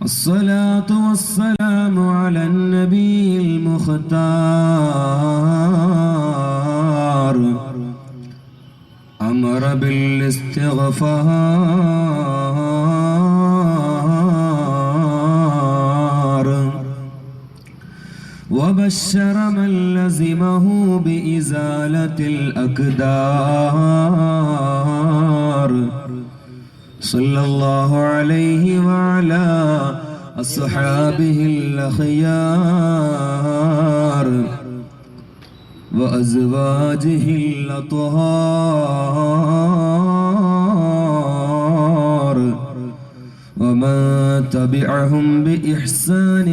الصلاة والسلام على النبي المختار أمر بالاستغفار وبشر من لزمه بإزالة الأكدار صلى الله عليه وعلى أصحابه الأخيار وأزواجه الأطهار ومن تبعهم بإحسان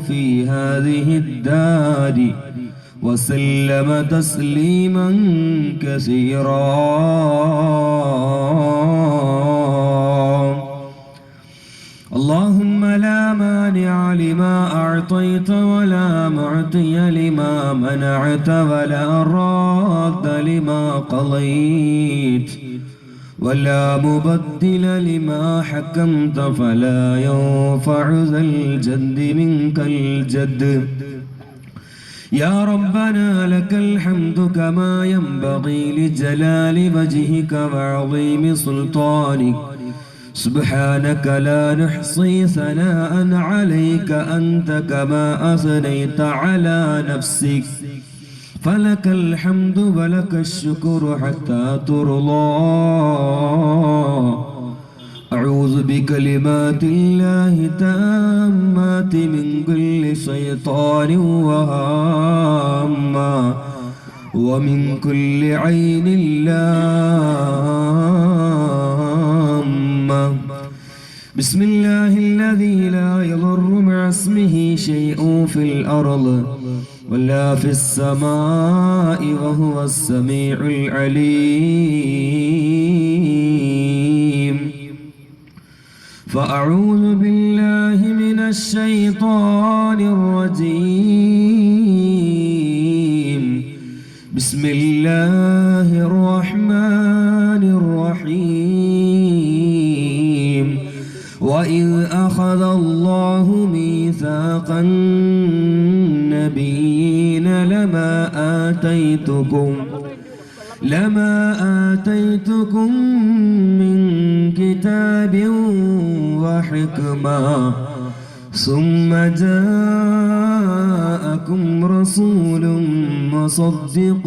في هذه الدار وسلم تسليما كثيرا. اللهم لا مانع لما أعطيت ولا معطي لما منعت ولا راد لما قضيت ولا مبدل لما حكمت فلا ينفع ذا الجد منك الجد. يا ربنا لك الحمد كما ينبغي لجلال وجهك وعظيم سلطانك. سبحانك لا نحصي ثناء عليك أنت كما أثنيت على نفسك. فلك الحمد ولك الشكر حتى ترضى. أعوذ بكلمات الله التامات من كل شيطان وهامة ومن كل عين لامة. بسم الله الذي لا يضر مع اسمه شيء في الأرض ولا في السماء وهو السميع العليم. فأعوذ بالله من الشيطان الرجيم. بسم الله الرحمن الرحيم. وإذ أخذ الله ميثاق النبيين لما آتيتكم من كتاب وحكمة ثم جاءكم رسول مصدق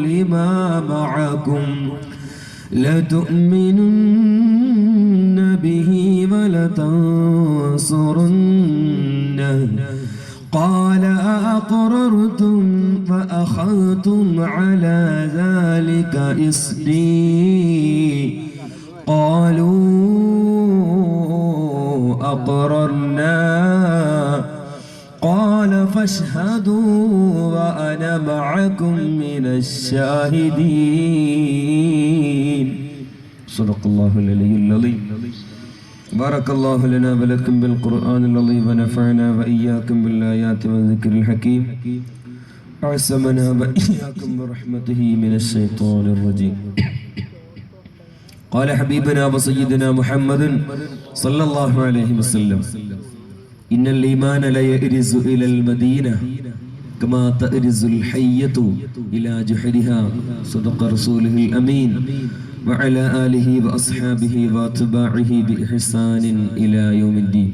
لما معكم لتؤمنن به ولتنصرنه. قال أأقررتم فأخذتم على ذلك إصري قالوا أقررنا. قال فاشهدوا وأنا معكم من الشاهدين. صدق الله العلي العظيم. بارك الله لنا ولكم بالقرآن العظيم ونفعنا وإياكم بالآيات والذكر الحكيم. أعصمنا وإياكم برحمته من الشيطان الرجيم. قال حبيبنا وسيدنا محمد صلى الله عليه وسلم: إن الإيمان لا يئرز إلى المدينة كما تئرز الحية إلى جحرها. صدق رسوله الأمين وعلى آله وأصحابه واتباعه بإحسان إلى يوم الدين.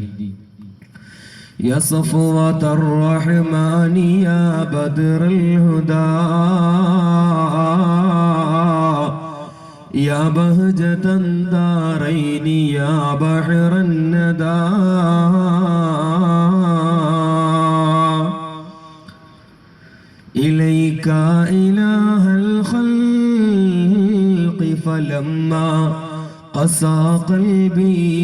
يا صفوة الرحمن يا بدر الهدى يا بهجة الدارين يا بحر الندى إليك إله الخلق فلما قسى قلبي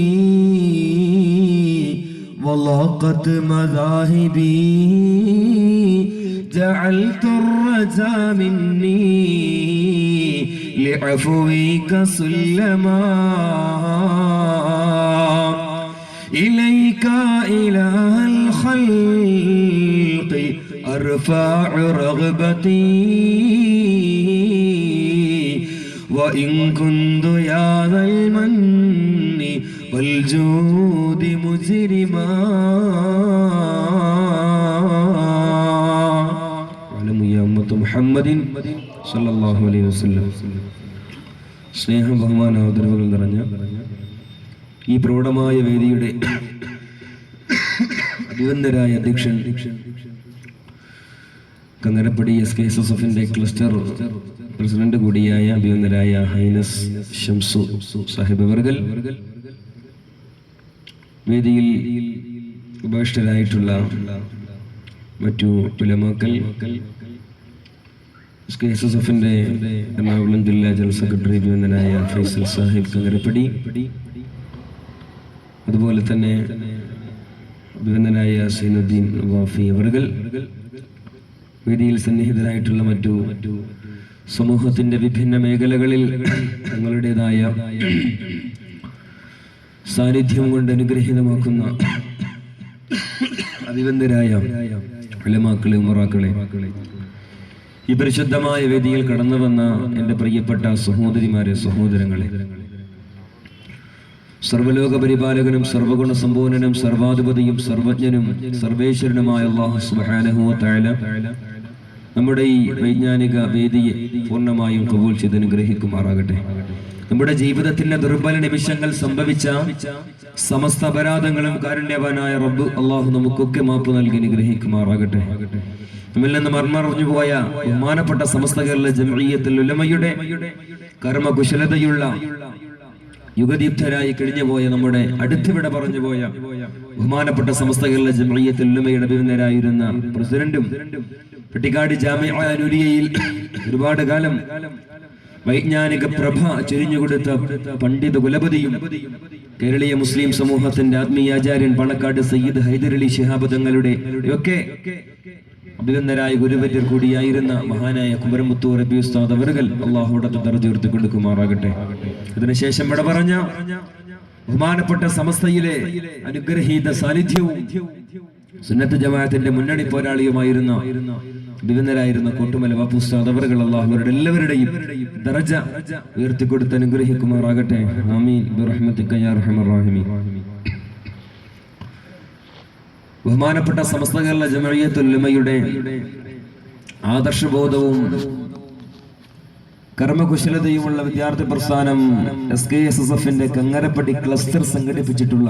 وضاقت مذاهبي جعلت الرجا مني لعفوك سلما. إليك إله الخلق أرفع رغبتي وإن كنت يا ذا المن والجود مجرما علم يا أمة محمد صلى الله عليه وسلم. സ്നേഹം ബഹുമാന ആദരവുകൾ നിറഞ്ഞ ഈ പ്രൗഢമായ വേദിയുടെ അഭിവന്ദരായ അധ്യക്ഷൻ കങ്ങരപ്പടി SKSSFന്റെ ക്ലസ്റ്റർ പ്രസിഡന്റ് കൂടിയായ അഭിവന്ദരായ ഹൈനസ് ഷംസു സാഹിബ് അവർകൾ, വേദിയിൽ ഉപേക്ഷിതരായിട്ടുള്ള മറ്റു ഉലമാക്കൾ, SKSSFന്റെ എറണാകുളം ജില്ലാ ജനറൽ സെക്രട്ടറി അഭിവന്ദനായ ഫൈസൽ സാഹിബ് കങ്ങരപ്പടി, അതുപോലെ തന്നെ അഭിവന്ദനായ സൈനുദ്ദീൻ വാഫി അവർകൾ, വേദിയിൽ സന്നിഹിതരായിട്ടുള്ള മറ്റു സമൂഹത്തിന്റെ വിഭിന്ന മേഖലകളിൽ തങ്ങളുടേതായ സാന്നിധ്യം കൊണ്ട് അനുഗ്രഹീതമാക്കുന്ന അഭിവന്ദരായ ഉലമാക്കളെ, ഉമറാക്കളെ, ഈ പരിശുദ്ധമായ വേദിയിൽ കടന്നു വന്ന എൻ്റെ പ്രിയപ്പെട്ട സഹോദരിമാരെ, സഹോദരങ്ങളെ, സർവലോക പരിപാലകനും സർവഗുണ സമ്പൂർണനും സർവാധിപതിയും സർവജ്ഞനും സർവേശ്വരനുമായ അല്ലാഹു സുബ്ഹാനഹു വ തആല നമ്മുടെ ഈ വൈജ്ഞാനിക വേദിയെ പൂർണ്ണമായും കബൂൽ ചെയ്ത് അനുഗ്രഹിക്കുമാറാകട്ടെ. നമ്മുടെ ജീവിതത്തിന്റെ ദുർബല നിമിഷങ്ങൾ സംഭവിച്ച സമസ്ത അപരാധങ്ങളും കാരുണ്യവാനായ റബ്ബ് അല്ലാഹു നമുക്കൊക്കെ മാപ്പ് നൽകി അനുഗ്രഹിക്കുമാറാകട്ടെ. നമ്മിൽ നിന്ന് മർമറിഞ്ഞു പോയ ബഹുമാനപ്പെട്ട സമസ്ത കേരള ജംഇയ്യത്തുൽ ഉലമയുടെ കർമ്മകുശലതയുള്ള യുഗദീപ്തരായി കഴിഞ്ഞുപോയ നമ്മുടെ അടുത്തിവിടെ പറഞ്ഞുപോയ ബഹുമാനപ്പെട്ട സമസ്ത കേരള ജംഇയ്യത്തുൽ ഉലമയുടെ അഭിനന്ദനായിരുന്ന പ്രസിഡന്റും പെട്ടിക്കാട് ജാമിഅ നൂരിയയിൽ ഒരുപാട് കാലം വൈജ്ഞാനിക പ്രഭ ചൊരിഞ്ഞുകൊടുത്ത പണ്ഡിത കുലപതിയും കേരളീയ മുസ്ലിം സമൂഹത്തിന്റെ ആത്മീയാചാര്യൻ പണക്കാട് സയ്യിദ് ഹൈദരലി ശിഹാബ് തങ്ങളുടെ ഒക്കെ അഭിനന്ദനായ ഗുരുവര്യർ കൂടിയായിരുന്ന മഹാനായ കുമരമുത്തു റബി ഉസ്താദ് അവർകൾ അല്ലാഹുവിന്റെ ദർജ ഉയർത്തി കൊടുക്കുമാറാകട്ടെ. ഇതിനുശേഷം ഇവിടെ പറഞ്ഞ ബഹുമാനപ്പെട്ട സമസ്തയിലെ അനുഗ്രഹീത സാന്നിധ്യവും സുന്നത്ത് ജമാഅത്തിന്റെ മുന്നണി പോരാളിയുമായിരുന്ന അഭിനന്ദനായിരുന്ന കോട്ടുമല ബാപ്പു ഉസ്താദ് അവർകൾ അല്ലാഹുവിന്റെ എല്ലാവരുടെയും ദർജ ഉയർത്തിക്കൊടുത്ത് അനുഗ്രഹിക്കുമാറാകട്ടെ. ആമീൻ ബിറഹ്മതിക യാ അർഹമർ റഹീമീൻ. ബഹുമാനപ്പെട്ട സമസ്ത കേരള ജംഇയ്യത്തുൽ ഉലമയുടെ ആദർശബോധവും കർമ്മകുശലതയുമുള്ള വിദ്യാർത്ഥി പ്രസ്ഥാനം SKSSFന്റെ കങ്ങരപ്പടി ക്ലസ്റ്റർ സംഘടിപ്പിച്ചിട്ടുള്ള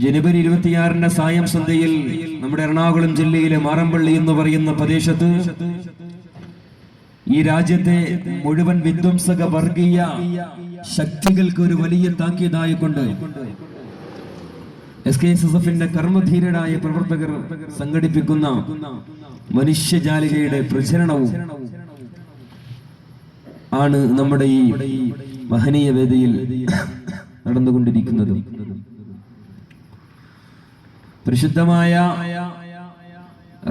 ജനുവരി 26 സായം സന്ധ്യയിൽ നമ്മുടെ എറണാകുളം ജില്ലയിലെ മാറമ്പള്ളി എന്ന് പറയുന്ന പ്രദേശത്ത് ഈ രാജ്യത്തെ മുഴുവൻ വിധ്വംസക വർഗീയ ശക്തികൾക്ക് ഒരു വലിയ താക്കീതായിക്കൊണ്ട് SKSSFന്റെ കർമ്മധീരരായ പ്രവർത്തകർ സംഘടിപ്പിക്കുന്ന മനുഷ്യജാലികയുടെ പ്രചരണവും ആണ് നമ്മുടെ ഈ മഹനീയ വേദിയിൽ നടന്നുകൊണ്ടിരിക്കുന്നത്. പരിശുദ്ധമായ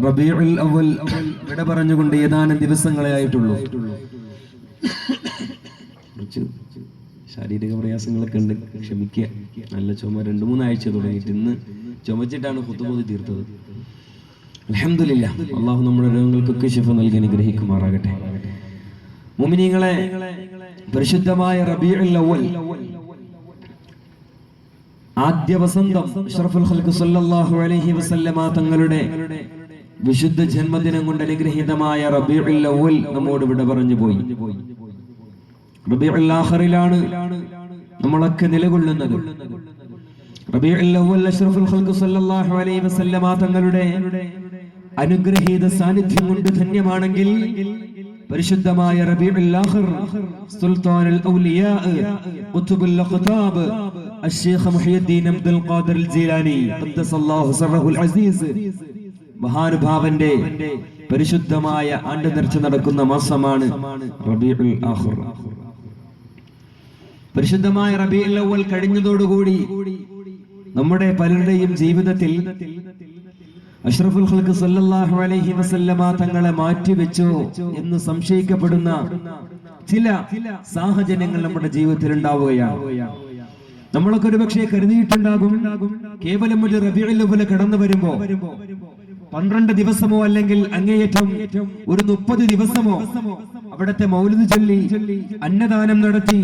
റബീഉൽ അവ്വൽ വിട പറഞ്ഞുകൊണ്ട് ഏതാനും ദിവസങ്ങളെ ആയിട്ടുള്ളൂ. ശാരീരിക പ്രയാസങ്ങളൊക്കെ ഉണ്ട്, ക്ഷമിക്കുക. നല്ല ചുമ 2-3 ആഴ്ച തുടങ്ങിയിട്ട് ഇന്ന് ചുമച്ചിട്ടാണ് ഖുതുബ തീർത്തത്. അൽഹംദുലില്ലാ, അല്ലാഹു നമ്മുടെ രോഗങ്ങൾക്കൊക്കെ ശിഫ നൽകി അനുഗ്രഹിക്കുമാറാകട്ടെ. മുഅ്മിനീങ്ങളെ, പരിശുദ്ധമായ റബീഉൽ അവ്വൽ ആദ്യ വസന്തം അഷ്റഫുൽ ഖൽഖ് സല്ലല്ലാഹു അലൈഹി വസല്ലമ തങ്ങളുടെ വിശുദ്ധ ജന്മദിനം കൊണ്ട് അനുഗ്രഹീതമായ റബീഉൽ അവ്വൽ നമ്മോട് വിട പറഞ്ഞു പോയി. റബീഉൽ ആഖിറിലാണ് നമ്മളൊക്കെ നിലകൊള്ളുന്നത്. റബീഉൽ അവ്വൽ അഷ്റഫുൽ ഖൽഖ് സല്ലല്ലാഹു അലൈഹി വസല്ലമ തങ്ങളുടെ അനുഗ്രഹീത സാന്നിധ്യം കൊണ്ട് ധന്യമാണെങ്കിൽ പരിശുദ്ധമായ റബീഉൽ ആഖിർ സുൽത്താനുൽ ഔലിയാ ഖുതുബുൽ അഖ്താബ് അഷ്ശൈഖ് മുഹയ്യിദ്ദീൻ അബ്ദുൽ ഖാദിർ ജീലാനി ഖദ്ദസല്ലാഹു സർറഹുൽ അസീസ് മഹാനുഭാവന്റെ പരിശുദ്ധമായ ആണ്ട് നേർച്ച നടക്കുന്ന മാസമാണ് റബീഉൽ ആഖിർ. പരിശുദ്ധമായ റബീഉൽ അവ്വൽ കഴിഞ്ഞതോടുകൂടി നമ്മുടെ പലരുടെയും ജീവിതത്തിൽ അഷ്റഫുൽ ഖൽഖ് സല്ലല്ലാഹു അലൈഹി വസല്ലമ തങ്ങളെ മാറ്റിവെച്ചോ എന്ന് സംശയിക്കപ്പെടുന്ന ചില സാഹചര്യങ്ങൾ നമ്മുടെ ജീവിതത്തിൽ ഉണ്ടാവുകയാണ്. നമ്മളൊക്കെ ഒരുപക്ഷെ കരുതിയിട്ടുണ്ടാകും, കേവലം ഒരു റബീഉൽ അവ്വൽ കടന്നു വരുമ്പോ 12 ദിവസമോ അല്ലെങ്കിൽ അങ്ങേയറ്റം ഒരു 30 ദിവസമോ അവിടത്തെ മൗലിദ് ചൊല്ലി അന്നദാനം നടത്തി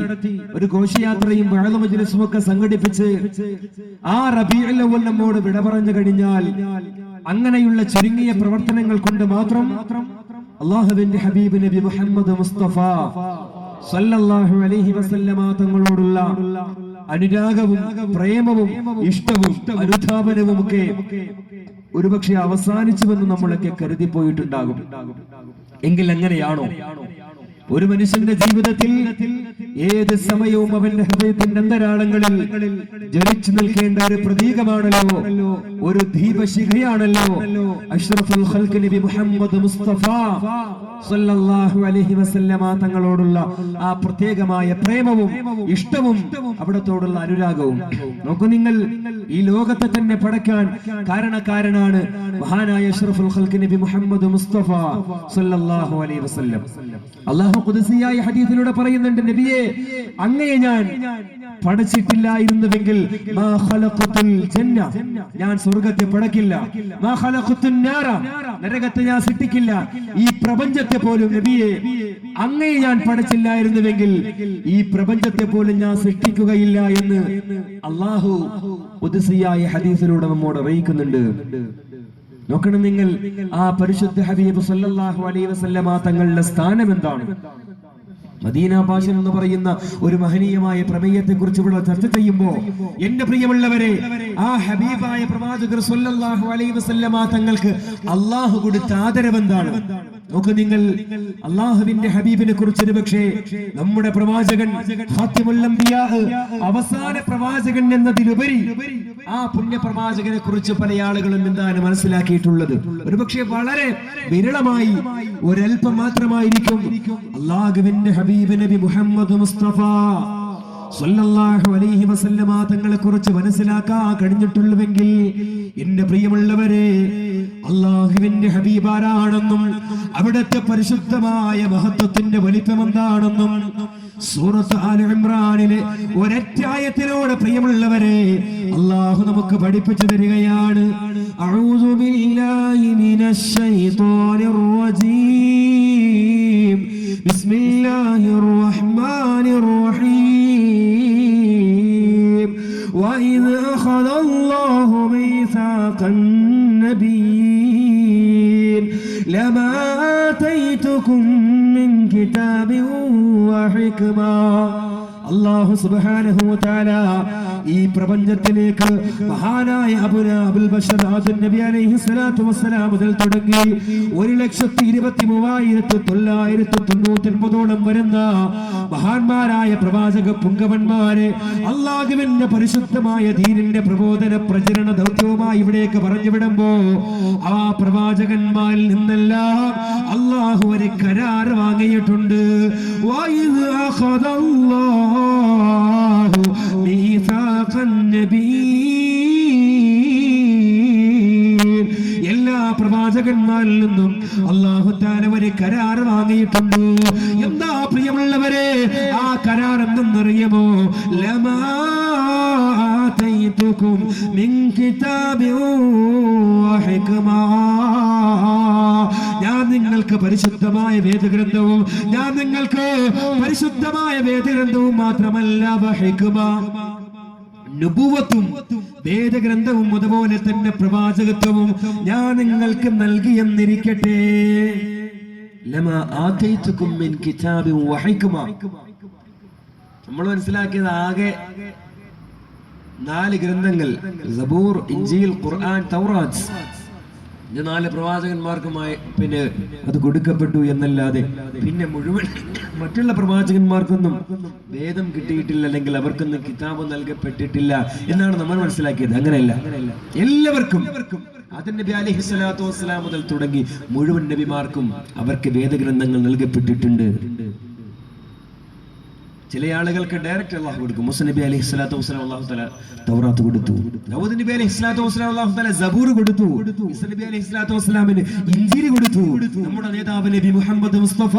ഒരു ഘോഷയാത്രയും വഅദ് മജ്ലിസും ഒക്കെ സംഘടിപ്പിച്ച് ആ റബീഉൽ അവ്വൽ നമ്മോട് വിട പറഞ്ഞു കഴിഞ്ഞാൽ അങ്ങനെയുള്ള ചുരുങ്ങിയ പ്രവർത്തനങ്ങൾ കൊണ്ട് മാത്രം അല്ലാഹുവിന്റെ ഹബീബ് നബി മുഹമ്മദ് മുസ്തഫ സല്ലല്ലാഹു അലൈഹി വസല്ലമ തങ്ങളോടുള്ള അനുരാഗവും പ്രേമവും ഇഷ്ടവും അനുധാപനവും ഒക്കെ ഒരുപക്ഷെ അവസാനിച്ചുവെന്ന് നമ്മളൊക്കെ കരുതി പോയിട്ടുണ്ടാകും. എങ്കിൽ എങ്ങനെയാണോ ഒരു മനുഷ്യന്റെ ജീവിതത്തിൽ ഏത് സമയവും അവന്റെ ഹൃദയത്തിന്റെ അന്തരാളങ്ങളിൽ ജ്വലിച്ചു നിൽക്കേണ്ട ഒരു പ്രതീകമാണല്ലോ, ഒരു ദീപശിഖയാണല്ലോ അഷ്റഫുൽ ഖൽഖ് നബി മുഹമ്മദ് മുസ്തഫ സല്ലല്ലാഹു അലൈഹി വസല്ലമ തങ്ങളോടുള്ള ആ പ്രത്യേകമായ പ്രേമവും ഇഷ്ടവും അവിടത്തോടുള്ള അനുരാഗവും. നോക്കൂ നിങ്ങൾ, ഈ ലോകത്തെ തന്നെ പടക്കാൻ കാരണക്കാരനാണ് മഹാനായ അഷ്റഫുൽ ഖൽഖ് നബി മുഹമ്മദ് മുസ്തഫ സല്ലല്ലാഹു അലൈഹി വസല്ലം. അല്ലാഹു ഖുദ്സിയായ ഹദീസിലൂടെ പറയുന്നുണ്ട്, നബിയെ അങ്ങയെ ഞാൻ പടച്ചിട്ടില്ലായിരുന്നുവെങ്കിൽ മാ ഖലഖതുൽ ജന്ന, ഞാൻ സ്വർഗ്ഗത്തെ പടക്കില്ല, മാ ഖലഖതുൻ നാര, നരകത്തെ ഞാൻ സൃഷ്ടിക്കില്ല, ഈ പ്രപഞ്ചത്തെ പോലും നബിയെ അങ്ങയെ ഞാൻ പടച്ചില്ലായിരുന്നുവെങ്കിൽ ഈ പ്രപഞ്ചത്തെ പോലും ഞാൻ സൃഷ്ടിക്കുകയില്ല എന്ന് അല്ലാഹു ഖുദ്സിയായ ഹദീസിലൂടെ നമ്മോട് അറിയിക്കുന്നുണ്ട്. നോക്കണം നിങ്ങൾ, ആ പരിശുദ്ധ ഹബീബ് സല്ലല്ലാഹു അലൈഹി വസല്ലമ തങ്ങളുടെ സ്ഥാനം എന്താണ്? മദീന ഭാഷൺ എന്ന് പറയുന്ന ഒരു മഹനീയമായ പ്രമേയത്തെ കുറിച്ച് ഇവിടെ ചർച്ച ചെയ്യുമ്പോൾ എന്റെ പ്രിയമുള്ളവരെ, ആ ഹബീബായ പ്രവാചകർ സല്ലല്ലാഹു അലൈഹി വസല്ലമ തങ്ങൾക്ക് അല്ലാഹു കൊടുത്ത ആദരവ് എന്താണ്? നോക്ക് നിങ്ങൾ, അല്ലാഹുവിന്റെ ഹബീബിനെ കുറിച്ച് ഒരുപക്ഷേ നമ്മുടെ പ്രവാചകൻ ഖാതിമുൽ അംബിയാ, അവസാന പ്രവാചകൻ എന്നതിലുപരി ആ പുണ്യ പ്രവാചകനെ കുറിച്ച് പല ആളുകളും എന്താണ് മനസ്സിലാക്കിയിട്ടുള്ളത്? ഒരുപക്ഷെ വളരെ വിരളമായി ഒരൽപ്പം മാത്രമായിരിക്കും അല്ലാഹുവിന്റെ ഹബീബ് നബി മുഹമ്മദ് മുസ്തഫ സല്ലല്ലാഹു അലൈഹി വസല്ലമ തങ്ങളെ കുറിച്ച് മനസ്സിലാക്കാൻ കഴിഞ്ഞിട്ടുള്ളൂവെങ്കിൽ എന്റെ പ്രിയമുള്ളവരെ, അല്ലാഹുവിന്റെ ഹബീബ് ആരാണെന്നും അവിടുത്തെ പരിശുദ്ധമായ മഹത്വത്തിന്റെ വലിപ്പം എന്താണെന്നും സൂറത്ത് ആല ഇംറാനിലെ ഒരധ്യായത്തിലൂടെ പ്രിയമുള്ളവരെ അല്ലാഹു നമുക്ക് പഠിപ്പിച്ചു തരികയാണ്. അഊദു ബില്ലാഹി മിനശ് ശൈത്വാനിർ റജീം, ബിസ്മില്ലാഹിർ റഹ്മാനിർ റഹീം. വഇദ അഖദ അല്ലാഹു മീസാഖൻ നബിയ്യീൻ ലമാ ആതൈതുകും മിൻ കിതാബിൻ വഹിക്മ. അല്ലാഹു സുബ്ഹാനഹു വ തആല ഈ പ്രപഞ്ചത്തിലേക്ക് മഹാനായ അബുൽ ബശർ ആദം നബി അലൈഹി സ്വലാത്തു വസ്സലാം മുതൽ തുടങ്ങി 1,23,999 വരുന്ന മഹാന്മാരായ പ്രവാചക പുങ്കവന്മാരെ അല്ലാഹുവിന്റെ പരിശുദ്ധമായ ദീനിന്റെ പ്രബോധന പ്രചരണ ദൗത്യവുമായി ഇവിടേക്ക് പറഞ്ഞു വിടുമ്പോ ആ പ്രവാചകന്മാരിൽ നിന്നെല്ലാം അല്ലാഹു ഒരു കരാർ വാങ്ങിയിട്ടുണ്ട്. വഇദ് അഖദല്ലാഹു മീസാഖൻ നബിയ്യീൻ, എല്ലാ പ്രവാചകന്മാരിൽ നിന്നും അല്ലാഹു തആല ഒരു കരാർ വാങ്ങിയിട്ടുണ്ട്. എന്താ പ്രിയമുള്ളവരെ ആ കരാർ എന്തെന്നറിയുമോ? ലമാ ആതൈതുകും മിൻ കിതാബിൻ വഹിക്മ, ഞാൻ നിങ്ങൾക്ക് പരിശുദ്ധമായ വേദഗ്രന്ഥവും ഞാൻ നിങ്ങൾക്ക് പരിശുദ്ധമായ വേദഗ്രന്ഥവും മാത്രമല്ല വഹിക്മ, നുബുവത്തും വേദഗ്രന്ഥവും അതുപോലെ തന്നെ പ്രവാചകത്വവും ഞാൻ നിങ്ങൾക്ക് നൽകിയെന്നിരിക്കട്ടെ. ലമാ ആതൈതുകും മിൻ കിതാബിൻ വഹിക്മ, നമ്മൾ മനസ്സിലാക്കിയത് ആകെ 4 ഗ്രന്ഥങ്ങൾ, സബൂർ, ഇഞ്ചീൽ, ഖുർആൻ, തൗറാത്ത്. 4 പ്രവാചകന്മാർക്കുമായി പിന്നെ അത് കൊടുക്കപ്പെട്ടു എന്നല്ലാതെ പിന്നെ മുഴുവൻ മറ്റുള്ള പ്രവാചകന്മാർക്കൊന്നും വേദം കിട്ടിയിട്ടില്ല, അല്ലെങ്കിൽ അവർക്കൊന്നും കിതാബ് നൽകപ്പെട്ടിട്ടില്ല എന്നാണ് നമ്മൾ മനസ്സിലാക്കിയത്. അങ്ങനെയല്ല, എല്ലാവർക്കും ആദം നബി അലൈഹി സ്വലാത്തു വസ്സലാം മുതൽ തുടങ്ങി മുഴുവൻ നബിമാർക്കും അവർക്ക് വേദഗ്രന്ഥങ്ങൾ നൽകപ്പെട്ടിട്ടുണ്ട്. ചില ആളുകൾക്ക് ഡയറക്റ്റ് അല്ലാഹു കൊടുക്കും. മൂസ നബി അലൈഹി സ്വലാത്തു വസ്സലാം അല്ലാഹു തആല തൗറാത്ത് കൊടുത്തു. ദാവൂദ് നബി അലൈഹി സ്വലാത്തു വസ്സലാം അല്ലാഹു തആല സബൂർ കൊടുത്തു. ഈസാ നബി അലൈഹി സ്വലാത്തു വസ്സലാമിന് ഇൻജീൽ കൊടുത്തു. നമ്മുടെ നേതാവ് നബി മുഹമ്മദ് മുസ്തഫ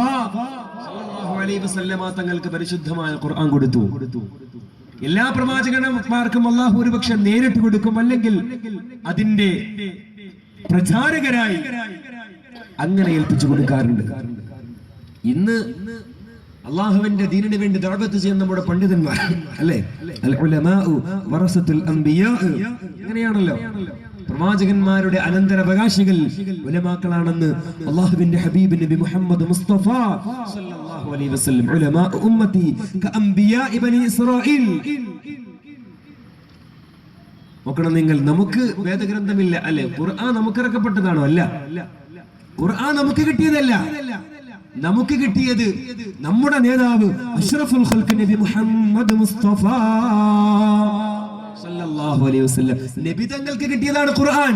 സല്ലല്ലാഹു അലൈഹി വസല്ലമ തങ്ങൾക്ക് പരിശുദ്ധമായ ഖുർആൻ കൊടുത്തു. എല്ലാ പ്രവാചകന്മാർക്കും അല്ലാഹു ഒരുപക്ഷെ നേരിട്ട് കൊടുക്കും, അല്ലെങ്കിൽ അതിന്റെ പ്രചാരകരായി അങ്ങനെ ഏൽപ്പിച്ചു കൊടുക്കാറുണ്ട്. ഇന്ന് അള്ളാഹുവിന്റെ ദീനിന് വേണ്ടി ദഅവത്ത് ചെയ്യുന്ന നമ്മുടെ പണ്ഡിതന്മാർ അല്ലേ, അൽ ഉലമാഉ വറസത്തുൽ അംബിയാ, അങ്ങനെയാണല്ലോ. പ്രവാചകന്മാരുടെ അനന്തരാവകാശികൾ ഉലമാക്കളാണെന്ന് അള്ളാഹുവിന്റെ ഹബീബ് നബി മുഹമ്മദ് മുസ്തഫ സല്ലല്ലാഹു അലൈഹി വസല്ലം, ഉലമാഉ ഉമ്മത്തി കഅംബിയാഇ ബനി ഇസ്രായീൽ. നോക്കണം നിങ്ങൾ, നമുക്ക് വേദഗ്രന്ഥമില്ല അല്ലെ, ഖുർആൻ നമുക്ക് ഇറക്കപ്പെട്ടതാണോ? അല്ല, ഖുർആൻ നമുക്ക് കിട്ടിയതല്ല. നമുക്ക് കിട്ടിയത് നമ്മുടെ നേതാവ് അഷ്റഫുൽ ഖൽഖ് നബി മുഹമ്മദ് മുസ്തഫ സല്ലല്ലാഹു അലൈഹി വസല്ലം, നബി തങ്ങൾക്ക് കിട്ടിയതാണ് ഖുർആൻ.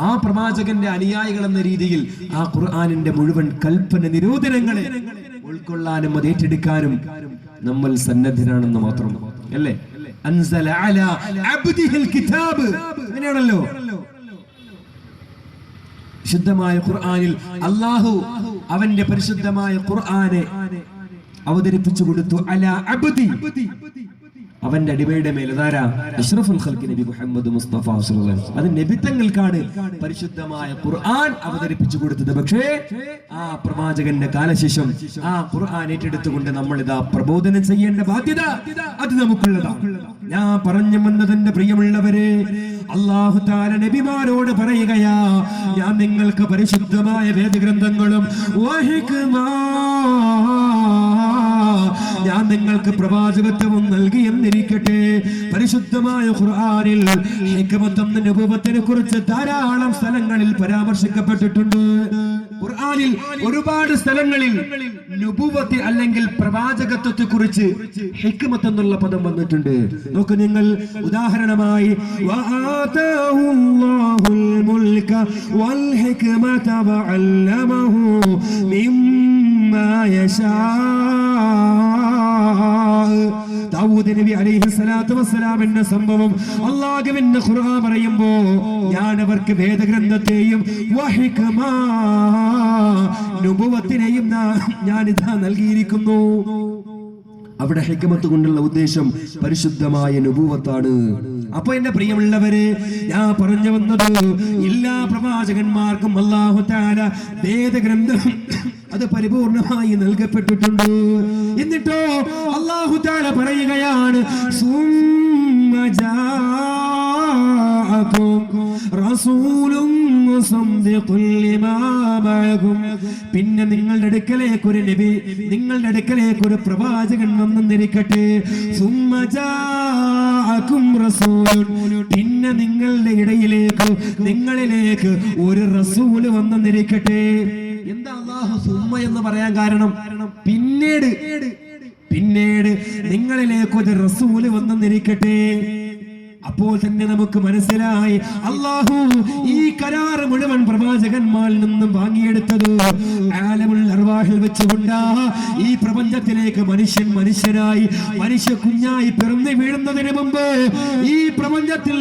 ആ പ്രവാചകന്റെ അനുയായികൾ എന്ന രീതിയിൽ ആ ഖുർആനിന്റെ മുഴുവൻ കൽപ്പന നിരോധനങ്ങളെ ഉൾക്കൊള്ളാനും അത് ഏറ്റെടുക്കാനും നമ്മൾ സന്നദ്ധരാണെന്ന് മാത്രം അല്ലേ. അൻസല അലാ അബ്ദിഹിൽ കിതാബ്, അങ്ങനെയാണല്ലോ. വിശുദ്ധമായ ഖുർആനിൽ അല്ലാഹു അവന്റെ പരിശുദ്ധമായ ഖുർആനെ അവതരിപ്പിച്ചു കൊടുത്തു. അലാ അബ്ദി, അവന്റെ അടിമയുടെ മേൽ. അതാരാ? അഷ്റഫുൽ ഖൽഖ് നബി മുഹമ്മദ് മുസ്തഫ സല്ലല്ലാഹു അലൈഹി വസല്ലം. അത് നബി തങ്ങൾക്കാണ് പരിശുദ്ധമായ ഖുർആൻ അവതരിപ്പിച്ചു കൊടുത്തത്. പക്ഷേ ആ പ്രവാചകന്റെ കാലശേഷം ആ ഖുർആൻ ഏറ്റെടുത്തുകൊണ്ട് നമ്മൾ ഇതാ പ്രബോധനം ചെയ്യേണ്ട ബാധ്യത അത് നമുക്കുള്ളതാണ്. ഞാൻ പറഞ്ഞു വന്നതിന്റെ പ്രിയമുള്ളവരെ, അല്ലാഹു തആല നബിമാരോട് പറയുകയാ, ഞാൻ നിങ്ങൾക്ക് പരിശുദ്ധമായ വേദഗ്രന്ഥങ്ങളും ഞാൻ നിങ്ങൾക്ക് പ്രവാചകത്വവും നൽകി എന്നിരിക്കട്ടെ. പരിശുദ്ധമായ ഖുർആനിൽ ഹിക്മത്തും നബുവത്തിനെ കുറിച്ച് ധാരാളം സ്ഥലങ്ങളിൽ പരാമർശിക്കപ്പെട്ടിട്ടുണ്ട്. ഖുർആനിൽ ഒരുപാട് സ്ഥലങ്ങളിൽ നബുവത്ത് അല്ലെങ്കിൽ പ്രവാചകത്വത്തെ കുറിച്ച് ഹിക്മത്ത് എന്നുള്ള പദം വന്നിട്ടുണ്ട്. നോക്ക് നിങ്ങൾ, ഉദാഹരണമായി വആതാഹുല്ലാഹുൽ മുൽക വൽ ഹിക്മത വഅല്ലമഹു മിമ്മാ യശാ. ദാവൂദ് നബി അലൈഹിസ്സലാത്തു വസ്സലാമിന്റെ സംഭവം അല്ലാഹുവിന്റെ ഖുർആൻ പറയുമ്പോ, ഞാൻ അവർക്ക് വേദഗ്രന്ഥത്തെയും നുബുവത്തിനെയും ഞാൻ ഇതാ നൽകിയിരിക്കുന്നു. അവിടെ ഹിക്മത്ത് കൊണ്ടുള്ള ഉദ്ദേശം പരിശുദ്ധമായ നുബുവത്താണ്. അപ്പൊ എന്റെ പ്രിയമുള്ളവരെ, ഞാൻ പറഞ്ഞു വന്നത് എല്ലാ പ്രവാചകന്മാർക്കും അല്ലാഹു തആല വേദഗ്രന്ഥം അത് പരിപൂർണമായി നൽകപ്പെട്ടിട്ടുണ്ട്. എന്നിട്ടോ അല്ലാഹു തആല പറയുകയാണ്, പിന്നെ നിങ്ങളുടെ അടുക്കലേക്ക് ഒരു നബി, നിങ്ങളുടെ അടുക്കലേക്ക് ഒരു പ്രവാചകൻ വന്നെന്നിരിക്കട്ടെ. പിന്നെ നിങ്ങളുടെ ഇടയിലേക്ക്, നിങ്ങളിലേക്ക് ഒരു റസൂല് വന്നെന്നിരിക്കട്ടെ. എന്താ അല്ലാഹു സുമ്മ എന്ന് പറയാൻ കാരണം? പിന്നീട് നിങ്ങളിലേക്ക് ഒരു റസൂല് വന്നെന്നിരിക്കട്ടെ. അപ്പോൾ തന്നെ നമുക്ക് മനസ്സിലായി, അല്ലാഹു ഈ കരാർ മുഴുവൻ പ്രവാചകന്മാരിൽ നിന്നും വാങ്ങിയെടുത്തത് ആലമുൽ അർവാഹിൽ വെച്ചുകൊണ്ടാ. ഈ പ്രപഞ്ചത്തിലേക്ക് മനുഷ്യനായി, മനുഷ്യ കുഞ്ഞായി പിറന്നു വീഴുന്നതിന് മുമ്പ് ഈ പ്രപഞ്ചത്തിൽ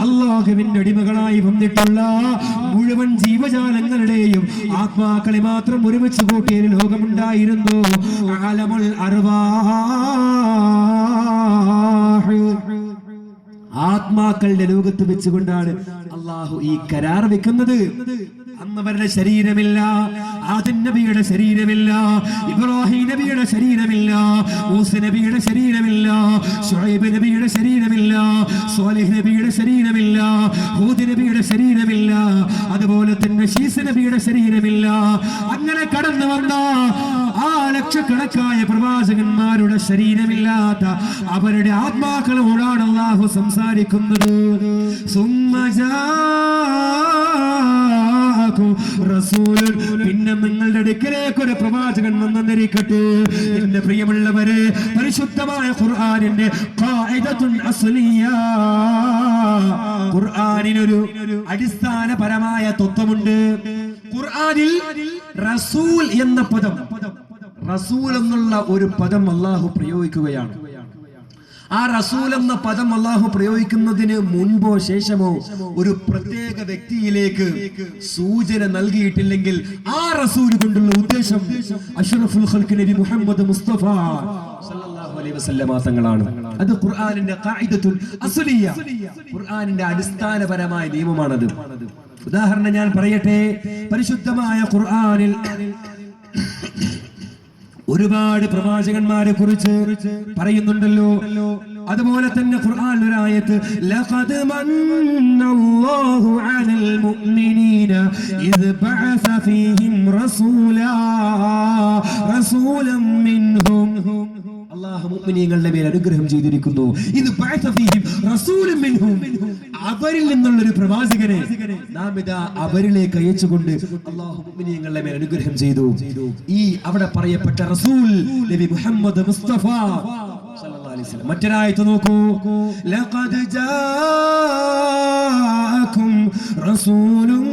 അല്ലാഹുവിന്റെ അടിമകളായി വന്നിട്ടുള്ള മുഴുവൻ ജീവജാലങ്ങളുടെയും ആത്മാക്കളെ മാത്രം ഒരുമിച്ച് കൂട്ടിയ ലോകമുണ്ടായിരുന്നു, ആലമുൽ അർവാഹ്. ആത്മാക്കളുടെ ലോകത്ത് വെച്ചുകൊണ്ടാണ് അല്ലാഹു ഈ കരാർ വെക്കുന്നത്. അന്നവരുടെ ശരീരമില്ല, ആദം നബിയുടെ ശരീരമില്ല, ഇബ്രാഹിം നബിയുടെ ശരീരമില്ല, മൂസ നബിയുടെ ശരീരമില്ല, ശുഐബ് നബിയുടെ ശരീരമില്ല, സ്വാലിഹ് നബിയുടെ ശരീരമില്ല, ഹൂദ് നബിയുടെ ശരീരമില്ല, അതുപോലെ തന്നെ ശീസ നബിയുടെ ശരീരമില്ല. അങ്ങനെ കടന്നു വന്ന ആ ലക്ഷക്കണക്കായ പ്രവാചകന്മാരുടെ ശരീരമില്ലാത്ത അവരുടെ ആത്മാക്കളോടാണ് അല്ലാഹു സംസാരിക്കുന്നത്. പിന്നെ നിങ്ങളുടെ അടുക്കലേക്ക് ഒരു പ്രവാചകൻ വന്നെന്നിരിക്കട്ടെ. എന്റെ പ്രിയമുള്ളവരെ, പരിശുദ്ധമായ ഖുർആനിന്റെ ഖാഇദത്തുൻ അസ്ലിയ, ഖുർആനിനൊരു അടിസ്ഥാനപരമായ തത്വമുണ്ട്. ഖുർആനിൽ റസൂൽ എന്ന പദം, റസൂൽ എന്നുള്ള ഒരു പദം അല്ലാഹു പ്രയോഗിക്കുകയാണ്. ആ റസൂൽ എന്ന പദം അല്ലാഹു പ്രയോഗിക്കുന്നതിന് മുൻപോ ശേഷമോ ഒരു പ്രത്യേക വ്യക്തിയിലേക്ക് സൂചന നൽകിയിട്ടില്ലെങ്കിൽ ആ റസൂൽ കൊണ്ടുള്ള ഉദ്ദേശം അഷ്റഫുൽ ഖൽഖ് നബി മുഹമ്മദ് മുസ്തഫ സല്ലല്ലാഹു അലൈഹി വസല്ലം തങ്ങളാണ്. അത് ഖുർആനിന്റെ ഖാഇദത്തുൽ അസ്ലിയ, ഖുർആനിന്റെ അടിസ്ഥാനപരമായ നിയമമാണത്. ഉദാഹരണം ഞാൻ പറയട്ടെ. പരിശുദ്ധമായ ഖുർആനിൽ ഒരുപാട് പ്രവാചകന്മാരെ കുറിച്ച് പറയുന്നുണ്ടല്ലോ. അതുപോലെ തന്നെ ഖുർആൻ ഒരായത്ത് ലഖദ് മന്നല്ലാഹു അലൽ മുഅ്മിനീന ഇദ് ബഅസ ഫീഹിം റസൂലൻ മിൻഹും. അല്ലാഹു മുഅ്മിനീങ്ങളുടെ മേൽ അനുഗ്രഹം ചെയ്തിരിക്കുന്നു. ഇദ് ബഅസ ഫീഹിം റസൂലൻ മിൻഹും, അവരിൽ നിന്നുള്ള ഒരു പ്രവാചകനെ നാം ഇതാ അവരിലേക്ക് അയച്ചുകൊണ്ട് അല്ലാഹു മുഅ്മിനീങ്ങളുടെ മേൽ അനുഗ്രഹം ചെയ്തു. ഈ അവിടെ പറയപ്പെട്ട റസൂൽ നബി മുഹമ്മദ് മുസ്തഫ സല്ലല്ലാഹു അലൈഹി വസല്ലം. മറ്റൊരായത്ത് നോക്കൂ, ലഖദ് ജാഅകും റസൂലുൻ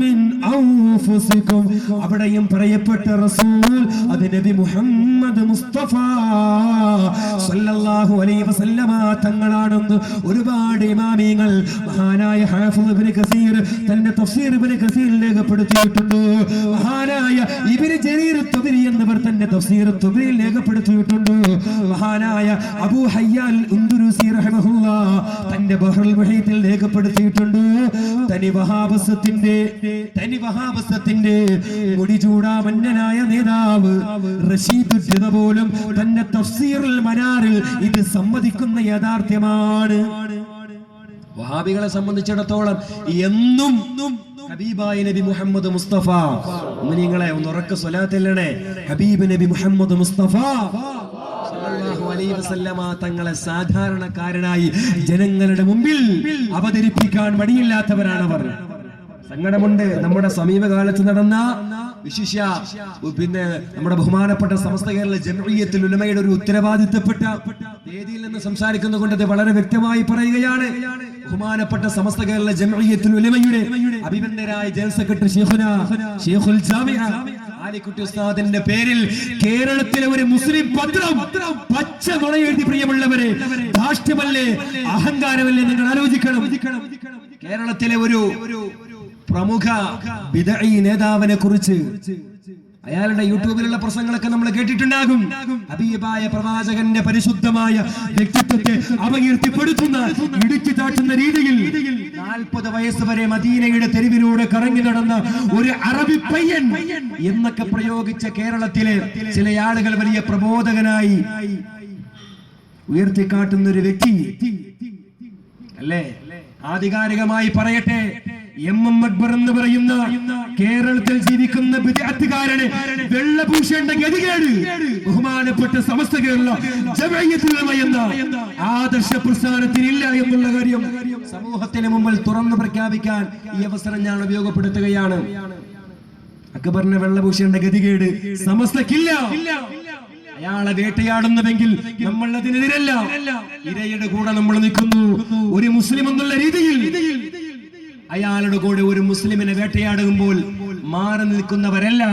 മിൻ അൻഫുസികും. അവിടെയും പറയപ്പെട്ട റസൂൽ അത് നബി മുഹമ്മദ് മുസ്തഫ സല്ലല്ലാഹു അലൈഹി വസല്ലമ തങ്ങളാണെന്ന് ഒരുപാട് ഇമാമിങ്ങൾ മഹാനായ ഹാഫിദ് ഇബ്നു കസീർ തന്റെ തഫ്സീർ ഇബ്നു കസീർ രേഖപ്പെടുത്തിയിട്ടുണ്ട്. മഹാനായ ഇബ്നു ജരീർ തുബരി എന്നിവർ തന്റെ തഫ്സീർ തുബരിയിൽ രേഖപ്പെടുത്തിയിട്ടുണ്ട്. മഹാനായ അബൂ ഹയ്യാൻ ഉന്ദുരുസി റഹിമഹുല്ലാഹ് തന്റെ ബഹ്റുൽ മുഹീത്തിൽ രേഖപ്പെടുത്തിയിട്ടുണ്ട്. തനി വഹാബസത്തിന്റെ മുടിചൂടാമന്നനായ നേതാവ് റഷീദ് ജിദ പോലും തന്റെ തഫ്സീറുൽ മനാറിൽ ഇത് സമ്മതിക്കുന്ന യാഥാർത്ഥ്യമാണ്. വഹാബികളെ സംബന്ധിച്ചിടത്തോളം എന്നും ഹബീബായ നബി മുഹമ്മദ് മുസ്തഫ, നിങ്ങളെ ഒന്ന് ഉറക്കെ സ്വലാത്തില്ലണേ, ഹബീബ് നബി മുഹമ്മദ് മുസ്തഫ സല്ലല്ലാഹു അലൈഹി വസല്ലമ തങ്ങളെ സാധാരണക്കാരനായി ജനങ്ങളുടെ മുമ്പിൽ അവതരിപ്പിക്കാൻ മടിയില്ലാത്തവരാണവർ. സങ്കടമുണ്ട്, നമ്മുടെ സമീപകാലത്ത് നടന്ന വിശിഷ്യ പിന്നെ നമ്മുടെ ബഹുമാനപ്പെട്ട സമസ്ത കേരള ജംഇയ്യത്തുൽ ഉലമയുടെ ഒരു ഉത്തരവാദിത്തപ്പെട്ട വേദിയിൽ നിന്ന് സംസാരിക്കുന്നത് കൊണ്ട് വളരെ വ്യക്തമായി പറയുകയാണ്. ബഹുമാനപ്പെട്ട സമസ്ത കേരള ജംഇയ്യത്തുൽ ഉലമയുടെ അഭിനന്ദനായ ജനറൽ സെക്രട്ടറി ശൈഖുൽ ജാമിഅ ആലിക്കുട്ടി ഉസ്താദിന്റെ പേരിൽ കേരളത്തിലെ ഒരു മുസ്ലിം പത്രം പച്ച നുണ എഴുതി. പ്രിയമുള്ളവരെ, ധാർഷ്ട്യമല്ലേ, അഹങ്കാരമല്ലേ? നിങ്ങൾ ആലോചിക്കണം. കേരളത്തിലെ ഒരു പ്രമുഖ ബിദ്ഈ നേതാവിനെ കുറിച്ച് അയാളുടെ യൂട്യൂബിലുള്ള പ്രസംഗങ്ങളൊക്കെ നമ്മൾ കേട്ടിട്ടുണ്ടാകും. ഹബീബായ പ്രവാചകന്റെ പരിശുദ്ധമായ വ്യക്തിത്വത്തെ അപകീർത്തിപ്പെടുത്തുന്ന, ഇടിച്ചു താട്ടുന്ന രീതിയിൽ 40 വയസ്സ് വരെ മദീനയുടെ തെരുവിലൂടെ കറങ്ങി നടന്ന ഒരു അറബി പയ്യൻ എന്നൊക്കെ പ്രയോഗിച്ച കേരളത്തിലെ ചില ആളുകൾ വലിയ പ്രബോധകനായി ഉയർത്തിക്കാട്ടുന്ന ഒരു വ്യക്തി അല്ലേ? ആധികാരികമായി പറയട്ടെ, എം അക്ബർ എന്ന് പറയുന്ന കേരളത്തിൽ ജീവിക്കുന്ന ബിദ്അത്തുകാരനെ വെള്ളപൂശേണ്ട ഗതികേട് ബഹുമാനപ്പെട്ട സമസ്ത കേരള ജംഇയ്യത്തുൽ ഉലമ എന്ന ആദർശ പ്രസ്ഥാനത്തിനില്ല എന്നുള്ള കാര്യം സമൂഹത്തിന് മുമ്പിൽ തുറന്നു പ്രഖ്യാപിക്കാൻ ഈ അവസരം ഞാൻ ഉപയോഗപ്പെടുത്തുകയാണ്. അക്ബറിനെ വെള്ളപൂശേണ്ട ഗതികേട് സമസ്തക്കില്ല. അയാളെ വേട്ടയാടുന്നുവെങ്കിൽ നമ്മൾ അതിനെതിരല്ല. ഇരയുടെ കൂടെ നമ്മൾ നിൽക്കുന്നു. ഒരു മുസ്ലിം എന്നുള്ള രീതിയിൽ അയാളുടെ കൂടെ ഒരു മുസ്ലിമിനെ വേട്ടയാടുമ്പോൾ മാറി നിൽക്കുന്നവരല്ല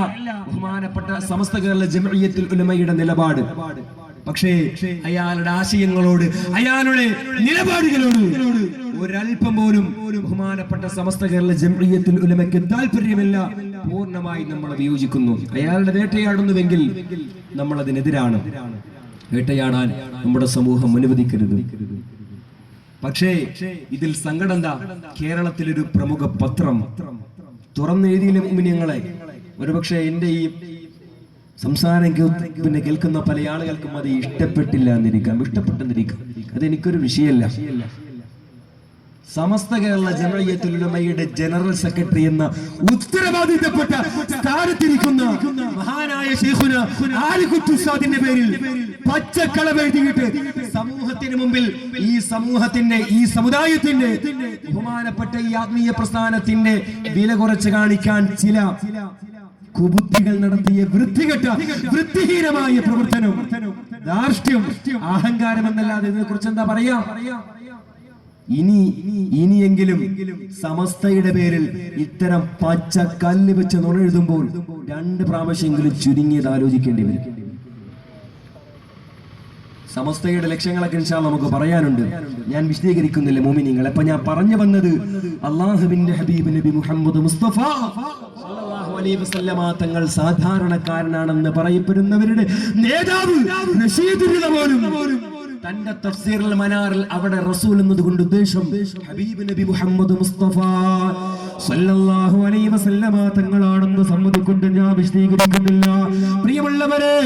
ബഹുമാനപ്പെട്ട സമസ്ത കേരള ജംഇയ്യത്തുൽ ഉലമയുടെ നിലപാട്. പക്ഷേ അയാളുടെ ആശയങ്ങളോട്, അയാളുടെ നിലപാടുകളോട് ഒരൽപ്പം പോലും ബഹുമാനപ്പെട്ട സമസ്ത കേരള ജംഇയ്യത്തുൽ ഉലമയ്ക്ക് താല്പര്യമില്ല. പൂർണ്ണമായി നമ്മൾ വിയോജിക്കുന്നു. അയാളുടെ വേട്ടയാടുന്നുവെങ്കിൽ നമ്മൾ അതിനെതിരാണ്. വേട്ടയാടാൻ നമ്മുടെ സമൂഹം അനുവദിക്കരുത്. പക്ഷേ ഇതിൽ സങ്കടം എന്താ? കേരളത്തിലൊരു പ്രമുഖ പത്രം തുറന്നെഴുതിയില്ല മുഅ്മിനീങ്ങളെ. ഒരുപക്ഷെ എന്റെ ഈ സംസാരം പിന്നെ കേൾക്കുന്ന പല ആളുകൾക്കും അത് ഇഷ്ടപ്പെട്ടില്ല എന്നിരിക്കാം, ഇഷ്ടപ്പെട്ടെന്നിരിക്കാം. അതെനിക്കൊരു വിഷയമല്ല. സമസ്ത കേരള ജംഇയ്യത്തുൽ ഉലമയുടെ ജനറൽ സെക്രട്ടറി എന്ന ഉത്തരവാദിത്തപ്പെട്ട സ്ഥാനത്തിരിക്കുന്ന മഹാനായ ശൈഖുന ആലിക്കുട്ടി ഉസ്താദിന്റെ പേരിൽ പച്ചക്കളമെഴുതിയിട്ട് സമൂഹത്തിന് മുമ്പിൽ ഈ സമൂഹത്തിന്റെ, ഈ സമുദായത്തിന്റെ, ബഹുമാനപ്പെട്ട ഈ ആത്മീയ പ്രസ്ഥാനത്തിന്റെ വില കുറച്ച് കാണിക്കാൻ ചില കുബുദ്ധികൾ നടത്തിയ വൃത്തികെട്ട, വൃത്തിഹീനമായ പ്രവർത്തനം, ധാർഷ്ട്യം, അഹങ്കാരം എന്നല്ലാതെ ഇതിനെ കുറിച്ച് എന്താ പറയാ? ഇനിയെങ്കിലും സമസ്തയുടെ പേരിൽ ഇത്തരം പച്ച കല്ല് വെച്ച് നുണയെഴുതുമ്പോൾ 2 പ്രാവശ്യമെങ്കിലും ചുരുങ്ങിയത് ആലോചിക്കേണ്ടി വരും. സമസ്തയുടെ ലക്ഷ്യങ്ങളൊക്കെ ഇൻഷാ അല്ലാഹ് നമുക്ക് പറയാനുണ്ട്. ഞാൻ വിശദീകരിക്കുന്നില്ല മുഅ്മിനീങ്ങളെ. അപ്പൊ ഞാൻ പറഞ്ഞു വന്നത്, അല്ലാഹുവിന്റെ ഹബീബ് നബി മുഹമ്മദ് മുസ്തഫ സല്ലല്ലാഹു അലൈഹി വസല്ലമ തങ്ങൾ സാധാരണക്കാരനാണെന്ന് പറയപ്പെടുന്നവരുടെ നേതാവ് റഷീദ് ജിദ പോലും തന്റെ തഫ്സീറുൽ മനാറിൽ അവിടെ റസൂൽ എന്നതുകൊണ്ട് ഉദ്ദേശം ഹബീബ് നബി മുഹമ്മദ് മുസ്തഫ സല്ലല്ലാഹു അലൈഹി വസല്ലമ തങ്ങളാണെന്ന് സമ്മതിക്കൊണ്ട് ഞാൻ വിശദീകരിക്കുന്നില്ല. പ്രിയമുള്ളവരെ,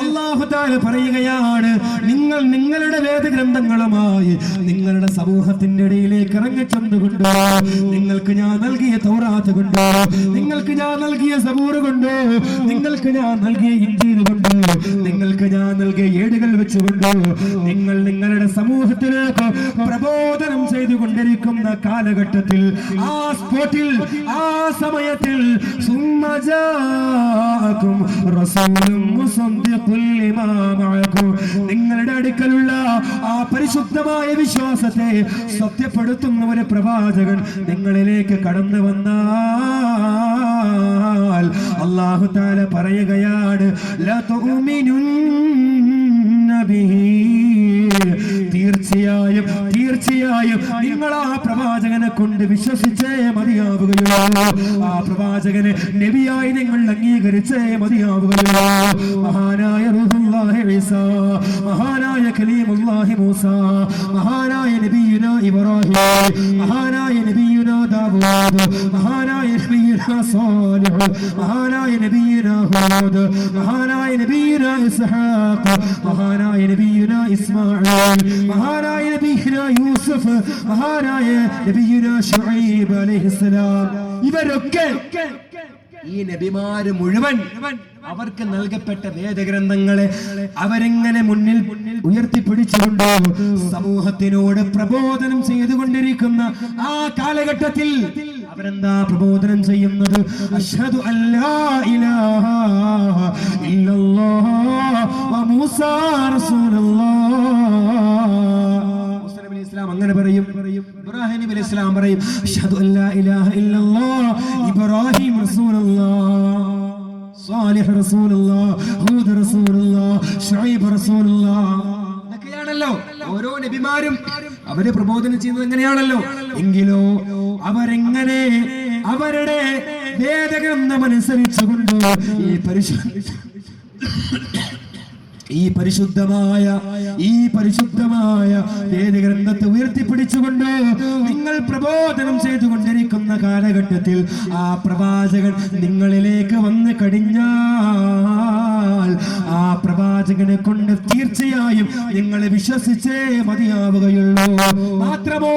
അല്ലാഹു തആല പറയുകയാണ്, നിങ്ങൾ നിങ്ങളുടെ വേദഗ്രന്ഥങ്ങളുമായി നിങ്ങളുടെ സമൂഹത്തിന്റെ ഇടയിലേക്ക് ഇറങ്ങിച്ചെന്നുകൊണ്ട് നിങ്ങൾക്ക് ഞാൻ നൽകിയ തൗറാത്ത് കൊണ്ട്, നിങ്ങൾക്ക് ഞാൻ നൽകിയ സബൂർ കൊണ്ട്, നിങ്ങൾക്ക് ഞാൻ നൽകിയ ഇഞ്ചീൽ കൊണ്ട്, നിങ്ങൾക്ക് ഞാൻ നൽകിയ ഏടുകൾ വെച്ചുകൊണ്ട് നിങ്ങൾ നിങ്ങളുടെ സമൂഹത്തിലേക്ക് പ്രബോധനം ചെയ്തുകൊണ്ടിരിക്കുന്ന കാലഘട്ടത്തിൽ, ആ സ്പോട്ടിൽ, ആ സമയത്തിൽ നിങ്ങളുടെ അടുക്കലുള്ള ആ പരിശുദ്ധമായ വിശ്വാസത്തെ സത്യപ്പെടുത്തുന്ന ഒരു പ്രവാചകൻ നിങ്ങളിലേക്ക് കടന്നു വന്നാൽ അല്ലാഹു തആല പറയുകയാണ്, ലാ തുഅ്മിനുന്ന ബിഹി, തീർച്ചയായും നിങ്ങൾ ആ പ്രവാചകനെ കൊണ്ട് വിശ്വസിച്ചേ മതിയാവുകയുള്ളൂ. ആ പ്രവാചകനെ നബിയായി നിങ്ങൾ അംഗീകരിച്ചേ മതിയാവുകയുള്ളൂ. മഹാനായ റൂഹുല്ലാഹി ഈസാ, മഹാനായ കലീമുല്ലാഹി മൂസ, മഹാനായ നബിയുനാ ഇബ്രാഹിം, മഹാനായ നബിയുനാ ദാവൂദ്, മഹാനായ നബിയുനാ സാലിഹ്, മഹാനായ നബിയുനാ ഹൂദ്, മഹാനായ നബിയുനാ ഇസ്ഹാഖ്, മഹാനായ നബിയുനാ ഇസ്മാഈൽ, മഹാനായ നബിയുനാ യൂസുഫ്, മഹാനായ നബിയുനാ ശുഐബ് അലൈഹിസ്സലാം. ഇവരൊക്കെ, ഈ നബിമാര് മുഴുവൻ അവർക്ക് നൽകപ്പെട്ട വേദഗ്രന്ഥങ്ങളെ അവരെങ്ങനെ മുന്നിൽ ഉയർത്തിപ്പിടിച്ചുകൊണ്ട് സമൂഹത്തിനോട് പ്രബോധനം ചെയ്തുകൊണ്ടിരിക്കുന്ന ആ കാലഘട്ടത്തിൽ അവരെന്താ പ്രബോധനം ചെയ്യുന്നത്? അശ്ഹദു അല്ലാ ഇലാഹ ഇല്ലല്ലാഹ് വ മൂസാ റസൂലുള്ളാഹ്. അങ്ങനെ പറയും. ഇബ്രാഹിം നബി അലൈഹി സ്വലാം പറയും, അശ്ഹദു അല്ലാ ഇലാഹ ഇല്ലല്ലാഹ് ഇബ്രാഹിം റസൂലുള്ളാഹ്, സാലിഹ് റസൂലുള്ളാഹ്, ഹൂദ് റസൂലുള്ളാഹ്, ശുഐബ് റസൂലുള്ളാഹ്. ഇതൊക്കെയാണല്ലോ ഓരോ നബിമാരും അവരെ പ്രബോധനം ചെയ്യുന്നത് എങ്ങനെയാണല്ലോ. എങ്കിലോ അവരെങ്ങനെ അവരുടെ വേദഗ്രന്ഥം അനുസരിച്ചുകൊണ്ട് ഈ പരിശുദ്ധമായ വേദഗ്രന്ഥത്തെ ഉയർത്തിപ്പിടിച്ചുകൊണ്ട് നിങ്ങൾ പ്രബോധനം ചെയ്തുകൊണ്ടിരിക്കുന്ന കാലഘട്ടത്തിൽ ആ പ്രവാചകൻ നിങ്ങളിലേക്ക് വന്നു കഴിഞ്ഞാൽ ആ പ്രവാചകനെ കൊണ്ട് തീർച്ചയായും നിങ്ങൾ വിശ്വസിച്ചേ മതിയാവുകയുള്ളൂ. മാത്രമോ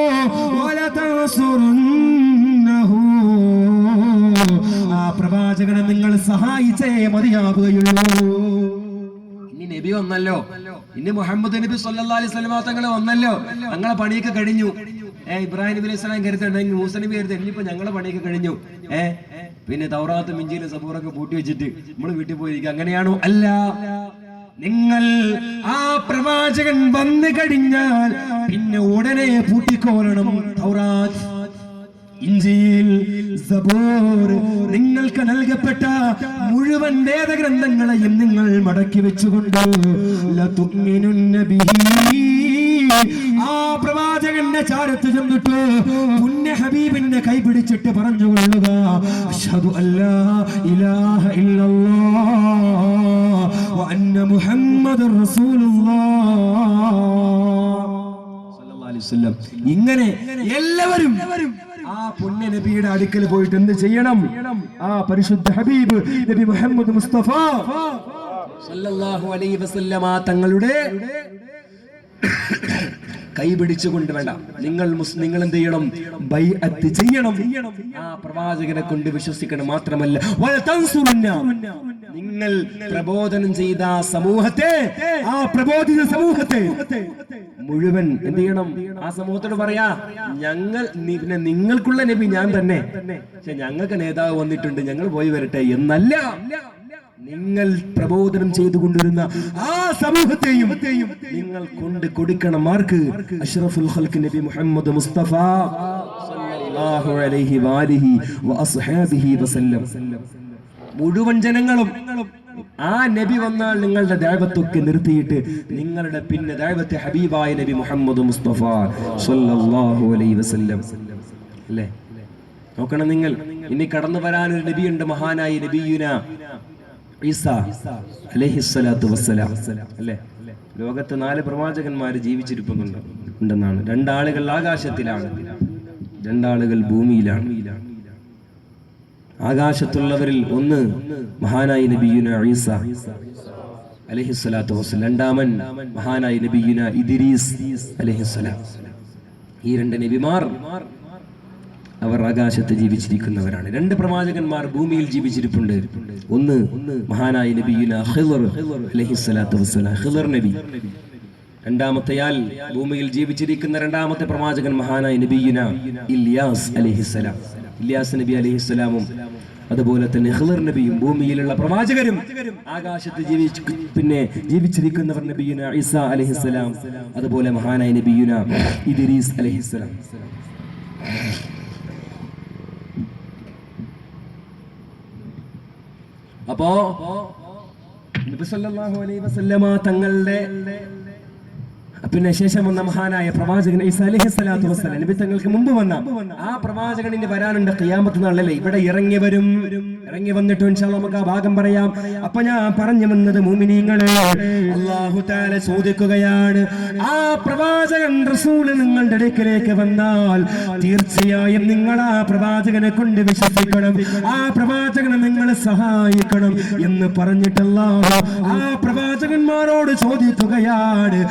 ആ പ്രവാചകനെ നിങ്ങൾ സഹായിച്ചേ മതിയാവുകയുള്ളൂ. ഇനി നബി വന്നല്ലോ, ഇനി മുഹമ്മദ് നബി സല്ലല്ലാഹു അലൈഹി വസല്ലം തങ്ങളെ വന്നല്ലോ, ഞങ്ങളെ പണിയൊക്കെ കഴിഞ്ഞു. ഇബ്രാഹിം നബി അലൈഹി സ്വലാം കരുത്തുണ്ടെങ്കിൽ മൂസ നബി കരുത്ത്, ഇനിയിപ്പോ ഞങ്ങളെ പണിയൊക്കെ കഴിഞ്ഞു. പിന്നെ തൗറാത്തും ഇഞ്ചീലും സബൂറൊക്കെ പൂട്ടി വെച്ചിട്ട് നമ്മൾ വീട്ടിൽ പോയിരിക്കുക, അങ്ങനെയാണോ? അല്ല. നിങ്ങൾ ആ പ്രവാചകൻ വന്നു കഴിഞ്ഞാൽ പിന്നെ ഉടനെ പൂട്ടിക്കോളണം. തൗറാത്ത്, ഇഞ്ചീൽ, സബൂർ, നിങ്ങൾക്ക് നൽകപ്പെട്ട മുഴുവൻ വേദഗ്രന്ഥങ്ങളെയും നിങ്ങൾ മടക്കി വെച്ചുകൊണ്ട് ആ പ്രവാചകന്റെ ചാരത്ത് ചെന്നിട്ട് പുണ്യ ഹബീബിന്റെ കൈ പിടിച്ചിട്ട് പറഞ്ഞുകൊള്ളുക, അശ്ഹദു അല്ലാ ഇലാഹ ഇല്ലല്ലാഹ് വ അന്ന മുഹമ്മദുർ റസൂലുള്ളാഹ്. ഇങ്ങനെ എല്ലാവരും ആ പുണ്യ നബിയുടെ അടുക്കൽ പോയിട്ട് എന്ത് ചെയ്യണം? ആ പരിശുദ്ധ ഹബീബ് നബി മുഹമ്മദ് മുസ്തഫ സല്ലല്ലാഹു അലൈഹി വസല്ലമ തങ്ങളുടെ കൈ പിടിച്ചുകൊണ്ട് വേണ്ട, നിങ്ങൾ എന്ത് ചെയ്യണം? ബൈഅത്ത് ചെയ്യണം. ആ പ്രവാചകനെ കൊണ്ട് വിശ്വസിക്കണം. മാത്രമല്ല നിങ്ങൾ പ്രബോധനം ചെയ്ത സമൂഹത്തെ, ആ പ്രബോധിത സമൂഹത്തെ മുഴുവൻ എന്ത് ചെയ്യണം? ആ സമൂഹത്തോട് പറയാ, നിങ്ങൾക്കുള്ള നബി ഞാൻ തന്നെ, പക്ഷെ ഞങ്ങൾക്ക് നേതാവ് വന്നിട്ടുണ്ട്, ഞങ്ങൾ പോയി വരട്ടെ എന്നല്ല. നിങ്ങൾ പ്രബോധനം ചെയ്തുകൊണ്ടിരുന്ന ആ സമൂഹത്തെയും നിങ്ങൾ കൊണ്ട് കൊടുക്കണം. ആർക്ക്? അഷ്റഫുൽ ഖൽഖ് നബി മുഹമ്മദ് മുസ്തഫ സല്ലല്ലാഹു അലൈഹി വആലിഹി വഅസ്ഹാബിഹി വസല്ലം. മുഴുവൻ ജനങ്ങളും ആ നബി വന്നാൽ നിങ്ങളുടെ ദഅവത്തൊക്കെ നിർത്തിയിട്ട് നിങ്ങളുടെ പിന്നെ ദഅവത്തെ ഹബീബായ നബി മുഹമ്മദ് മുസ്തഫ സല്ലല്ലാഹു അലൈഹി വസല്ലം. അല്ലേ? നോക്കണം നിങ്ങൾ. ഇനി കടന്നു വരാനൊരു നബിയുണ്ട്, മഹാനായ നബിയുന ഈസാ അലൈഹിസ്സലാത്തു വസ്സലാം. അല്ലേ? ലോകത്ത് 4 പ്രവാചകന്മാർ ജീവിച്ചിരിക്കുന്നുണ്ടെന്നാണ്. 2 ആളുകൾ ആകാശത്തിലാണ്, 2 ആളുകൾ ഭൂമിയിലാണ്. ആകാശത്തുള്ളവരിൽ ഒന്ന് മഹാനായ നബിയുന ഈസ അലൈഹിസ്സലാത്തു വസ്സലാം, രണ്ടാമൻ മഹാനായ നബിയുന ഇദ്രീസ് അലൈഹിസ്സലാം. ഈ രണ്ട് നബിമാർ അവർ ആകാശത്ത് ജീവിച്ചിരിക്കുന്നവരാണ്. രണ്ട് പ്രവാചകന്മാർ ഭൂമിയിൽ ജീവിച്ചിരിപ്പുണ്ട്. ഒന്ന് മഹാനായ നബിയുന ഖിളർ അലൈഹിസ്സലാത്തു വസ്സലാം, ഖിളർ നബി. രണ്ടാമത്തെയാൾ ഭൂമിയിൽ ജീവിച്ചിരിക്കുന്ന രണ്ടാമത്തെ പ്രവാചകൻ മഹാനായ നബിയുന ഇല്യാസ് അലൈഹിസ്സലാം. ഇല്യാസ് നബി അലൈഹിസ്സലാമും അതുപോലെ തന്നെ ഖിളർ നബിയും ഭൂമിയിലുള്ള പ്രവാചകരും ആകാശത്ത് ജീവിച്ചിരിക്കുന്നവർ നബിയുന ഈസ അലൈഹിസ്സലാം, അതുപോലെ മഹാനായ നബിയുന ഇദ്രീസ് അലൈഹിസ്സലാം. അപ്പോ നബി സല്ലല്ലാഹു അലൈഹി വസല്ലമ തങ്ങളുടെ ശേഷം വന്ന മഹാനായ പ്രവാചകൻ ഈസ അലൈഹിസ്സലാത്തു വസ്സലാം, നബി തങ്ങൾക്ക് മുമ്പ് വന്ന ആ പ്രവാചകനിന് വരാനുണ്ട് ഖിയാമത്ത് നാളിലല്ലേ. ഇവിടെ ഇറങ്ങി വന്നിട്ട് ഇൻഷാ അല്ലാഹ് നമുക്ക് ആ ഭാഗം പറയാം. അപ്പൊ ഞാൻ പറഞ്ഞു വന്നത് മുഅ്മിനീങ്ങളെ, അല്ലാഹു തആല ചോദിക്കുകയാണ്, ആ പ്രവാചകൻ റസൂൽ നിങ്ങളുടെ അടുക്കലേക്ക് വന്നാൽ തീർച്ചയായും നിങ്ങൾ ആ പ്രവാചകനെ കൊണ്ട് വിശ്വസിക്കണം, ആ പ്രവാചകനെ നിങ്ങൾ സഹായിക്കണം എന്ന് പറഞ്ഞിട്ട് അല്ലാഹു ആ പ്രവാചകന്മാരോട് ചോദിക്കുകയാണ്,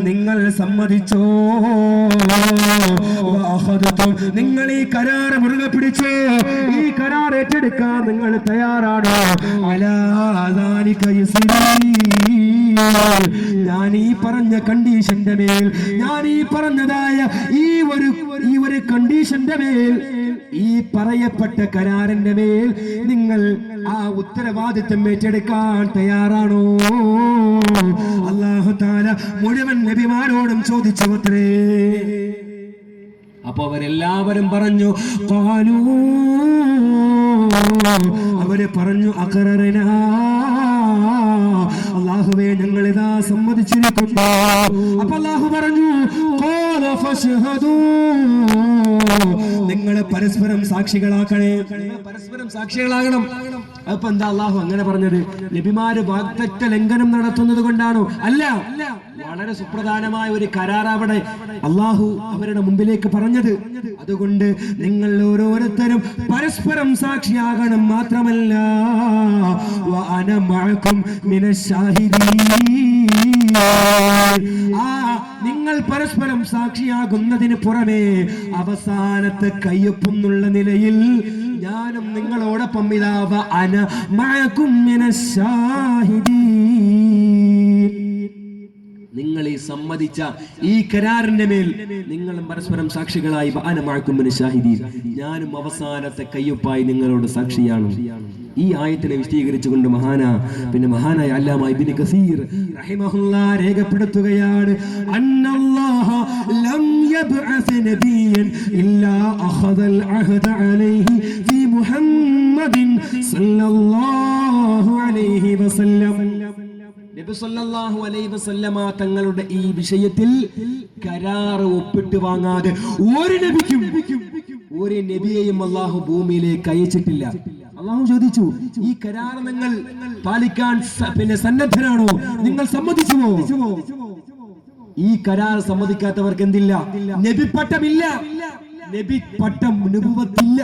നിങ്ങൾ സമ്മതിച്ചോ, നിങ്ങൾ ഈ കരാറ് മുറുകെ പിടിച്ചോ, ഈ കരാർ ഏറ്റെടുക്കാൻ നിങ്ങൾ തയ്യാറാണോ? ഞാൻ ഈ പറഞ്ഞ കണ്ടീഷന്റെ മേൽ, ഞാൻ ഈ പറഞ്ഞതായ ഈ ഒരു കണ്ടീഷന്റെ മേൽ, ഈ പറയപ്പെട്ട കരാറിന്റെ മേൽ നിങ്ങൾ ആ ഉത്തരവാദിത്വം ഏറ്റെടുക്കാൻ തയ്യാറാണോ? അല്ലാഹു തആല മുഴുവൻ നബിമാരോടും ചോദിച്ചു അത്രേ. അപ്പൊ അവരെല്ലാവരും പറഞ്ഞു, അവര് പറഞ്ഞു, അഖററനാ, അല്ലാഹുവേ ഞങ്ങൾ ഇതാ സമ്മതിച്ചിരിക്കുന്നു. അപ്പൊ അല്ലാഹു പറഞ്ഞു, ഖാല ഫശ്ഹദൂ, നിങ്ങൾ പരസ്പരം സാക്ഷികളാക്കണേ, പരസ്പരം സാക്ഷികളാകണം. അപ്പൊ എന്താ അല്ലാഹു അങ്ങനെ പറഞ്ഞത്? നബിമാര് വാഗ്ദത്ത ലംഘനം നടത്തുന്നത് കൊണ്ടാണോ? അല്ല, വളരെ സുപ്രധാനമായ ഒരു കരാർ അവിടെ അല്ലാഹു അവരുടെ മുമ്പിലേക്ക് പറഞ്ഞത്. അതുകൊണ്ട് നിങ്ങൾ ഓരോരുത്തരും പരസ്പരം സാക്ഷിയാകണം. മാത്രമല്ല, വഅന മഅകും മിനശ്ശാഹിദീൻ, നിങ്ങൾ പരസ്പരം സാക്ഷിയാകുന്നതിന് പുറമെ അവസാനത്തെ കയ്യൊപ്പുന്നുള്ള നിലയിൽ ഞാനും നിങ്ങളോടൊപ്പം ഇതാ വഅന മഅകും മിനശ്ശാഹിദീൻ, നിങ്ങൾ ഈ സമ്മതിച്ച ഈ കരാറിന്റെ മേൽ നിങ്ങളും പരസ്പരം സാക്ഷികളായി വഅന മഅകും മിനശ്ശാഹിദീൻ, ഞാനും അവസാനത്തെ കയ്യൊപ്പായി നിങ്ങളോട് സാക്ഷിയാണ്. ഈ ആയത്തിനെ വിശദീകരിച്ചുകൊണ്ട് മഹാനായ അല്ലാമ ഇബ്നു കസീർ റഹിമഹുല്ലാഹ് രേഖപ്പെടുത്തുകയാണ്, അന്നല്ലാഹ ലം യബ്അസ് നബിയൻ ഇല്ലാ അഖദൽ അഹദ അലൈഹി ഫി മുഹമ്മദിൻ സല്ലല്ലാഹു അലൈഹി വസല്ലം. നബി സല്ലല്ലാഹു അലൈഹി വസല്ലമ തങ്ങളുടെ ഈ വിഷയത്തിൽ കരാർ ഒപ്പിട്ട് വാങ്ങാതെ ഒരു നബിക്കും ഒരു നബിയെയും അല്ലാഹു ഭൂമിയിലേക്ക് അയച്ചിട്ടില്ല. അല്ലാഹു ചോദിച്ചു, ഈ കരാർ നിങ്ങൾ പാലിക്കാൻ സന്നദ്ധരാണോ? നിങ്ങൾ സമ്മതിച്ചുവോ? ഈ കരാർ സമ്മതിക്കാത്തവർക്ക് എന്തില്ല? നബി പട്ടമില്ല, നബി പട്ടം നുബുവത്തില്ല.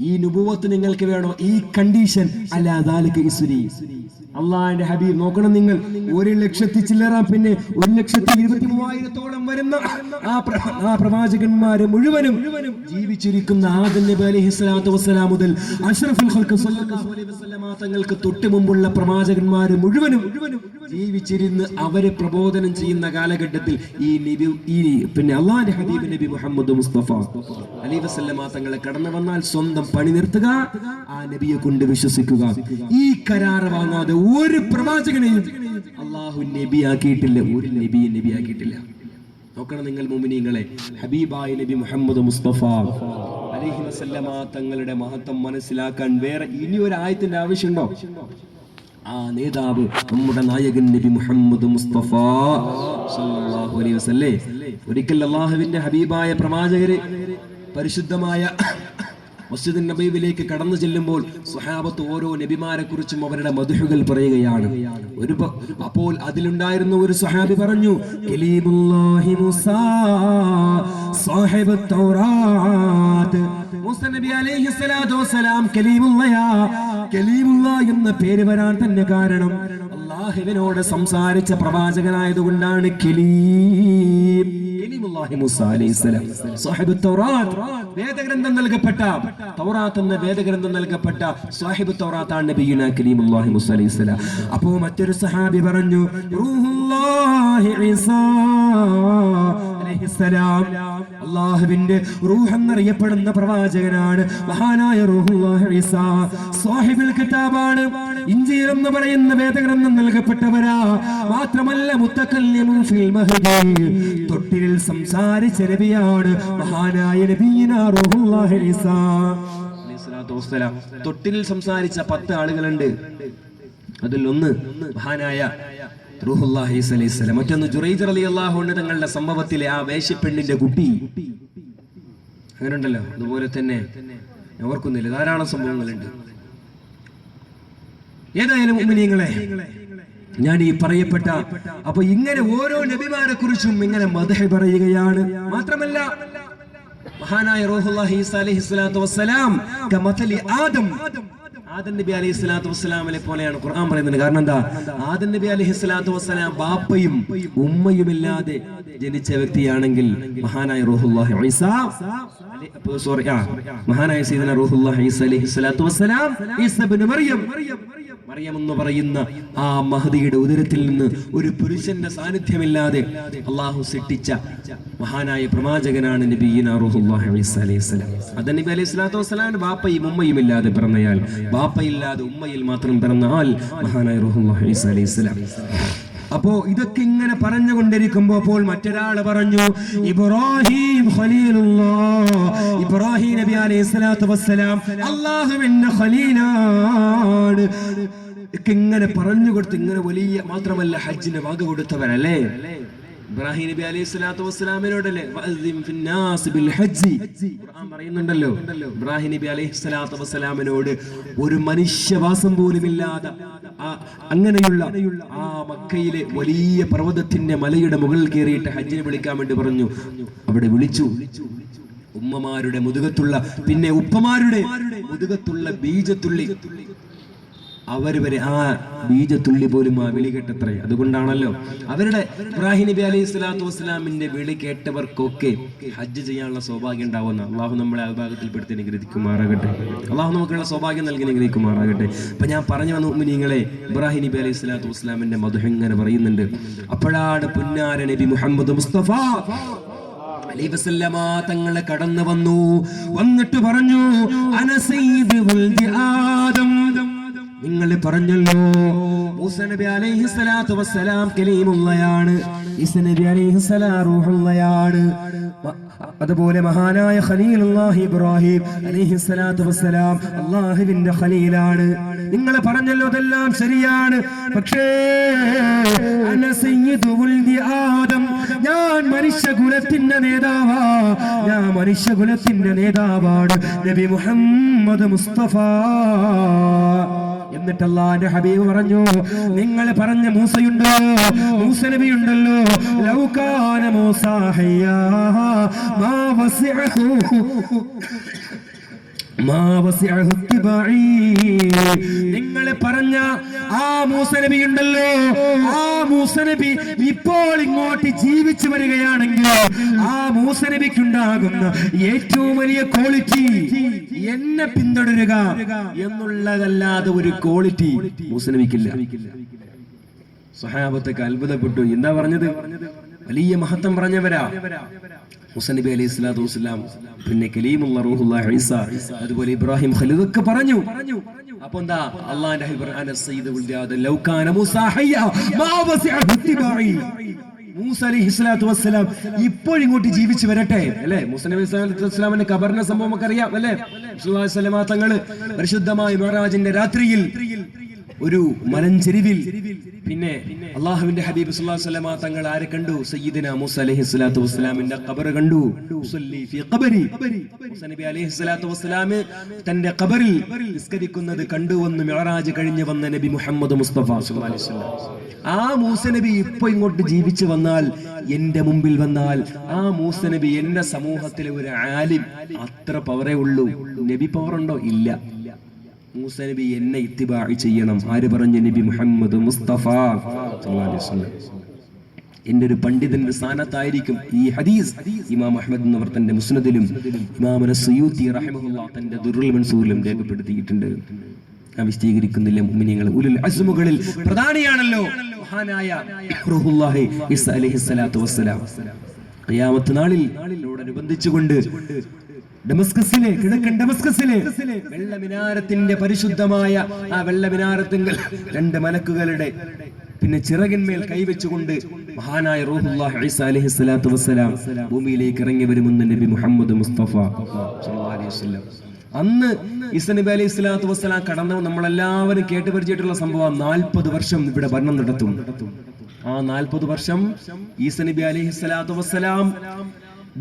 ഈ നുബുവത്ത് നിങ്ങൾക്ക് വേണോ? ഈ കണ്ടീഷൻ അലാ ദാലിക ഇസ്രി. അള്ളാഹിന്റെ ഹബീബ് നോക്കണം, നിങ്ങൾ 1,00,000 ചില്ലറ, പിന്നെ 1,23,000 വരുന്ന ആ പ്രവാചകന്മാര് മുഴുവനും ജീവിച്ചിരിക്കുന്ന ആദം നബി അലൈഹിസ്സലാത്തു വസ്സലാം മുതൽ അഷ്റഫുൽ ഖൽഖ് സല്ലല്ലാഹു അലൈഹി വസല്ലമ തങ്ങൾക്ക് തൊട്ട് മുമ്പുള്ള പ്രവാചകന്മാര് മുഴുവനും ജീവിച്ചിരുന്ന് അവരെ പ്രബോധനം ചെയ്യുന്ന കാലഘട്ടത്തിൽ പിന്നെ അള്ളാഹിന്റെ ഹബീബ് നബി മുഹമ്മദ് മുസ്തഫ അലൈഹി വസല്ലമ തങ്ങളെ കടന്നു വന്നാൽ സ്വന്തം പണി നിർത്തുക, ആ നബിയെ കൊണ്ട് വിശ്വസിക്കുക. ഈ കരാർ വാങ്ങാതെ ഒരു പ്രവാചകനെയും അള്ളാഹു നബിയാക്കിയിട്ടില്ല, ഒരു നബിയെ നബിയാക്കിയിട്ടില്ല. നോക്കണം നിങ്ങൾ മുഅ്മിനീങ്ങളെ, ഹബീബായ നബി മുഹമ്മദ് മുസ്തഫ അലൈഹി വസല്ലമ തങ്ങളുടെ മഹത്വം മനസ്സിലാക്കാൻ വേറെ ഇനി ഒരു ആയത്തിന്റെ ആവശ്യമുണ്ടോ? ആ നേതാവ് നമ്മുടെ നായകൻ നബി മുഹമ്മദ് മുസ്തഫ സല്ലല്ലാഹു അലൈഹി വസല്ലം ഒരിക്കൽ അല്ലാഹുവിന്റെ ഹബീബായ പ്രവാചകരെ പരിശുദ്ധമായ മസ്ജിദ് നബവിയിലേക്ക് കടന്നു ചെല്ലുമ്പോൾ സ്വഹാബത്ത് ഓരോ നബിമാരെ കുറിച്ചും അവരുടെ മദ്ഹുകൾ പറയുകയാണ്. അപ്പോൾ അതിലുണ്ടായിരുന്ന ഒരു സ്വഹാബി പറഞ്ഞു, കലീമുല്ലാഹി മൂസാ സാഹിബുത് തൗറാത്ത്. മൂസ നബി അലൈഹിസ്സലാത്തു വസ്സലാം കലീമുല്ലാ എന്ന പേര് വരാൻ തന്നെ കാരണം അല്ലാഹുവിനോട് സംസാരിച്ച പ്രവാചകനായതുകൊണ്ടാണ് കലീമുല്ലാഹി മൂസ അലൈഹിസ്സലാം സാഹിബുത് തൗറാത്ത്. വേദഗ്രന്ഥം നൽകപ്പെട്ട തൗറാത്ത് എന്ന വേദഗ്രന്ഥം നൽകപ്പെട്ട സാഹിബുത് തൗറാത്താണ് നബിയുനാ കലീമുല്ലാഹി മൂസ അലൈഹിസ്സലാം. അപ്പോൾ മറ്റൊരു സഹാബി പറഞ്ഞു, റൂഹുല്ലാഹി ഈസാ അലൈഹിസ്സലാം. അല്ലാഹുവിന്റെ റൂഹ് എന്നറിയപ്പെടുന്ന പ്രവാചകനാണ് മഹാനായ റൂഹുല്ലാഹി ഈസാ. സാഹിബുൽ കിതാബാണ്. ഇഞ്ചീൽ എന്ന് പറയുന്ന വേദഗ്രന്ഥം നൽകപ്പെട്ടവരാ. മാത്രമല്ല മുത്തകല്ലിമുൻ ഫിൽ മഹ്ദി, തൊട്ടിലിൽ സംസാരിച്ച നബിയാണ് മഹാനായ നബിയുനാ റൂഹുല്ലാഹി ഈസാ അലൈഹിസ്സലാത്തു വസ്സലാം. തൊട്ടിലിൽ സംസാരിച്ച 10 ആളുകളുണ്ട്. അതിൽ ഒന്ന് മഹാനായ റൂഹുല്ലാഹി ഈസാ അലൈഹിസ്സലാം. മറ്റൊന്ന് ജുറൈജ് റളിയല്ലാഹു അൻഹു തങ്ങളുടെ സംഭവത്തിലെ ആ വേശ്യപ്പെണ്ണിന്റെ കുട്ടി. അങ്ങനെ ഉണ്ടല്ലോ. അതുപോലെ തന്നെ ഓർക്കുന്നില്ല, ധാരാളം സംഭവങ്ങളുണ്ട്. ഏതായാലും മുഅ്മിനീങ്ങളെ, ഞാൻ ഈ പറയപ്പെട്ട അപ്പൊ ഇങ്ങനെ ഓരോ നബിമാരെ കുറിച്ചും ഇങ്ങനെ മദ്ഹ് പറയുകയാണ്. മാത്രമല്ല മഹാനായ റൂഹുല്ലാഹി ഈസാ അലൈഹിസ്സലാത്തു വസ്സലാം കമതലി ആദം നബി അലൈഹിസ്സലാത്തു വസ്സലാമിനെ പോലെയാണ് ഖുർആൻ പറയുന്നത്. കാരണം എന്താ? ആദം നബി അലൈഹിസ്സലാത്തു വസ്സലാം ബാപ്പയും ഉമ്മയുമില്ലാതെ ജനിച്ച വ്യക്തിയാണെങ്കിൽ മഹാനായ റൂഹുല്ലാഹി ഈസാ മഹാനായ സയ്യിദന റൂഹുല്ലാഹി ഈസാ അലൈഹിസ്സലാത്തു വസ്സലാം ഈസാ ഇബ്നു മറിയം എന്ന് പറയുന്ന ആ മഹദിയുടെ ഉദരത്തിൽ നിന്ന് ഒരു പുരുഷന്റെ സാന്നിധ്യമില്ലാതെ അള്ളാഹു സൃഷ്ടിച്ച മഹാനായ പ്രവാചകനാണ് നബിയുനാ റൂഹുല്ലാഹി ഈസാ അലൈഹിസ്സലാം. ആദം നബി അലൈഹിസ്സലാത്തു വസ്സലാം ബാപ്പയും ഉമ്മയും ഇല്ലാതെ പിറന്നയാൾ, ബാപ്പയില്ലാതെ ഉമ്മയിൽ മാത്രം പിറന്ന ആൾ മഹാനായ റൂഹുല്ലാഹി ഈസാ അലൈഹിസ്സലാം. അപ്പോ ഇതൊക്കെ ഇങ്ങനെ പറഞ്ഞുകൊണ്ടിരിക്കുമ്പോ അപ്പോൾ മറ്റൊരാൾ പറഞ്ഞു, ഇബ്രാഹിം ഖലീലുല്ലാഹ്, ഇബ്രാഹിം നബി അലൈഹിസ്സലാത്തു വസ്സലാം അല്ലാഹുവിന്റെ ഖലീലാണ്. ഇങ്ങനെ പറഞ്ഞു കൊടുത്ത് ഇങ്ങനെ വലിയ, മാത്രമല്ല ഹജ്ജിന് വക കൊടുത്തവരല്ലേ ഇബ്രാഹിം നബി അലൈഹിസ്സലാത്തു വസ്സലാമിനോടല്ലേ വഅദ്ദിം ഫിന്നാസ് ബിൽ ഹജ്ജ് ഖുർആൻ പറയുന്നുണ്ടല്ലോ. ഇബ്രാഹിം നബി അലൈഹിസ്സലാത്തു വസ്സലാമിനോട് ഒരു മനുഷ്യവാസം പോലും ഇല്ലാതെ അങ്ങനെയുള്ള ആ മക്കയിലെ വലിയ പർവ്വതത്തിന്റെ മലയുടെ മുകളിൽ കയറിയിട്ട് ഹജ്ജിന് വിളിക്കാൻ വേണ്ടി പറഞ്ഞു. അവിടെ വിളിച്ചു. ഉമ്മമാരുടെ മുതുകത്തുള്ള, പിന്നെ ഉപ്പമാരുടെ മുതുകത്തുള്ള ബീജത്തുള്ളി, അവർ വരെ ആ ബീജത്തുള്ളി പോലും ആ വിളി കേട്ടത്രേ. അതുകൊണ്ടാണല്ലോ അവരുടെ ഇബ്രാഹിം നബി അലൈഹിസ്സലാത്തു വസ്സലാമിന്റെ വിളി കേട്ടവർക്കൊക്കെ ഹജ്ജ് ചെയ്യാനുള്ള സൗഭാഗ്യം ഉണ്ടാവുന്ന അള്ളാഹു നമ്മളെ ആ വിഭാഗത്തിൽപ്പെടുത്തി അനുഗ്രഹിക്കുമാറാകട്ടെ. അള്ളാഹു നമുക്കുള്ള സൗഭാഗ്യം നൽകി അനുഗ്രഹിക്കുമാറാകട്ടെ. അപ്പൊ ഞാൻ പറഞ്ഞു വന്ന മുഅ്മിനീങ്ങളെ, ഇബ്രാഹിം നബി അലൈഹിസ്സലാത്തു വസ്സലാമിന്റെ മദ്ഹ് ഇങ്ങനെ പറയുന്നുണ്ട്. അപ്പോഴാണ് പുന്നാര നബി മുഹമ്മദ് മുസ്തഫ അലൈഹി വസല്ലമ തങ്ങളെ കടന്നു വന്നു. വന്നിട്ട് പറഞ്ഞു, അന സയ്യിദു വൽദി ആദം. നിങ്ങൾ പറഞ്ഞല്ലോ മൂസ നബി അലൈഹിസ്സലാത്തു വസ്സലാം കലീമുള്ളയാണ്, ഈസാ നബി അലൈഹിസ്സലാം റൂഹുള്ളയാണ്. അതുപോലെ മഹാനായ ഖലീലുല്ലാഹി ഇബ്രാഹിം അലൈഹിസ്സലാത്തു വസ്സലാം അല്ലാഹുവിന്റെ ഖലീലാണ്. നിങ്ങൾ പറഞ്ഞല്ലോ അതെല്ലാം ശരിയാണ്. പക്ഷേ അന സയ്യിദു വൽദി ആദം, ഞാൻ മനുഷ്യകുലത്തിന്റെ നേതാവാ, ഞാൻ മനുഷ്യകുലത്തിന്റെ നേതാവാണ് നബി മുഹമ്മദ് മുസ്തഫ. എന്നിട്ട് അല്ലാഹുവിന്റെ ഹബീബ് പറഞ്ഞു, നിങ്ങൾ പറഞ്ഞ മൂസയുണ്ടോ, മൂസ നബി ഉണ്ടല്ലോ, ലൗ കാന മൂസ ഹയ്യാ മാ വസിഅഹു നിങ്ങൾ പറഞ്ഞ ആ മൂസ നബി ഉണ്ടല്ലോ, ആ മൂസ നബി ഇപ്പോൾ ഇങ്ങോട്ട് ജീവിച്ചു വരികയാണെങ്കിൽ ആ മൂസ നബിക്കുണ്ടാകുന്ന ഏറ്റവും വലിയ ക്വാളിറ്റി എന്നെ പിന്തുടരുക എന്നുള്ളതല്ലാതെ ഒരു ക്വാളിറ്റി മൂസ നബിക്കില്ല. സ്വഹാബത്തൊക്കെ അത്ഭുതപ്പെട്ടു. എന്താ പറഞ്ഞത്? വലിയ മഹത്വം പറഞ്ഞവരാ മൂസ നബി അലൈഹിസ്സലാത്തു വസ്സലാം, പിന്നെ കലീമുല്ലാ റൂഹുല്ലാഹി ഈസാ, അതുപോലെ ഇബ്രാഹിം ഖലീൽ ഒക്കെ പറഞ്ഞു. അപ്പോൾ എന്താ അല്ലാഹുവിന്റെ ഹബീബ് അന സയ്യിദു വൽദി ആദം ലൗ കാന മൂസ ഹയ്യ മാ വസിഅഹു ഇത്തിബാഇ. മൂസ അലൈഹിസ്സലാത്തു വസ്സലാം ഇപ്പോൾ ഇങ്ങോട്ട് ജീവിച്ചു വരട്ടെ അല്ലേ. മൂസ നബി അലൈഹി വസല്ലമിന്റെ ഖബറിന്റെ സംഭവം ഒക്കെ അറിയാം അല്ലേ. റസൂലുള്ളാഹി സ്വല്ലല്ലാഹു അലൈഹി വസല്ലം തങ്ങൾ പരിശുദ്ധമായ മിഅ്റാജിന്റെ രാത്രിയിൽ ഒരു മലഞ്ചെരിവിൽ പിന്നെ അള്ളാഹുവിന്റെ ഹബീബ് സല്ലല്ലാഹു അലൈഹി വസല്ലമ തങ്ങൾ ആരെ കണ്ടു? സയ്യിദന മൂസ അലൈഹിസ്സലാത്തു വസ്സലാമിന്റെ ഖബർ കണ്ടു. ഉസല്ലി ഫീ ഖബരി, മൂസ നബി അലൈഹിസ്സലാത്തു വസ്സലാം തന്റെ ഖബറിൽ നിസ്കരിക്കുന്നത് കണ്ടുവെന്ന് മിഅ്റാജ് കഴിഞ്ഞു വന്ന നബി മുഹമ്മദ് മുസ്തഫ സല്ലല്ലാഹു അലൈഹി വസല്ലം. ആ മൂസ നബി ഇപ്പൊ ഇങ്ങോട്ട് ജീവിച്ചു വന്നാൽ, എന്റെ മുമ്പിൽ വന്നാൽ, ആ മൂസ നബി എന്റെ സമൂഹത്തിലെ ഒരു ആലിം, അത്ര പവറേ ഉള്ളൂ. നബി പവർ ഉണ്ടോ? ഇല്ല. മൂസ നബി എന്നെ ഇത്തിബാഇ ചെയ്യണം. ആര് പറഞ്ഞു? നബി മുഹമ്മദ് മുസ്തഫ സല്ലല്ലാഹു അലൈഹി വസല്ലം. എന്റെ ഒരു പണ്ഡിതന്റെ സ്ഥാനത്തായിരിക്കും ഈ ഹദീസ് ഇമാം അഹ്മദ് എന്നവർ തന്റെ മുസ്നദിലും ഇമാം അസ്സയൂത്തി റഹിമഹുല്ലാഹ് തന്റെ ദുർറുൽ മൻസൂറിലും രേഖപ്പെടുത്തിയിട്ടുണ്ട്. ഞാൻ വിശദീകരിക്കുന്നില്ല. മുഅ്മിനീങ്ങൾ ഉലുൽ അസ്മുകളിൽ പ്രധാനിയാണല്ലോ മഹാനായ റൂഹുല്ലാഹി ഈസ അലൈഹിസ്സലാത്തു വസ്സലാം. ഖിയാമത്ത് നാളിൽ നോടനുബന്ധിച്ചുകൊണ്ട് ഡമസ്കസിലെ, കിഴക്കൻ ഡമസ്കസിലെ വെള്ള മിനാരത്തിന്റെ പരിശുദ്ധമായ ആ വെള്ള മിനാരത്തിങ്കൽ രണ്ട് മലക്കുകളുടെ പിന്നെ ചിറകിന്മേൽ കൈവച്ചുകൊണ്ട് മഹാനായ റൂഹുല്ലാഹി ഈസ അലൈഹിസ്സലാത്തു വസ്സലാം ഭൂമിയിലേക്ക് ഇറങ്ങി വരുമെന്ന് നബി മുഹമ്മദ് മുസ്തഫ സല്ലല്ലാഹു അലൈഹി വസല്ലം. അന്ന് ഈസ നബി അലൈഹി സ്വലാത്തു വസ്സലാം കടന്നു നമ്മളെല്ലാവരും കേട്ട് പരിചയമായിട്ടുള്ള സംഭവം. 40 വർഷം ഇവിടെ ഭരണം നടത്തും. ആ 40 വർഷം ഈസ നബി അലൈഹി സ്വലാത്തു വസ്സലാം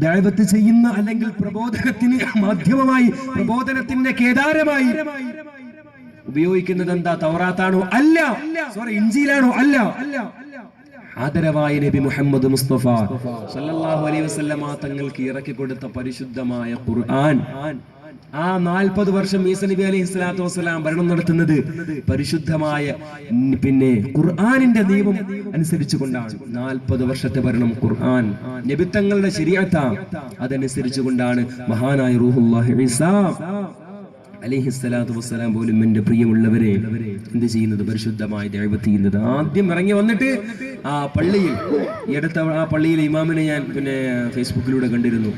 ദഅവത്ത് ചെയ്യുന്ന, അല്ലെങ്കിൽ പ്രബോധനത്തിന് മാധ്യമമായി, പ്രബോധനത്തിന്റെ കേദാരമായി ഉപയോഗിക്കുന്നത് എന്താ? തൗറാത്താണോ? അല്ല. ഇഞ്ചീലാണോ? അല്ല. ആദരവായ നബി മുഹമ്മദ് മുസ്തഫ സല്ലല്ലാഹു അലൈഹി വസല്ലമ തങ്ങൾക്ക് ഇറക്കി കൊടുത്ത പരിശുദ്ധമായ ഖുർആൻ. ആ 40 വർഷം ഈസ നബി അലൈഹി സ്വലാത്തു വസ്സലാം ഭരണം നടത്തുന്നത് പരിശുദ്ധമായ പിന്നെ ഖുർആനിന്റെ നിയമം അനുസരിച്ചുകൊണ്ടാണ്. 40 വർഷത്തെ ഭരണം ഖുർആൻ നബിത്തങ്ങളുടെ ശരീഅത്താ, അതനുസരിച്ചുകൊണ്ടാണ് മഹാനായ റൂഹുല്ലാഹി ഈസ അലൈഹിസ്സലാത്തു വസ്സലാം പോലും എന്റെ പ്രിയമുള്ളവരെ എന്ത് ചെയ്യുന്നത്? പരിശുദ്ധമായി ദഅവത്ത് ചെയ്യുന്നത്. ആദ്യം ഇറങ്ങി വന്നിട്ട് ആ പള്ളിയിൽ, ഈ അടുത്ത ആ പള്ളിയിലെ ഇമാമിനെ ഞാൻ പിന്നെ ഫേസ്ബുക്കിലൂടെ കണ്ടിരുന്നു.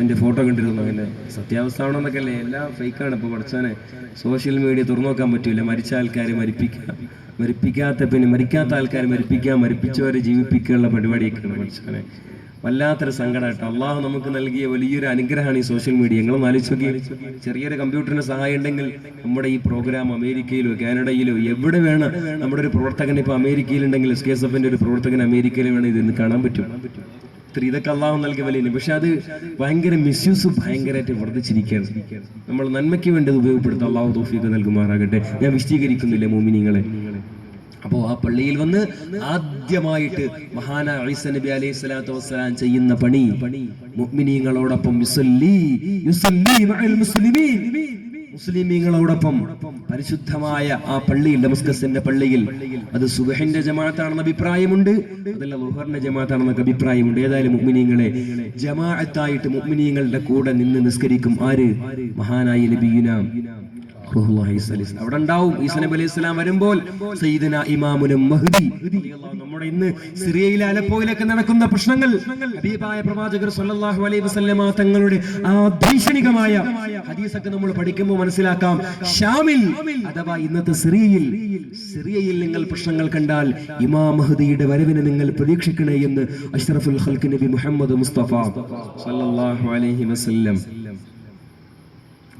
എൻ്റെ ഫോട്ടോ കണ്ടിരുന്നു. അങ്ങനെ സത്യാവസ്ഥ ആണോന്നൊക്കെ അല്ലേ, എല്ലാം ഫേക്കാണ്. ഇപ്പോൾ പഠിച്ചാനെ സോഷ്യൽ മീഡിയ തുറന്നു നോക്കാൻ പറ്റൂല. മരിച്ച ആൾക്കാരെ മരിപ്പിക്കാത്ത പിന്നെ മരിക്കാത്ത ആൾക്കാരെ മരിപ്പിച്ചവരെ ജീവിപ്പിക്കാനുള്ള പരിപാടിയൊക്കെയാണ് പഠിച്ചാനെ. വല്ലാത്തൊരു സങ്കടം കേട്ടോ. അള്ളാഹു നമുക്ക് നൽകിയ വലിയൊരു അനുഗ്രഹമാണ് ഈ സോഷ്യൽ മീഡിയ. നിങ്ങളും ആലോചിച്ച് നോക്കി, ചെറിയൊരു കമ്പ്യൂട്ടറിന് സഹായം ഉണ്ടെങ്കിൽ നമ്മുടെ ഈ പ്രോഗ്രാം അമേരിക്കയിലോ കാനഡയിലോ എവിടെ വേണം നമ്മുടെ ഒരു പ്രവർത്തകൻ, ഇപ്പോൾ അമേരിക്കയിലുണ്ടെങ്കിൽ SKSFന്റെ ഒരു പ്രവർത്തകൻ അമേരിക്കയിൽ വേണം ഇതെന്ന് കാണാൻ പറ്റും. ഇതൊക്കെ അള്ളാഹു നൽകിയ വലിയ. പക്ഷെ അത് ഭയങ്കര മിസ്യൂസ് ഭയങ്കരമായിട്ട് വർദ്ധിച്ചിരിക്കുകയാണ്. നമ്മൾ നന്മയ്ക്ക് വേണ്ടി ഉപയോഗപ്പെടുത്താൻ അള്ളാഹു തൗഫീഖ് നൽകുമാറാകട്ടെ. ഞാൻ വിശദീകരിക്കുന്നില്ല മുഅ്മിനീങ്ങളെ. അപ്പോ ആ പള്ളിയിൽ വന്ന് ആദ്യമായിട്ട് മഹാനായ ഈസ നബി അലൈഹി സ്വലാത്തു വസ്സലാം ചെയ്യുന്ന പണി, മുഅ്മിനീങ്ങളോടൊപ്പം മുസ്ലിമീങ്ങളോടൊപ്പം പരിശുദ്ധമായ ആ പള്ളിയിൽ, ഡമസ്കസിന്റെ പള്ളിയിൽ, അത് സുബഹിന്റെ ജമാഅത്താണെന്ന അഭിപ്രായമുണ്ട്, അതല്ല ളുഹറിന്റെ ജമാഅത്താണെന്നൊക്കെ അഭിപ്രായമുണ്ട്. ഏതായാലും മുഅ്മിനീങ്ങളെ ജമാഅത്തായിട്ട് മുഅ്മിനീങ്ങളുടെ കൂടെ നിന്ന് നിസ്കരിക്കും ആര്? മഹാനായ നബിയുനാ അവിടെ ഉണ്ടാവും. ഈസ നബി അലൈഹി സ്വലാം വരുമ്പോൾ സയ്യിദുന ഇമാമുൽ മഹ്ദി, നമ്മുടെ ഇന്ന് സിറിയയിലെ അലപ്പോയിലൊക്കെ നടക്കുന്ന പ്രശ്നങ്ങൾ ഹബീബായ പ്രവാചകർ സല്ലല്ലാഹു അലൈഹി വസല്ലമ തങ്ങളുടെ ആ ദൈക്ഷണികമായ ഹദീസൊക്കെ നമ്മൾ പഠിക്കുമ്പോൾ മനസ്സിലാക്കാം. ഷാമിൽ അഥവാ ഇന്നത്തെ സിറിയയിൽ നിങ്ങൾ പ്രശ്നങ്ങൾ കണ്ടാൽ ഇമാം മഹ്ദിയുടെ വരവിനെ നിങ്ങൾ പ്രതീക്ഷിക്കണേ എന്ന് അഷ്റഫുൽ ഖൽഖ് നബി മുഹമ്മദ് മുസ്തഫ സല്ലല്ലാഹു അലൈഹി വസല്ലം.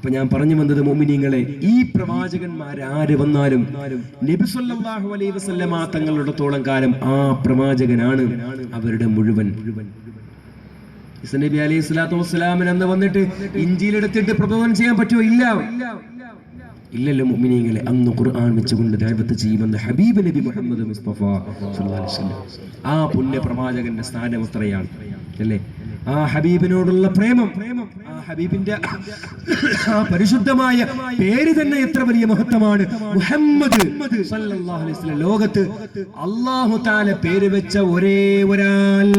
അപ്പൊ ഞാൻ പറഞ്ഞു വന്നത് മുഅ്മിനീങ്ങളെ, ഈ പ്രവാചകന്മാരാര് വന്നാലും നബി സല്ലല്ലാഹു അലൈഹി വസല്ലമ തങ്ങളുടെത്തോളം കാലം ആ പ്രവാചകനാണ് അവരുടെ മുഴുവൻ. ഈസ നബി അലൈഹി സ്വലാത്തു വസ്സലാമിന് അന്ന് വന്നിട്ട് ഇഞ്ചീൽ എടുത്തിട്ട് പ്രബോധനം ചെയ്യാൻ പറ്റുമോ? ഇല്ലല്ലോ മുഅ്മിനീങ്ങളെ. അന്ന് ഖുർആൻ വെച്ചുകൊണ്ട് ദഅവത്ത് ചെയ്യുമെന്ന് ഹബീബ് നബി മുഹമ്മദ് മുസ്തഫ സല്ലല്ലാഹു അലൈഹി വസല്ലം. ആ പുണ്യ പ്രവാചകന്റെ സ്ഥാനം എത്രയാണ് അല്ലേ? ആ ഹബീബിനോടുള്ള പ്രേമം, ആ ഹബീബിന്റെ ആ പരിശുദ്ധമായ പേര് തന്നെ എത്ര വലിയ മഹത്വമാണ്. മുഹമ്മദ് സല്ലല്ലാഹു അലൈഹി വസല്ലം. ലോകത്ത് അല്ലാഹു തആല പേര് വെച്ച ഒരേ ഒരാൾ,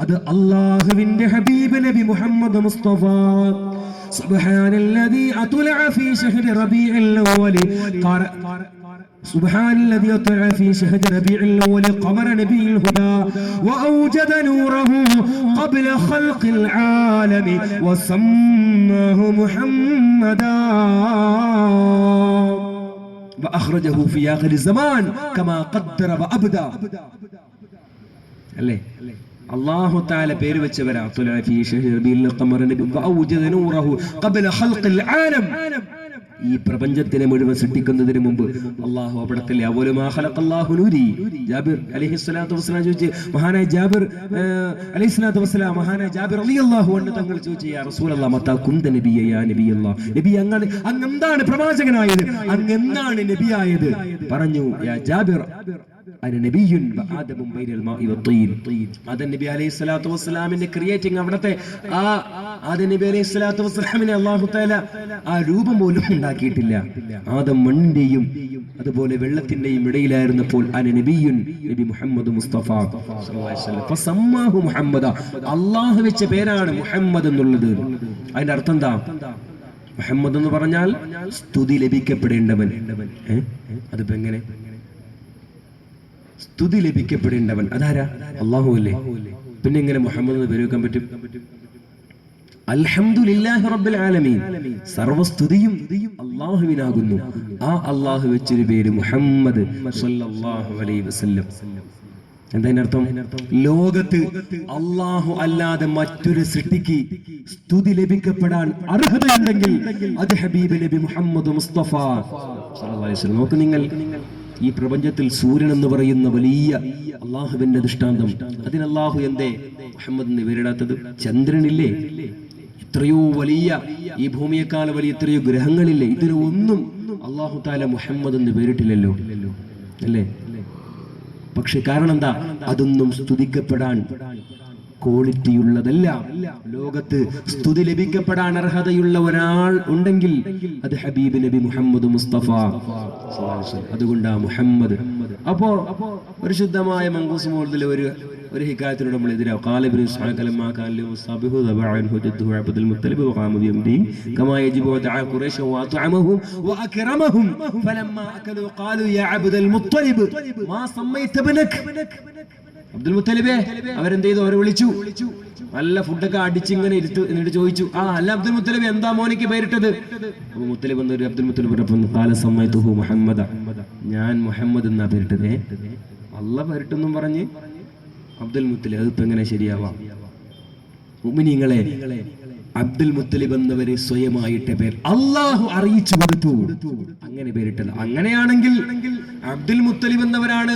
അത് അല്ലാഹുവിന്റെ ഹബീബ് നബി മുഹമ്മദ് മുസ്തഫ. സുബ്ഹാനല്ലദീ അത്ലഅ ഫീ ശഹ്രി റബീഇൽ അവ്വൽ سبحان الذي أطلع في شهر ربيع الأول قمر نبي الهدى وأوجد نوره قبل خلق العالم وسماه محمدا وأخرجه في آخر الزمان كما قدر وأبدى. الله تعالى പേര് വെച്ചവരാ. أطلع في شهر ربيع القمر نبي وأوجد نوره قبل خلق العالم. ഈ പ്രപഞ്ചത്തിനെ മുഴുവൻ സൃഷ്ടിക്കുന്നതിന് മുമ്പ് അള്ളാഹു അവിടത്തിലെ ജാബിർ അലൈഹിസ്സലാത്തു വസ്സലാം ചോദിച്ചു, മഹാനായ ജാബിർ അലൈഹിസ്സലാത്തു വസ്സലാം, മഹാനായ ജാബിർ റളിയല്ലാഹു അൻഹു തങ്ങൾ ചോദിച്ചു, യാ റസൂലല്ലാഹ് മതാ കുന്ത നബിയ യാ നബിയല്ലാഹ്, നബി അങ്ങ് എന്താണ് പ്രവാചകനായത്, അങ്ങ് എന്താണ് നബിയായത്? പറഞ്ഞു, യാ ജാബിർ അന നബിയുൻ വആദമുൻ ബൈനൽ മാഇ വത്തീൻ. ആദം നബി അലൈഹിസ്സലാത്തു വസ്സലാമിന്റെ ക്രിയേറ്റിംഗ്, അവിടത്തെ ആ ആദം നബി അലൈഹിസ്സലാത്തു വസ്സലാമിനെ അല്ലാഹു തആല ആ രൂപം പോലും ഉണ്ടാക്കിയിട്ടില്ല. ആദം മണ്ണിന്റെയും അതുപോലെ വെള്ളത്തിന്റെയും ഇടയിലായിരുന്നപ്പോൾ അന നബിയുൻ, നബി മുഹമ്മദ് മുസ്തഫ സല്ലല്ലാഹു അലൈഹി വസല്ലം ഫസമ്മാഹു മുഹമ്മദ, അല്ലാഹു വെച്ച പേരാണ് മുഹമ്മദ് എന്നുള്ളത്. അതിന്റെ അർത്ഥം എന്താ? മുഹമ്മദ് എന്ന് പറഞ്ഞാൽ സ്തുതി ലഭിക്കപ്പെടേണ്ടവൻ. അതിപ്പോ എങ്ങനെ സ്തുതി ലഭിക്കപ്പെടേണ്ടവൻ? അതാരാ? അല്ലാഹു അല്ലേ? പിന്നെ എങ്ങനെ മുഹമ്മദ് എന്ന് പേര് വെക്കാൻ പറ്റും? അൽഹംദുലില്ലാഹി റബ്ബിൽ ആലമീൻ, സർവസ്തുതിയും അല്ലാഹുവിനാകുന്നു. ആ അല്ലാഹു വെച്ചൊരു പേര് മുഹമ്മദ് സ്വല്ലല്ലാഹു അലൈഹി വസല്ലം. എന്താ? ലോകത്ത് അല്ലാഹു അല്ലാതെ മറ്റൊരു സൃഷ്ടിക്ക് സ്തുതി ലഭിക്കപ്പെടാൻ അർഹതയുണ്ടെങ്കിൽ അത് ഹബീബ് നബി മുഹമ്മദ് മുസ്തഫ സ്വല്ലല്ലാഹു അലൈഹി വസല്ലം. നോക്ക് നിങ്ങൾ, ഈ പ്രപഞ്ചത്തിൽ സൂര്യൻ എന്ന് പറയുന്ന വലിയ അള്ളാഹുവിന്റെ ദൃഷ്ടാന്തം, അതിന് അള്ളാഹു എന്തേ മുഹമ്മദ് എന്ന് പേരിടാത്തത്? ചന്ദ്രനില്ലേ? എത്രയോ വലിയ, ഈ ഭൂമിയെക്കാൾ വലിയ എത്രയോ ഗ്രഹങ്ങളില്ലേ? ഇതിന് ഒന്നും അള്ളാഹു തആല മുഹമ്മദ് എന്ന് പേരിട്ടില്ലല്ലോ, അല്ലേ? പക്ഷെ കാരണം എന്താ? അതൊന്നും സ്തുതിക്കപ്പെടാൻ ക്വാളിറ്റിയുള്ളതല്ല. ലോകത്ത് സ്തുതി ലഭിക്കപ്പെടാൻ അർഹതയുള്ള ഒരാൾ ഉണ്ടെങ്കിൽ അത് ഹബീബ് നബി മുഹമ്മദ് മുസ്തഫ. അതുകൊണ്ടാ മുഹമ്മദ്. അപ്പോ പരിശുദ്ധമായ മങ്കൂസ് മൗലിദിലെ ഒരു ഹിക്കായത്തിനോട് നമ്മൾ എതിരാവും. ഖാലിബിൻ ഇസ്ഹാഖ് ലമ്മാ കാന ലിമുസ്താബിഹു ദബഅൻഹു ജദ്ദുഹു അബ്ദുൽ മുത്തലിബ് വഖാമ ബിയംദിഹി കമാ യജിബു വദഅ ഖുറൈശ വഅത്അമഹും വഅക്രമഹും ഫലമ്മാ അകലു ഖാലു യാ അബ്ദുൽ മുത്തലിബ് മാ സമ്മൈത ബനക. അബ്ദുൽ മുത്തലിബേ, അവരെന്ത് ചെയ്തു? അവരെ വിളിച്ചു, നല്ല ഫുഡൊക്കെ അടിച്ചിങ്ങനെ ഇരുത്തു. എന്നിട്ട് ചോദിച്ചു, അല്ല അബ്ദുൽ മുത്തലിബ്, എന്താ മോനിക്ക് പേരിട്ടത്? അപ്പൊ മുത്തലിബ് എന്നൊരു അബ്ദുൽ മുത്തലിബ് മുഹമ്മദ, ഞാൻ മുഹമ്മദ് എന്നാ പേരിട്ടതേ. അല്ല പേരിട്ടെന്നും പറഞ്ഞ് അബ്ദുൽ മുത്തലിബ്. അതിപ്പോ എങ്ങനെ ശരിയാവാം? മുഅ്മിനീങ്ങളെ, അബ്ദുൽ മുത്തലിബ് എന്നവരെ സ്വയമായിട്ട് പേര് അള്ളാഹു അറിയിച്ചു കൊടുത്തു, അങ്ങനെ പേരിട്ടത്. അങ്ങനെയാണെങ്കിൽ അബ്ദുൽ മുത്തലിബ് എന്നവരാണ്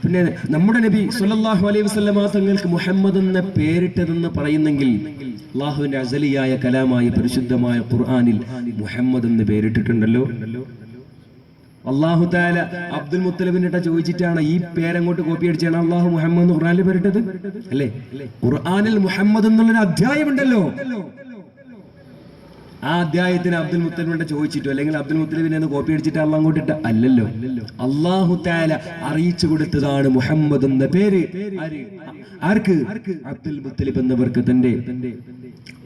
പിന്നെ നമ്മുടെ നബി സ്വല്ലല്ലാഹു അലൈഹി വസല്ലമ തങ്ങൾക്ക് മുഹമ്മദ് എന്ന പേരിട്ടതെന്ന് പറയുന്നെങ്കിൽ, അള്ളാഹുവിന്റെ അസലിയായ കലാമായ പരിശുദ്ധമായ ഖുർആനിൽ മുഹമ്മദ് എന്ന് പേരിട്ടിട്ടുണ്ടല്ലോ. അള്ളാഹു തആല അബ്ദുൽ മുത്തലിബിന്റെ ചോദിച്ചിട്ടാണ് ഈ പേരങ്ങോട്ട് കോപ്പി അടിച്ചാണ് അള്ളാഹു മുഹമ്മദ് എന്ന് ഖുർആനിൽ പേരിട്ടത്, അല്ലേ? ഖുർആനിൽ മുഹമ്മദ് എന്നുള്ളൊരു അധ്യായമുണ്ടല്ലോ. ആ അധ്യായത്തിന് അബ്ദുൽ മുത്തലിബിന്റെ ചോദിച്ചിട്ടോ അല്ലെങ്കിൽ അബ്ദുൽ മുത്തലിബിനെ കോപ്പി അടിച്ചിട്ട് അള്ളാഹ് അങ്ങോട്ടിട്ട് അല്ലല്ലോ. അള്ളാഹു തആല അറിയിച്ചു കൊടുത്തതാണ് മുഹമ്മദ് എന്ന പേര്. ആർക്ക്? അബ്ദുൽ മുത്തലിബ് എന്നവർക്ക് തന്റെ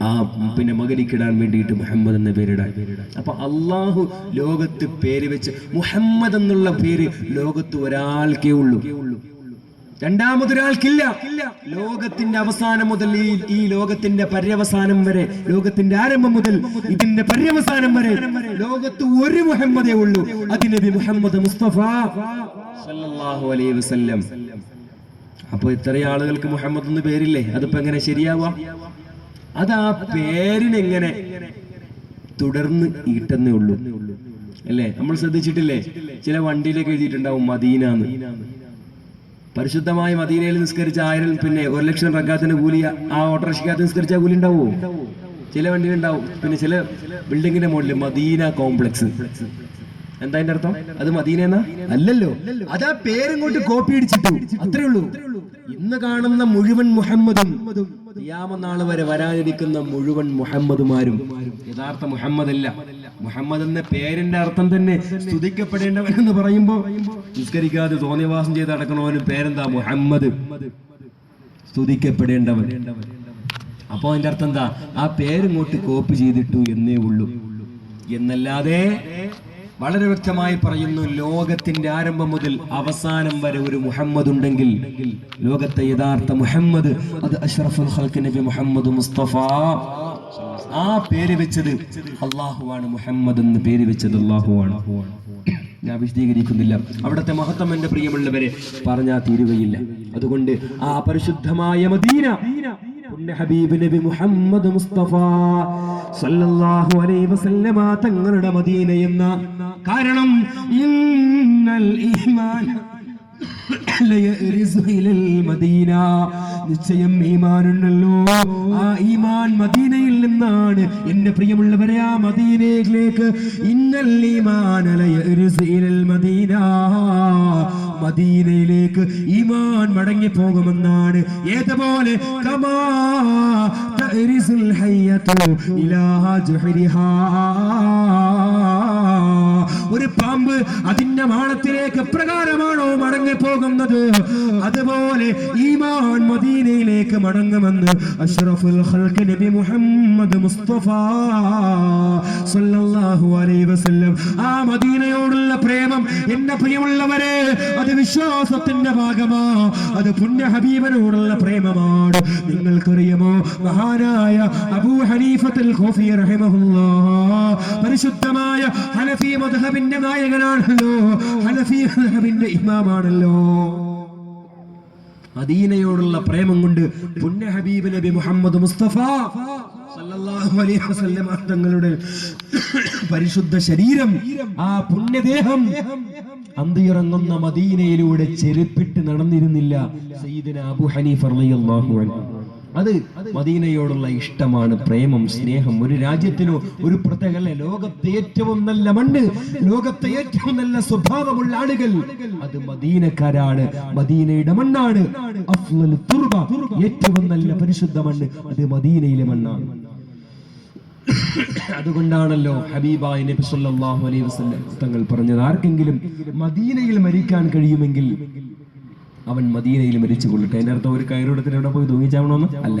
ആ പിന്നെ മകനിക്കിടാൻ വേണ്ടിയിട്ട് മുഹമ്മദ് എന്ന പേരിടാൻ. അപ്പൊ അള്ളാഹു ലോകത്ത് പേര് വെച്ച് മുഹമ്മദ് എന്നുള്ള പേര് ലോകത്ത് ഒരാൾക്കേ ഉള്ളൂ, രണ്ടാമതൊരാൾക്കില്ല. ലോകത്തിന്റെ അവസാനം മുതൽ ഈ ലോകത്തിന്റെ പര്യവസാനം വരെ, ലോകത്തിന്റെ ആരംഭം മുതൽ ഇതിന്റെ പര്യവസാനം വരെ ലോകത്ത് ഒരു മുഹമ്മദേ ഉള്ളൂ, അത് നബി മുഹമ്മദ് മുസ്തഫ സല്ലല്ലാഹു അലൈഹി വസല്ലം. അപ്പൊ ഇത്ര ആളുകൾക്ക് മുഹമ്മദ് എന്ന് പേരില്ലേ? അതിപ്പോ എങ്ങനെ ശരിയാവാ? അത് ആ പേരിനെങ്ങനെ തുടർന്ന് ഈട്ടെന്നേ ഉള്ളൂ, അല്ലേ? നമ്മൾ ശ്രദ്ധിച്ചിട്ടില്ലേ? ചില വണ്ടിയിലേക്ക് എഴുതിയിട്ടുണ്ടാവും മദീന എന്ന്. പരിശുദ്ധമായ മദീനയിൽ നിസ്കരിച്ച 1000 പിന്നെ 1,00,000 റക്കാത്തിന്റെ കൂലി ആ ഓട്ടോറിക്ഷക്കകത്ത് നിസ്കരിച്ച കൂലി ഉണ്ടാവോ? ചില വണ്ടിയിലുണ്ടാവും. പിന്നെ ചില ബിൽഡിങ്ങിന്റെ മുകളിൽ മദീന കോംപ്ലക്സ്. എന്താ അതിന്റെ അർത്ഥം? അത് മദീന എന്നാ? അല്ലല്ലോ, അതാ പേരിങ്ങോട്ട് കോപ്പി അടിച്ചിട്ടു, അത്രേ ഉള്ളൂ. ഇന്ന് കാണുന്ന മുഴുവൻ മുഹമ്മദും ഖിയാമത്ത് നാൾ വരെ വരാനിരിക്കുന്ന മുഴുവൻ മുഹമ്മദുമാരും യഥാർത്ഥ മുഹമ്മദ് അല്ല. മുഹമ്മദ് എന്ന പേരിന്റെ അർത്ഥം തന്നെ സ്തുതിക്കപ്പെടേണ്ടവൻ എന്ന് പറയുമ്പോ നിസ്കരിക്കാതെ തോന്നിയവാസം ചെയ്ത് നടക്കണവന് പേരെന്താ? മുഹമ്മദ്, സ്തുതിക്കപ്പെടേണ്ടവൻ. അപ്പൊ അതിന്റെ അർത്ഥം എന്താ? ആ പേരിങ്ങോട്ട് കോപ്പി ചെയ്തിട്ടു എന്നേ ഉള്ളൂ. എന്നല്ലാതെ വളരെ വ്യക്തമായി പറയുന്നു, ലോകത്തിന്റെ ആരംഭം മുതൽ അവസാനം വരെ ഒരു മുഹമ്മദ് ഉണ്ടെങ്കിൽ ലോകത്തെ യഥാർത്ഥ മുഹമ്മദ് അത് അഷ്റഫുൽ ഖൽഖ് നബി മുഹമ്മദ് മുസ്തഫ. ആ പേര് വെച്ചത് അള്ളാഹുവാണ്. മുഹമ്മദ് എന്ന് പേര് വെച്ചത് അള്ളാഹുവാണ്. ഞാൻ വിശദീകരിക്കുന്നില്ല, അവിടുത്തെ മഹത്വം എന്റെ പ്രിയമുള്ളവരെ പറഞ്ഞാൽ തീരുകയില്ല. അതുകൊണ്ട് ആ പരിശുദ്ധമായ മദീന, ഹബീബ് നബി മുഹമ്മദ് മുസ്തഫ സല്ലല്ലാഹു അലൈഹി വസല്ലമ തങ്ങളുടെ മദീന എന്ന കാരണം ഇന്നൽ ഈമാൻ മദീന, നിശ്ചയം ഈമാനുണ്ടല്ലോ, ആ ഈമാൻ മദീനയിൽ നിന്നാണ്. എന്റെ പ്രിയമുള്ളവരെ, ആ മദീനയിലേക്ക് ഇന്നൽ ഈമാൻ മദീന, മദീനയിലേക്ക് ഈമാൻ മടങ്ങി പോകുമെന്നാണ്. ഏതുപോലെ കമാ തഅരിസുൽ ഹയ്യതു ഇലാ ജുഹരിഹാ, ഒരു പാമ്പ് അതിന്റെ മാളത്തിലേക്ക് പ്രകാരമാണോ മടങ്ങി പോകുന്നത്, അതുപോലെ ഈമാൻ മദീനയിലേക്ക് മടങ്ങുമെന്ന് അഷ്റഫുൽ ഖൽഖ് നബി മുഹമ്മദ് മുസ്തഫ സല്ലല്ലാഹു അലൈഹി വസല്ലം. ആ മദീനയോടുള്ള പ്രേമം എന്റെ പ്രിയമുള്ളവരെ, അത് വിശ്വാസത്തിന്റെ ഭാഗമാ, അത് പുണ്യ ഹബീബിനോടുള്ള പ്രേമമാണ്. നിങ്ങൾക്കറിയുമോ, മഹാനായ അബൂ ഹനീഫത്തുൽ ഖൂഫി റഹിമഹുല്ലാഹ് പരിശുദ്ധമായ ഹനഫി മദ്ഹബിന്റെ നായകനാണല്ലോ, ഹനഫി മദ്ഹബിന്റെ ഇമാമാണല്ലോ. മദീനയോടുള്ള പ്രേമം കൊണ്ട് പുണ്യ ഹബീബ് നബി മുഹമ്മദ് മുസ്തഫ സല്ലല്ലാഹു അലൈഹി വസല്ലം തങ്ങളുടെ പരിശുദ്ധ ശരീരം, ആ പുണ്യദേഹം അന്തിയിറങ്ങുന്ന മദീനയിലൂടെ ചെരുപ്പിട്ട് നടന്നിരുന്നില്ല സയ്യിദുനാ അബൂ ഹനീഫ റളിയല്ലാഹു അൻഹു. അത് മദീനയോടുള്ള ഇഷ്ടമാണ്, പ്രേമം, സ്നേഹം. ഒരു രാജ്യത്തിനോ ഒരു പ്രത്യേക, ലോകത്തെ ഏറ്റവും നല്ല മണ്ണ്, ലോകത്തെ ഏറ്റവും നല്ല സ്വഭാവമുള്ള ആളുകൾ അത് മദീനക്കാരാണ്, മദീനയുടെ മണ്ണാണ്. അഫ്ളലു തുർബ, ഏറ്റവും നല്ല പരിശുദ്ധ മണ്ണ് അത് മദീനയിലെ മണ്ണാണ്. അതുകൊണ്ടാണല്ലോ ഹബീബായ നബി സല്ലല്ലാഹു അലൈഹി വസല്ലം തങ്ങൾ പറഞ്ഞത്, ആർക്കെങ്കിലും മദീനയിൽ മരിക്കാൻ കഴിയുമെങ്കിൽ അവൻ മദീനയിൽ മരിച്ചു കൊള്ളട്ടെ. അതിനർത്ഥം ഒരു കയറെടുത്തിട്ട് എവിടെ പോയി തൂങ്ങിച്ചാവണമെന്ന് അല്ല.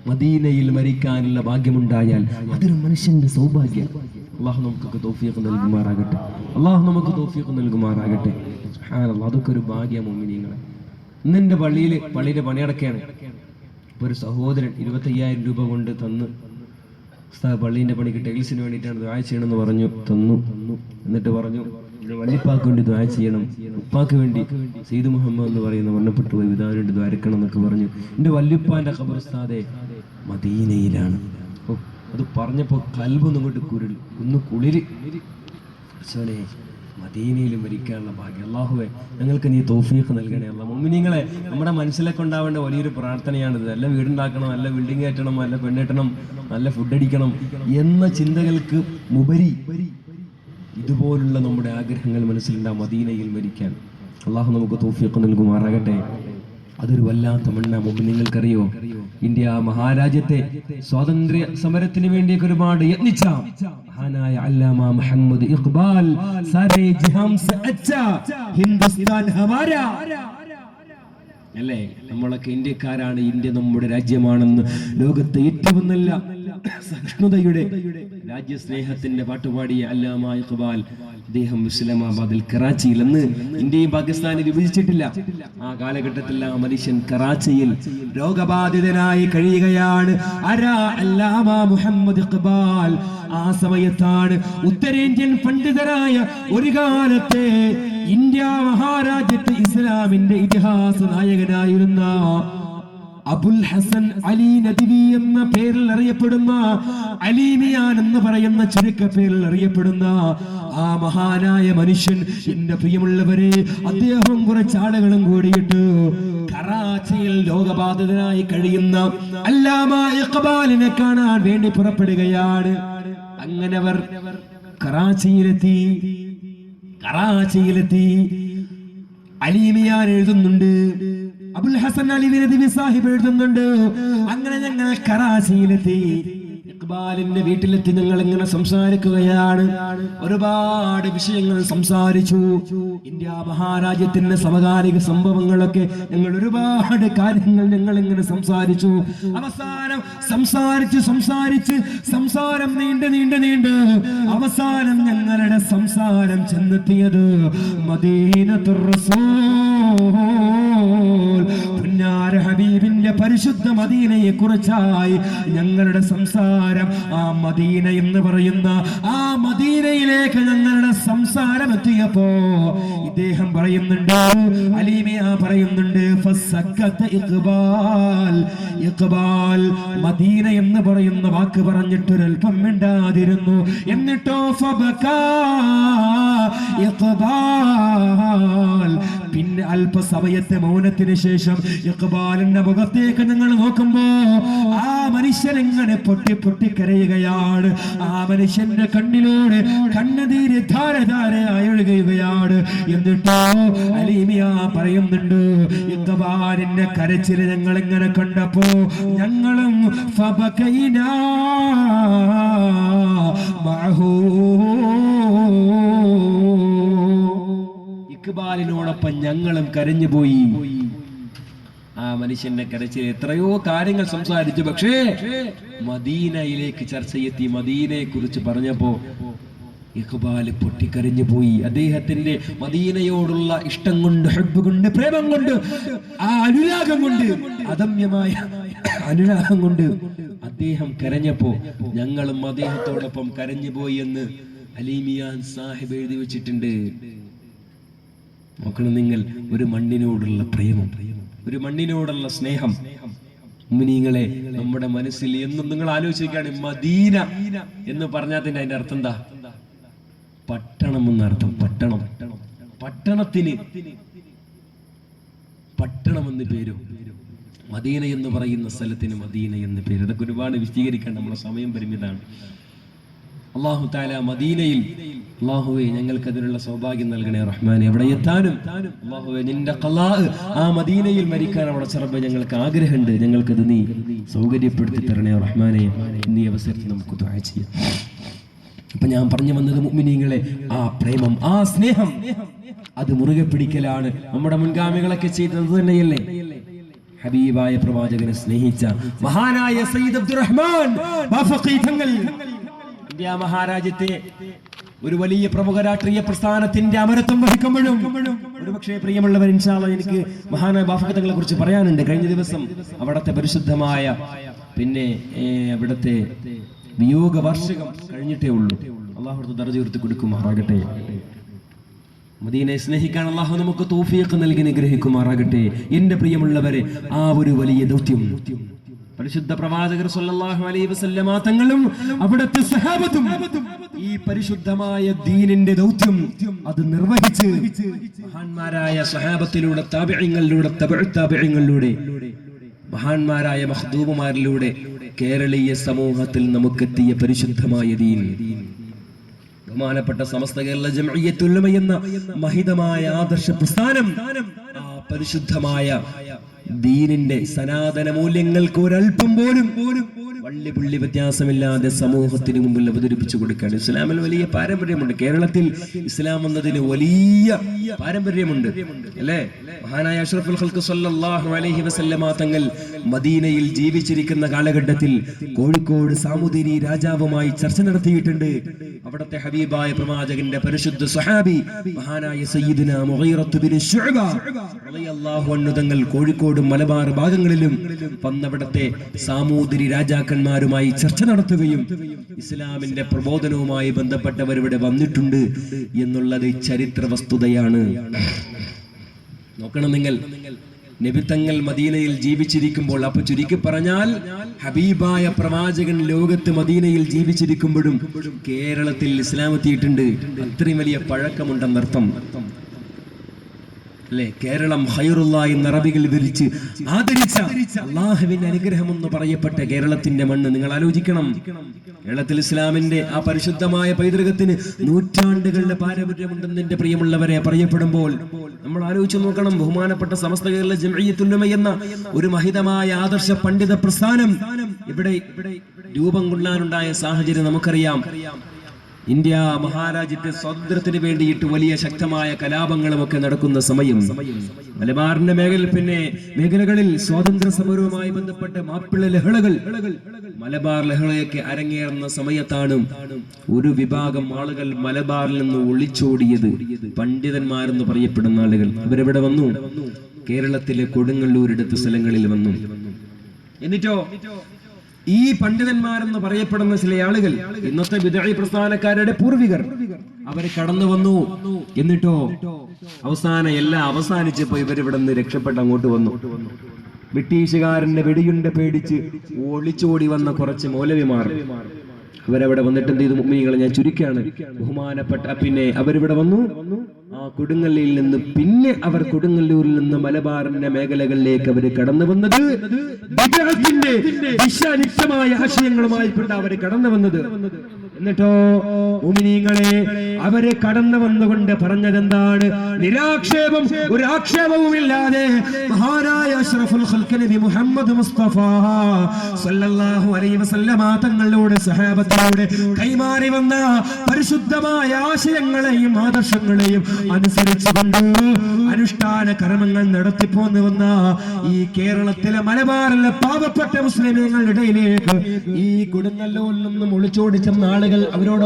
മദീനയിൽ മരിക്കാനുള്ള ഭാഗ്യമുണ്ടായാൽ അതൊരു മനുഷ്യന്റെ സൗഭാഗ്യം. അള്ളാഹു നമുക്ക് തൗഫീഖ് നൽകുമാറാകട്ടെ, അള്ളാഹു നമുക്ക് തൗഫീഖ് നൽകുമാറാകട്ടെ. സുബ്ഹാനല്ലാഹ്, അതൊക്കെ ഒരു ഭാഗ്യം മുഅ്മിനീങ്ങളെ. ഇന്നെന്റെ പള്ളിയിലെ പണിയടക്കുകയാണ്. ഒരു സഹോദരൻ 25,000 രൂപ കൊണ്ട് തന്ന്, പള്ളീന്റെ പണിക്ക് ടൈൽസിന് വേണ്ടിയിട്ടാണ് ദുആ ചെയ്യണമെന്ന് പറഞ്ഞു, തന്നു. എന്നിട്ട് പറഞ്ഞു, വല്ലിപ്പാക്ക് വേണ്ടി ദുആ ചെയ്യണം, ഉപ്പാക്ക് വേണ്ടി സയ്യിദ് മുഹമ്മദ് എന്ന് പറയുന്ന മരണപ്പെട്ടു പോയി പിതാവിന് വേണ്ടി ദ്വാരക്കണം എന്നൊക്കെ പറഞ്ഞു. എന്റെ വല്ലിപ്പാന്റെ ഖബർസ്ഥാനെ മദീനയിലാണ്. അത് പറഞ്ഞപ്പോ കൽബൊന്നും കൊണ്ട് ഒന്ന് കുളിര്. മദീനയിൽ മരിക്കാനുള്ള ഭാഗ്യം അല്ലാഹുവേ ഞങ്ങൾക്ക് നീ തൗഫീഖ് നൽകണേ അല്ലാ. മുഅ്മിനീങ്ങളെ, നമ്മുടെ മനസ്സിലൊക്കെ ഉണ്ടാവേണ്ട വലിയൊരു പ്രാർത്ഥനയാണിത്. നല്ല വീടുണ്ടാക്കണം, നല്ല ബിൽഡിംഗ് കയറ്റണം, നല്ല പെണ്ണെട്ടണം, നല്ല ഫുഡ് അടിക്കണം എന്ന ചിന്തകൾക്ക് ഉപരി ഇതുപോലുള്ള നമ്മുടെ ആഗ്രഹങ്ങൾ മനസ്സിലുണ്ടാവും. മദീനയിൽ മരിക്കാൻ അള്ളാഹു നമുക്ക് തൗഫീഖ് നൽകുമാറാകട്ടെ. അതൊരു വല്ലാത്ത മണ്ണ. നിങ്ങൾക്കറിയോ, ഇന്ത്യ മഹാരാജ്യത്തെ സ്വാതന്ത്ര്യ സമരത്തിന് വേണ്ടിയൊക്കെ ഒരുപാട് യത്നിച്ച മഹാനായ അല്ലാമ മുഹമ്മദ് ഇഖ്ബാൽ, സാരേ ജഹാം സെ അച്ഛാ ഹിന്ദുസ്ഥാൻ ഹമാരാ അല്ലേ, നമ്മളൊക്കെ ഇന്ത്യക്കാരാണ്, ഇന്ത്യ നമ്മുടെ രാജ്യമാണെന്ന് ലോകത്തെ ഏറ്റവും നല്ല സഹിഷ്ണുതയുടെ രാജ്യസ്നേഹത്തിന്റെ പാട്ടുപാടിയ അല്ലാമ ഇഖ്ബാൽ, അദ്ദേഹം ഇസ്ലാമാബാദിൽ കറാച്ചിയിൽ, അന്ന് ഇന്ത്യയും പാകിസ്ഥാനും വിഭജിച്ചിട്ടില്ല, ആ കാലഘട്ടത്തിൽ ആ മനുഷ്യൻ കറാച്ചിയിൽ രോഗബാധിതനായി കഴിയുകയാണ്. ആരാ? അല്ലാമ മുഹമ്മദ് ഇഖ്ബാൽ. ആ സമയത്താണ് ഉത്തരേന്ത്യൻ പണ്ഡിതരായ ഒരു കാലത്തെ ഇന്ത്യ മഹാരാജ്യത്തെ ഇസ്ലാമിന്റെ ഇതിഹാസ നായകനായിരുന്ന അബുൽ ഹസൻ അലി നദ്വി എന്ന പേരിൽ അറിയപ്പെടുന്ന, അലീമിയാൻ എന്ന് പറയുന്ന ചുരുക്കപ്പേരിൽ അറിയപ്പെടുന്ന ആ മഹാനായ മനുഷ്യൻ, എന്റെ പ്രിയമുള്ളവരെ, അദ്ദേഹം കുറച്ചാളുകളും കൂടിയിട്ട് കറാച്ചിയിൽ രോഗബാധിതനായി കഴിയുന്ന അല്ലാമ ഇഖ്ബാലിനെ കാണാൻ വേണ്ടി പുറപ്പെടുകയാണ്. അങ്ങനെ അവർ കറാച്ചിയിലെത്തി. അലീമിയാൻ എഴുതുന്നുണ്ട്, അബുൽ ഹസൻ അലി നദ്വി സാഹിബ് എഴുതുന്നുണ്ട്, അങ്ങനെ ഞങ്ങൾ കറാച്ചിയിലെത്തി. ഇഖ്ബാലിന്റെ വീട്ടിലെത്തി ഞങ്ങൾ ഇങ്ങനെ സംസാരിക്കുകയാണ്. ഒരുപാട് വിഷയങ്ങൾ സംസാരിച്ചു. ഇന്ത്യ മഹാരാജ്യത്തിന്റെ സമകാലിക സംഭവങ്ങളൊക്കെ ഞങ്ങൾ ഒരുപാട് കാര്യങ്ങൾ ഞങ്ങൾ ഇങ്ങനെ സംസാരിച്ചു. അവസാനം സംസാരം നീണ്ട് അവസാനം ഞങ്ങളുടെ സംസാരം ചെന്നെത്തിയത് മദീനത്തുർ റസൂൽ, പുന്നാര ഹബീബിന്റെ അള്ളാഹുവിന്റെ പരിശുദ്ധ മദീനയെ കുറിച്ചായി ഞങ്ങളുടെ സംസാരം. ആ മദീന എന്ന് പറയുന്ന ആ മദീനയിലേക്ക് ഞങ്ങളുടെ സംസാരം എത്തിയപ്പോ ഇദ്ദേഹം പറയുന്നുണ്ട്, അലീമിയ പറയുന്നുണ്ട്, ഫസക്കത്ത ഇഖ്ബാൽ. ഇഖ്ബാൽ മദീന എന്ന് പറയുന്ന വാക്ക് പറഞ്ഞിട്ടൊരൽപ്പം മിണ്ടാതിരുന്നു. എന്നിട്ടോ ഫബകാ ഇഖ്ബാൽ. പിന്നെ അല്പസമയത്തെ മൗനത്തിന് ശേഷം ഇഖ്ബാലിന്റെ മുഖത്തേക്ക് ഞങ്ങൾ നോക്കുമ്പോ ആ മനുഷ്യൻ എങ്ങനെ പൊട്ടി പൊട്ടി കരയുകയാണ്. ആ മനുഷ്യന്റെ കണ്ണിലൂടെ കണ്ണുനീര് ധാരധാരയായി ഒഴുകുകയാണ്. എന്നിട്ടോ അലീമിയ പറയുന്നുണ്ട്, ഇഖ്ബാലിന്റെ കരച്ചില് ഞങ്ങൾ എങ്ങനെ കണ്ടപ്പോ ഞങ്ങളും ഫബകൈനാ മഅഹൂ. ഇഖ്ബാലിനോടൊപ്പം ഞങ്ങളും കരഞ്ഞുപോയി. ആ മനുഷ്യന്റെ കരച്ചിൽ എത്രയോ കാര്യങ്ങൾ സംസാരിച്ചു. പക്ഷേ മദീനയിലേക്ക് ചർച്ചയെത്തി. മദീനയെ കുറിച്ച് പറഞ്ഞപ്പോ ഇഖ്ബാല് പൊട്ടിക്കരഞ്ഞു പോയി. അദ്ദേഹത്തിന്റെ മദീനയോടുള്ള ഇഷ്ടം കൊണ്ട്, ഹബ്ബ് കൊണ്ട്, പ്രേമം കൊണ്ട്, ആ അനുരാഗം കൊണ്ട്, അദമ്യമായ അനുരാഗം കൊണ്ട് അദ്ദേഹം കരഞ്ഞപ്പോ ഞങ്ങളും അദ്ദേഹത്തോടൊപ്പം കരഞ്ഞുപോയി എന്ന് അലീമിയാൻ സാഹിബ് എഴുതി വെച്ചിട്ടുണ്ട്. നോക്കണം നിങ്ങൾ, ഒരു മണ്ണിനോടുള്ള പ്രേമം, ഒരു മണ്ണിനോടുള്ള സ്നേഹം. മുഅ്മിനീങ്ങളെ, നമ്മുടെ മനസ്സിൽ എന്നും നിങ്ങൾ ആലോചിക്കുകയാണ്, മദീന എന്ന് പറഞ്ഞാൽ തന്നെ അതിന്റെ അർത്ഥം എന്താ? പട്ടണം എന്നർത്ഥം. പട്ടണം. പട്ടണത്തിന് പട്ടണം എന്ന് പേരും. മദീന എന്ന് പറയുന്ന സ്ഥലത്തിന് മദീന എന്ന് പേര്. അതൊക്കെ ഒരുപാട് വിശദീകരിക്കാൻ നമ്മുടെ സമയം പരിമിതമാണ്. അല്ലാഹു തആല മദീനയിൽ, അല്ലാഹുവേ ഞങ്ങൾക്ക് അതിനുള്ള സൗഭാഗ്യം നൽകണേ റഹ്മാനെ. അവിടെ എത്താനും അല്ലാഹുവേ നിന്റെ ഖളാ ആ മദീനയിൽ മരിക്കാൻ അവിടെ ചെറുപ്പം ഞങ്ങൾക്ക് ആഗ്രഹമുണ്ട്. ഞങ്ങൾക്കത് നീ സൗകര്യപ്പെടുത്തി തരണേ റഹ്മാനെ. ഈ അവസരത്തിൽ നമുക്ക് ദുആ ചെയ്യാം. അപ്പൊ ഞാൻ പറഞ്ഞു വന്നത് മുഅ്മിനീങ്ങളെ, ആ പ്രേമം, ആ സ്നേഹം, അത് മുറുകെ പിടിക്കലാണ്. നമ്മുടെ മുൻഗാമികളൊക്കെ ചെയ്തത് തന്നെയല്ലേ? ഹബീബായ പ്രവാചകനെ സ്നേഹിച്ച മഹാനായ സയ്യിദ് അബ്ദുറഹ്മാൻ ബാഫഖി തങ്ങൾ ഇന്ത്യ മഹാരാജ്യത്തെ ഒരു വലിയ പ്രമുഖ രാഷ്ട്രീയ പ്രസ്ഥാനത്തിന്റെ അമരത്വം വഹിക്കുമ്പോഴും ഒരുപക്ഷെ പ്രിയമുള്ളവർ, ഇൻഷാ അല്ലാഹ് എനിക്ക് മഹാനായ ബാഫഖി തങ്ങളെ കുറിച്ച് പറയാനുണ്ട്. കഴിഞ്ഞ ദിവസം അവിടുത്തെ പരിശുദ്ധമായ അവിടുത്തെ വിയോഗ വാർഷികം കഴിഞ്ഞിട്ടേ ഉള്ളൂ. അല്ലാഹു ദർജ ഉയർത്തി കൊടുക്കുമാറാകട്ടെ. മദീനയെ സ്നേഹിക്കാൻ അല്ലാഹു നമുക്ക് തൗഫീഖ് നൽകി അനുഗ്രഹിക്കുമാറാകട്ടെ. എന്റെ പ്രിയമുള്ളവരെ, ആ ഒരു വലിയ ദൗത്യം പരിശുദ്ധ പ്രവാചകർ സല്ലല്ലാഹു അലൈഹി വസല്ലമ തങ്ങളും അവിടുത്തെ സഹാബത്തും ഈ പരിശുദ്ധമായ ദീനിന്റെ ദൗത്യം അത് നിർവഹിച്ച് മഹാന്മാരായ സഹാബത്തിലൂടെ, താബിഈങ്ങളിലൂടെ, തബഉ താബിഈങ്ങളിലൂടെ, മഹാന്മാരായ മഖ്ദൂമുമാരിലൂടെ കേരളീയ സമൂഹത്തിൽ നമുക്കെത്തിയ പരിശുദ്ധമായ ദീൻ, ബഹുമാനപ്പെട്ട സമസ്ത കേരള ജംഇയ്യത്തുൽ ഉലമ എന്ന മഹിതമായ ആദർശ പ്രസ്ഥാനം ആ പരിശുദ്ധമായ ദീനിന്റെ സനാതന മൂല്യങ്ങൾക്ക് ഒരൽപ്പം പോലും വള്ളി പുള്ളി വ്യത്യാസമില്ലാതെ സമൂഹത്തിന് മുമ്പിൽ അവതരിപ്പിച്ചു കൊടുക്കാൻ ഇസ്ലാമിൽ വലിയ പാരമ്പര്യമുണ്ട്. കേരളത്തിൽ ഇസ്ലാം എന്നതിന് വലിയ പാരമ്പര്യമുണ്ട്, അല്ലേ? മഹാനായ അഷ്റഫുൽ ഖൽഖ് സല്ലല്ലാഹു അലൈഹി വസല്ലമ തങ്ങൾ മദീനയിൽ ജീവിച്ചിരിക്കുന്ന കാലഘട്ടത്തിൽ കോഴിക്കോട് സാമുതിരി രാജാവുമായി ചർച്ച നടത്തിയിട്ടുണ്ട്. അവിടുത്തെ ഹബീബായ പ്രവാചകന്റെ പരിശുദ്ധ സ്വഹാബി മഹാനായ സയ്യിദുനാ മുഗീറത്ത് ബിൻ ശുഅബ റളിയല്ലാഹു അൻഹു തങ്ങൾ കോഴിക്കോട് മലബാർ ഭാഗങ്ങളിലും വന്നവിടത്തെ സാമൂതിരി രാജാക്കന്മാരുമായി ചർച്ച നടത്തുകയും ഇസ്ലാമിന്റെ പ്രബോധനവുമായി ബന്ധപ്പെട്ടവരിവിടെ വന്നിട്ടുണ്ട് എന്നുള്ളത് ചരിത്ര വസ്തുതയാണ്. നോക്കണം നിങ്ങൾ, നബിതങ്ങൾ മദീനയിൽ ജീവിച്ചിരിക്കുമ്പോൾ, അപ്പൊ ചുരുക്കി പറഞ്ഞാൽ ഹബീബായ പ്രവാചകൻ ലോകത്ത് മദീനയിൽ ജീവിച്ചിരിക്കുമ്പോഴും കേരളത്തിൽ ഇസ്ലാം എത്തിയിട്ടുണ്ട്. അത്രയും വലിയ പഴക്കമുണ്ടെന്നർത്ഥം, അല്ലെ? കേരളം ഖൈറുല്ലാ എന്ന അറബികൾ വിളിച്ച് ആദരിച്ച അല്ലാഹുവിന്റെ അനുഗ്രഹം എന്ന് പറയപ്പെട്ട കേരളത്തിന്റെ മണ്ണ് നിങ്ങൾ ആലോചിക്കണം. കേരളത്തിൽ ഇസ്ലാമിന്റെ ആ പരിശുദ്ധമായ പൈതൃകത്തിന് നൂറ്റാണ്ടുകളുടെ പാരമ്പര്യമുണ്ടെന്ന് എന്റെ പ്രിയമുള്ളവരെ പറയപ്പെടുമ്പോൾ നമ്മൾ ആലോചിച്ചു നോക്കണം. ബഹുമാനപ്പെട്ട സമസ്ത കേരള ജംഇയ്യത്തുൽ ഉലമ എന്ന ഒരു മഹിതമായ ആദർശ പണ്ഡിത പ്രസ്ഥാനം ഇവിടെ രൂപം കൊള്ളാനുണ്ടായ സാഹചര്യം നമുക്കറിയാം. ഇന്ത്യ മഹാരാജ്യത്തെ സ്വാതന്ത്ര്യത്തിന് വേണ്ടിയിട്ട് വലിയ ശക്തമായ കലാപങ്ങളും ഒക്കെ നടക്കുന്ന സമയം, മലബാറിന്റെ മേഖലകളിൽ സ്വാതന്ത്ര്യ സമരവുമായി ബന്ധപ്പെട്ട മാപ്പിള ലഹളകൾ, മലബാർ ലഹളയൊക്കെ അരങ്ങേറുന്ന സമയത്താണ് ഒരു വിഭാഗം ആളുകൾ മലബാറിൽ നിന്ന് ഒളിച്ചോടിയത്. പണ്ഡിതന്മാരെന്ന് പറയപ്പെടുന്ന ആളുകൾ ഇവരെവിടെ വന്നു? കേരളത്തിലെ കൊടുങ്ങല്ലൂരിടത്ത് സ്ഥലങ്ങളിൽ വന്നു. എന്നിട്ടോ ഈ പണ്ഡിതന്മാരെന്ന് പറയപ്പെടുന്ന ചില ആളുകൾ, ഇന്നത്തെ ബിദ്അഈ പ്രസ്ഥാനക്കാരുടെ പൂർവികർ, അവര് കടന്നു വന്നു. എന്നിട്ടോ അവസാനം എല്ലാം അവസാനിച്ചപ്പോ ഇവരിവിടെ നിന്ന് രക്ഷപ്പെട്ട് അങ്ങോട്ട് വന്നു. ബ്രിട്ടീഷുകാരന്റെ വെടിയുണ്ട പേടിച്ച് ഒളിച്ചോടി വന്ന കുറച്ച് മൗലവിമാർ അവരവിടെ വന്നിട്ട് എന്ത് ചെയ്തു? മുഅ്മിനീങ്ങളെ ഞാൻ ചുരുക്കാണ്, ബഹുമാനപ്പെട്ട പിന്നെ അവരിവിടെ വന്നു. ആ കൊടുങ്ങല്ലയിൽ നിന്ന് പിന്നെ അവർ കൊടുങ്ങല്ലൂരിൽ നിന്ന് മലബാറിന്റെ മേഖലകളിലേക്ക് അവർ കടന്നു വന്നത് ബിദ്അത്തിന്റെ ദിശാനിഷ്ടമായ ആശയങ്ങളുമായിക്കൊണ്ട് അവർ കടന്നു വന്നത്. എന്നിട്ടോ മുഅ്മിനീങ്ങളെ അവരെ കടന്നു വന്നുകൊണ്ട് പറഞ്ഞതെന്താണ്? നിരാക്ഷേപം, ഒരു ആക്ഷേപവുമില്ലാതെ മഹാനായ അഷ്റഫുൽ ഖൽഖ് നബി മുഹമ്മദ് മുസ്തഫ സല്ലല്ലാഹു അലൈഹി വസല്ലമ തങ്ങളോട് സഹാബത്തോട് കൈമാറി വന്ന പരിശുദ്ധമായ ആശയങ്ങളെയും ആദർശങ്ങളെയും അനുസരിച്ചുകൊണ്ട് അനുഷ്ഠാന കർമ്മങ്ങൾ നടത്തിപ്പോന്നു വന്ന ഈ കേരളത്തിലെ മലബാറിലെ പാവപ്പെട്ട മുസ്ലിമീങ്ങളുടെ ഇടയിലേക്ക് ഈ കൊടുങ്ങല്ലൂരിൽ നിന്നും ഒളിച്ചോടി ചെന്ന ആളുകൾ അവരോട്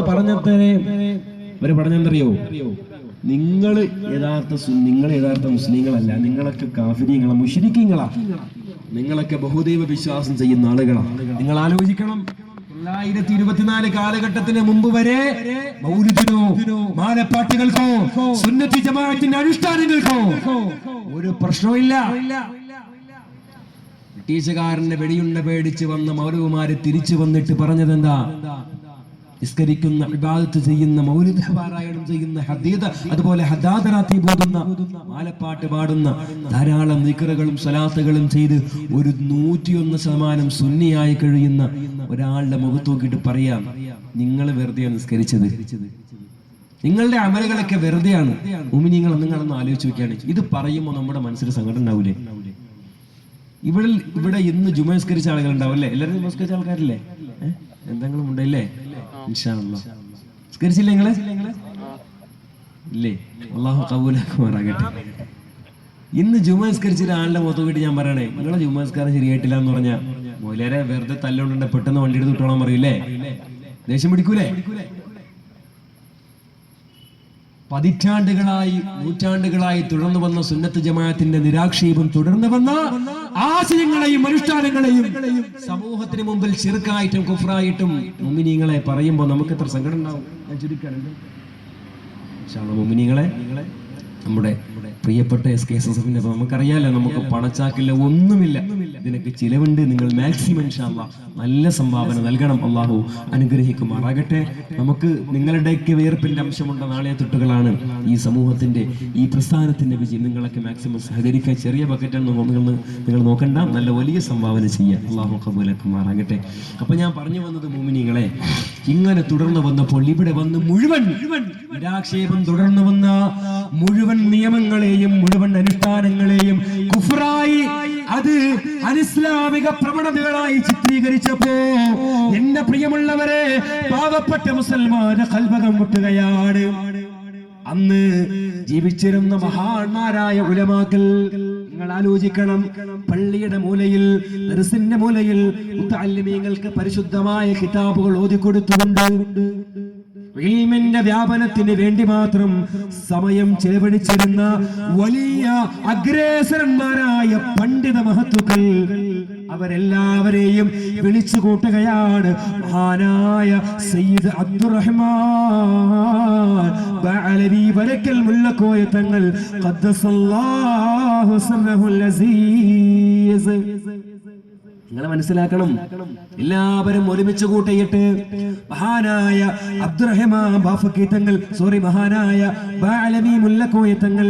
അവര് പറഞ്ഞെന്തറിയോ? നിങ്ങൾ യഥാർത്ഥ മുസ്ലിങ്ങളല്ല, നിങ്ങളൊക്കെ കാഫിരീങ്ങളാ, മുശ്രിക്കീങ്ങളാ, നിങ്ങളൊക്കെ ബഹുദൈവ വിശ്വാസം ചെയ്യുന്ന ആളുകളാണ്. നിങ്ങൾ ആലോചിക്കണം, 2024 കാലഘട്ടത്തിന് മുമ്പ് വരെ മൗലിദിനോ മാലപ്പാട്ടുകൾക്കോ സുന്നത്തി ജമാഅത്തിന്റെ അനുഷ്ഠാനങ്ങൾക്കോ ഒരു പ്രശ്നമില്ല. ബ്രിട്ടീഷുകാരന്റെ വെടിയുണ്ട പേടിച്ച് വന്ന മൗലവിമാര് തിരിച്ചു വന്നിട്ട് പറഞ്ഞതെന്താ? നിസ്കരിക്കുന്ന, ഇബാദത്ത് ചെയ്യുന്ന, മൗലിദ് പാരായണം ചെയ്യുന്ന, ഹദീദ അതുപോലെ ഹദാദറാത്തി പോതുന്ന, മാലപ്പാട്ട് പാടുന്ന, ധാരാളം ദിക്റുകളും സ്വലാത്തുകളും ചെയ്ത് ഒരു 101% സുന്നിയായി കഴിയുന്ന ഒരാളുടെ മുഖത്ത് നോക്കിയിട്ട് പറയാം, നിങ്ങൾ വെറുതെയാണ് നിസ്കരിച്ചത്, നിങ്ങളുടെ അമലുകളൊക്കെ വെറുതെയാണ്. നിങ്ങളൊന്ന് ആലോചിച്ച് നോക്കിയാണ്. ഇത് പറയുമ്പോൾ നമ്മുടെ മനസ്സിൽ സങ്കടം ഉണ്ടാവൂലേ? ഇവിടെ ഇന്ന് ജുമ നിസ്കരിച്ച ആളുകൾ ഉണ്ടാവും അല്ലേ? എല്ലാവരും നിസ്കരിച്ച ആൾക്കാരില്ലേ? എന്തെങ്കിലും ഉണ്ടല്ലേ? ഇൻഷാ അല്ലാഹ് നിസ്കരിച്ചില്ലേ നിങ്ങള്? ഇല്ലേ? അല്ലാഹു ഖബൂലാക്കുമാറാകട്ടെ. ഇന്ന് ജുമ നിസ്കരിച്ച ഒരാളുടെ മുഖത്ത് നോക്കിയിട്ട് ഞാൻ പറയണേ, നിങ്ങളെ ജുമ നിസ്കാരം ശരിയായിട്ടില്ല എന്ന് പറഞ്ഞാൽ മൗലരെ വെറുതെ തല്ലുകൊണ്ടുണ്ട്, പെട്ടെന്ന് വണ്ടി എടുത്ത് വിട്ടോളാൻ പറയൂലേ? ദേഷ്യം പിടിക്കൂലേ? നൂറ്റാണ്ടുകളായി തുടർന്നു വന്ന സുന്നത്ത് ജമാഅത്തിന്റെ നിരാക്ഷേപം തുടർന്നു വന്ന ആശയങ്ങളെയും അനുഷ്ഠാനങ്ങളെയും സമൂഹത്തിന് മുമ്പിൽ ശിർക്കായിട്ടും കുഫ്റായിട്ടും മുഅ്മിനീങ്ങളെ പറയുമ്പോൾ നമുക്ക് എത്ര സങ്കടം ഉണ്ടാവും. ഞാൻ ചുരുക്കാനുണ്ട്. മുഅ്മിനീങ്ങളെ, നമ്മുടെ പ്രിയപ്പെട്ട SKSSF നമുക്കറിയാലോ, നമുക്ക് പണച്ചാക്കില്ല, ഒന്നുമില്ല, ഇതിനൊക്കെ ചിലവുണ്ട്. നിങ്ങൾ മാക്സിമം ഇൻഷാ അല്ലാഹ് നല്ല സംഭാവന നൽകണം. അള്ളാഹു അനുഗ്രഹിക്കുമാറാകട്ടെ. നമുക്ക് നിങ്ങളുടെയൊക്കെ വേർപ്പിന്റെ അംശമുണ്ട നാളെ തൊട്ടുകളാണ് ഈ സമൂഹത്തിന്റെ, ഈ പ്രസ്ഥാനത്തിന്റെ വിജയം. നിങ്ങളൊക്കെ മാക്സിമം സഹകരിക്കാൻ, ചെറിയ ബക്കറ്റാണ് നിങ്ങൾ നോക്കണ്ട, നല്ല വലിയ സംഭാവന ചെയ്യാം. അള്ളാഹു ഖബൂലാക്കുമാറാകട്ടെ. അപ്പൊ ഞാൻ പറഞ്ഞു വന്നത്, മുഅ്മിനീങ്ങളെ, ഇങ്ങനെ തുടർന്ന് വന്നപ്പോൾ ഇവിടെ വന്ന് മുഴുവൻ നിരാക്ഷേപം തുടർന്നു വന്ന മുഴുവൻ നിയമങ്ങളെയും മുഴുവൻ അനുഷ്ഠാനങ്ങളെയും കുഫ്റായി, അത് അനിസ്ലാമിക പ്രവണതകളായി ചിത്രീകരിച്ചപ്പോ എന്റെ പ്രിയമുള്ളവരെ, പാവപ്പെട്ട മുസൽമാന്റെ ഖൽബകം മുട്ടുകയാണ്. അന്ന് ജീവിച്ചിരുന്ന മഹാന്മാരായ ഉലമാക്കൾ, നിങ്ങൾ ആലോചിക്കണം, പള്ളിയുടെ മൂലയിൽ, ദർസിന്റെ മൂലയിൽ മുതഅല്ലിമീങ്ങൾക്ക് പരിശുദ്ധമായ കിതാബുകൾ ഓതിക്കൊടുത്തുകൊണ്ട് ഇൽമിന്റെ വ്യാപനത്തിന് വേണ്ടി മാത്രം സമയം ചെലവഴിച്ചിരുന്ന വലിയ അഗ്രേസരന്മാരായ പണ്ഡിത മഹത്തുക്കൾ, അവരെല്ലാവരെയും വിളിച്ചു കൂട്ടുകയാണ് മഹാനായ സയ്യിദ് അബ്ദുറഹ്മാൻ ബഅലവി വരക്കൽ മുല്ലക്കോയ തങ്ങൾ ഖദ്ദസല്ലാഹു സിർറഹുൽ അസീസ്. നിങ്ങൾ മനസ്സിലാക്കണം, എല്ലാവരും ഒരുമിച്ച് കൂട്ടിയിട്ട് മഹാനായ അബ്ദുറഹ്മാൻ ബാഫക്കി തങ്ങൾ, മഹാനായ ബഅലവി മുല്ലക്കോയ തങ്ങൾ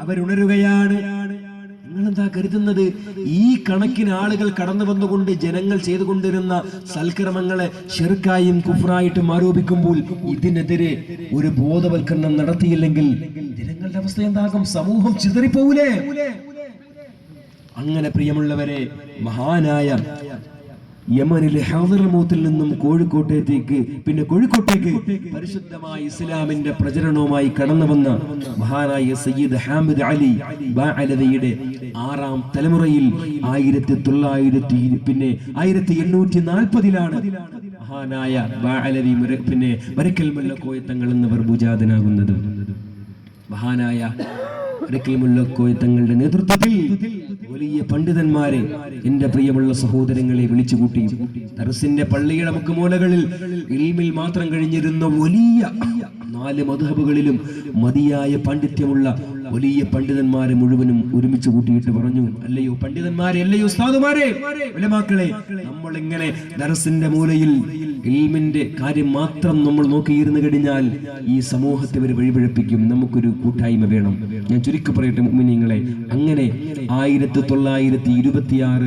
അവരുണരുകയാണ്. നിങ്ങളെന്താ കരുതുന്നത്? ഈ കണക്കിന് ആളുകൾ കടന്നു വന്നുകൊണ്ട് ജനങ്ങൾ ചെയ്തുകൊണ്ടിരുന്ന സൽക്കർമ്മങ്ങളെ ശിർക്കായും കുഫ്റായിട്ടും ആരോപിക്കുമ്പോൾ ഇതിനെതിരെ ഒരു ബോധവൽക്കരണം നടത്തിയില്ലെങ്കിൽ ജനങ്ങളുടെ അവസ്ഥ എന്താകും? സമൂഹം ചിതറിപ്പോകൂലേ? അങ്ങനെ പ്രിയമുള്ളവരെ, മഹാനായ യമനിലെ ഹദ്റമൗത്തിൽ നിന്നും കോഴിക്കോട്ടേക്ക്, പിന്നെ കോഴിക്കോട്ടേക്ക് പരിശുദ്ധമായ ഇസ്ലാമിന്റെ പ്രചരണവുമായി കടന്നു വന്ന മഹാനായ സയ്യിദ് ഹാമിദ് അലി ബഅലവിയുടെ 6ാം തലമുറയിൽ 1840-ലാണ് മഹാനായ ബഅലവി വരക്കൽ മുല്ലക്കോയ തങ്ങൾ എന്നിവർ ഭൂജാതനാകുന്നത്. മഹാനായ വരക്കൽ തങ്ങളുടെ നേതൃത്വത്തിൽ വലിയ പണ്ഡിതന്മാരെ എന്റെ പ്രിയമുള്ള സഹോദരങ്ങളെ വിളിച്ചുകൂട്ടി ദർസിന്റെ പള്ളിയുടെ മുക്കുമൂലകളിൽ ഇൽമിൽ മാത്രം കഴിഞ്ഞിരുന്ന വലിയ 4 മദ്ഹബുകളിലും മതിയായ പാണ്ഡിത്യമുള്ള വലിയ പണ്ഡിതന്മാരെ മുഴുവനും ഒരുമിച്ച് കൂട്ടിയിട്ട് പറഞ്ഞു, അല്ലയോ പണ്ഡിതന്മാരെ, അല്ലയോ ഉസ്താദുമാരെ, ഉലമാക്കളെ, നമ്മൾ ഇങ്ങനെ ദർസിന്റെ മൂലയിൽ ഇൽമിന്റെ കാര്യം മാത്രം നമ്മൾ നോക്കിയിരുന്നു കഴിഞ്ഞാൽ ഈ സമൂഹത്തെ ഒരു വഴിപിഴപ്പിക്കും. നമുക്കൊരു കൂട്ടായ്മ വേണം. ഞാൻ ചുരുക്കി പറയട്ടെ മുഅ്മിനീങ്ങളെ, അങ്ങനെ 1926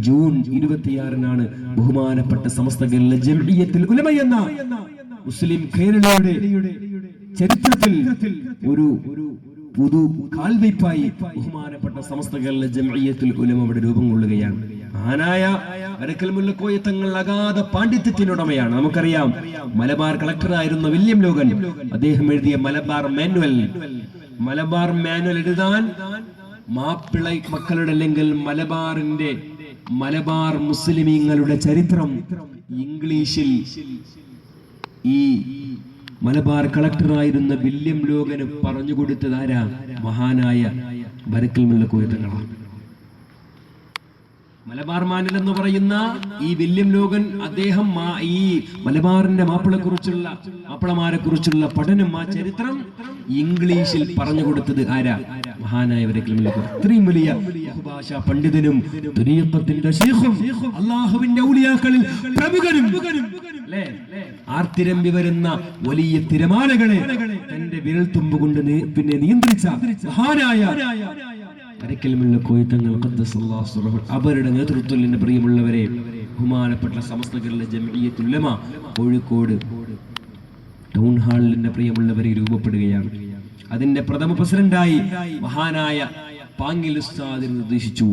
ജൂൺ 26 ബഹുമാനപ്പെട്ട സമസ്ത കേരള ജംഇയ്യത്തുൽ ഉലമ എന്ന മുസ്ലിം കേരളയുടെ ചരിത്രത്തിൽ ഒരു പുതു കാൽവയ്പായി ബഹുമാനപ്പെട്ട സമസ്ത കേരള ജംഇയ്യത്തുൽ ഉലമ അവിടെ രൂപം കൊള്ളുകയാണ്. മഹാനായ വരക്കൽ മുല്ലക്കോയ തങ്ങൾ അഗാധ പാണ്ഡിത്യത്തിനുടമയാണ്. നമുക്കറിയാം, മലബാർ കളക്ടറായിരുന്ന വില്യം ലോഗൻ അദ്ദേഹം എഴുതിയ മലബാർ മാനുവൽ എഴുതാൻ മാപ്പിള മക്കളുടെ അല്ലെങ്കിൽ മലബാർ മുസ്ലിമീങ്ങളുടെ ചരിത്രം ഇംഗ്ലീഷിൽ ഈ മലബാർ കളക്ടറായിരുന്ന വില്യം ലോഗന് പറഞ്ഞുകൊടുത്തത് ആരാ? മഹാനായ വരക്കൽ മുല്ലക്കോയ തങ്ങളാണ്. മലബാർ മാനുവൽ എന്ന് പറയുന്ന ഈ വില്യം ലോഗൻ അദ്ദേഹം ഈ മലബാറിന്റെ മാപ്പിളമാരെ കുറിച്ചുള്ള പഠനം, ആ ചരിത്രം ഇംഗ്ലീഷിൽ പറഞ്ഞു കൊടുത്തത് ആരാ? മഹാനായ വരക്കൽ മുല്ലക്കോയ. ഇത്രയും വലിയ ബഹുഭാഷാ പണ്ഡിതനും തുരീഖത്തിന്റെ ശൈഖും അല്ലാഹുവിന്റെ ഔലിയാക്കളിൽ പ്രമുഖനും ആർത്തിരമ്പി വരുന്ന വലിയ തിരമാലകളെ തന്റെ വിരൽത്തുമ്പ് കൊണ്ട് നിയന്ത്രിച്ച മഹാനായ വരക്കൽ മുല്ലക്കോയ തങ്ങൾ ഖദ്ദസല്ലാഹു സിറഹു അവരുടെ നേതൃത്വത്തിൽ എന്റെ പ്രിയമുള്ളവരെ ബഹുമാനപ്പെട്ട സമസ്ത കേരള ജംഇയ്യത്തുൽ ഉലമ കോഴിക്കോട് ടൗൺ ഹാളിൽ എന്റെ പ്രിയമുള്ളവരെ രൂപപ്പെടുകയാണ്. അതിന്റെ പ്രഥമ പ്രസിഡന്റായി മഹാനായ പാങ്ങിൽ ഉസ്താദിനെ നിർദ്ദേശിച്ചു.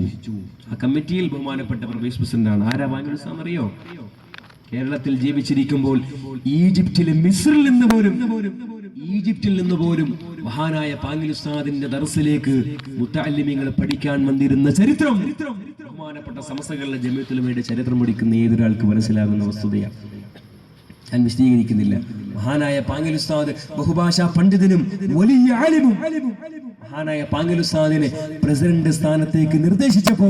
ആ കമ്മിറ്റിയിൽ ബഹുമാനപ്പെട്ട വൈസ് പ്രസിഡന്റാണ്. ആരാ പാങ്ങിൽ ഉസ്താദ് അറിയോ? കേരളത്തിൽ ജീവിച്ചിരിക്കുമ്പോൾ ഈജിപ്തിലെ മിസ്രിൽ നിന്ന് പോലും മഹാനായ പാങ്ങിൽ ഉസ്താദിന്റെ ദർസിലേക്ക് മുത്തഅല്ലിമീങ്ങൾ പഠിക്കാൻ വന്നിരുന്ന ചരിത്രം ബഹുമാനപ്പെട്ട സമസ്ത കേരള ജംഇയ്യത്തുൽ ഉലമയുടെ ചരിത്രം പഠിക്കുന്ന ഏതൊരാൾക്ക് മനസ്സിലാകുന്ന വസ്തുതയാണ്. ഞാൻ വിശദീകരിക്കുന്നില്ല. മഹാനായ പാങ്ങിൽ ഉസ്താദ് ബഹുഭാഷാ പണ്ഡിതനും വലിയ ആലിമും. മഹാനായ പാങ്ങിൽ ഉസ്താദിനെ പ്രസിഡന്റ് സ്ഥാനത്തേക്ക് നിർദ്ദേശിച്ചപ്പോ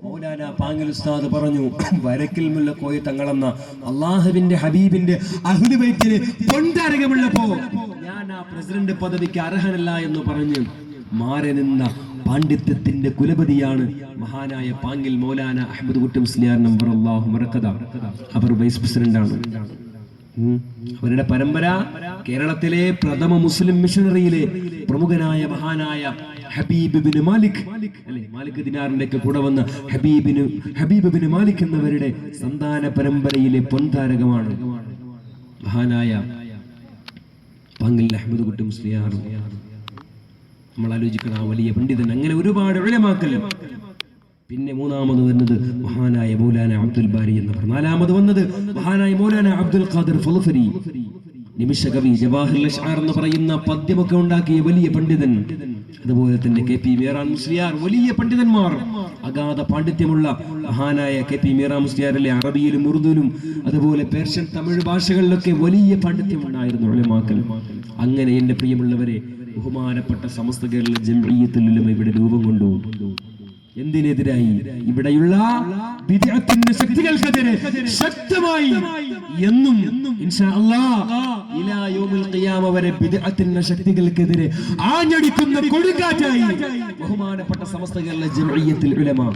മൗലാന പാങ്ങിൽ ഉസ്താദ് പറഞ്ഞു, വരക്കൽ മുല്ലക്കോയ തങ്ങളെന്ന അള്ളാഹുവിന്റെ ഹബീബിന്റെ അഹ്ലു ബൈത്തിന് പൊൻതാരകമുള്ളപ്പോ ഞാൻ ആ പ്രസിഡന്റ് പദവിക്ക് അർഹനല്ല എന്ന് പറഞ്ഞ് മാറി നിന്ന പാണ്ഡിത്യത്തിന്റെ കുലപതിയാണ് മഹാനായ പാങ്ങിൽ മൗലാന അഹ്മദ് കുട്ടി മുസ്ലിയാർ നമ്പർ അല്ലാഹു മറക്കദ. അവർ വൈസ് പ്രസിഡന്റാണ്. അവരുടെ പരമ്പര കേരളത്തിലെ പ്രഥമ മുസ്ലിം മിഷണറിയിലെ പ്രമുഖനായ മഹാനായ ഹബീബ് ബിൻ മാലിക് അല്ലെ, മാലിക് ദിനാറിന്റെ ഒക്കെ കൂടെ വന്ന ഹബീബ് ബിൻ മാലിക് എന്നവരുടെ സന്താന പരമ്പരയിലെ പൊൻതാരകമാണ് മഹാനായ പാങ്ങിൽ അഹ്മദ് കുട്ടി മുസ്ലിയാർ. നമ്മൾ ആലോചിക്കണം, ആ വലിയ പണ്ഡിതൻ. അങ്ങനെ ഒരുപാട് ഉലമാക്കൾ. പിന്നെ മൂന്നാമത് വന്നത് മഹാനായ മൗലാന അബ്ദുൽ ബാരി എന്നവർ. നാലാമത് വന്നത് മഹാനായ മൗലാന അബ്ദുൽ ഖാദിർ ഫളഫരി, നിമിഷകവി, ജവാഹിർ അഷ്ആർ എന്ന് പറയുന്ന പദ്യമൊക്കെ ഉണ്ടാക്കിയ വലിയ പണ്ഡിതൻ. അതുപോലെ തന്നെ കെ പി മീറാൻ മുസ്ലിയാർ, വലിയ പണ്ഡിതന്മാർ. അഗാധ പാണ്ഡിത്യമുള്ള മഹാനായ കെ പി മീറാൻ മുസ്ലിയാറിലെ അറബിയിലും ഉറുദുവിലും അതുപോലെ പേർഷ്യൻ, തമിഴ് ഭാഷകളിലൊക്കെ വലിയ പാണ്ഡിത്യമുണ്ടായിരുന്നു ഉലമാക്കൾ. അങ്ങനെ എന്റെ പ്രിയമുള്ളവരെ ബഹുമാനപ്പെട്ട സമസ്ത കേരള ജംഇയ്യത്തുൽ ഉലമ ഇവിടെ രൂപം കൊണ്ടു. എന്തിനെതിരായി? ഇവിടെയുള്ള ബിദ്അത്തിന്റെ ശക്തികൾക്കെതിരെ ശക്തമായി എന്നും ഇൻഷാ അല്ലാഹ് ഇലാ യൗമിൽ ഖിയാമ വരെ ബിദ്അത്തിന്റെ ശക്തികൾക്കെതിരെ ആഞ്ഞടിക്കുന്ന കൊടുങ്കാറ്റായി ബഹുമാനപ്പെട്ട സമസ്ത കേരള ജംഇയ്യത്തുൽ ഉലമ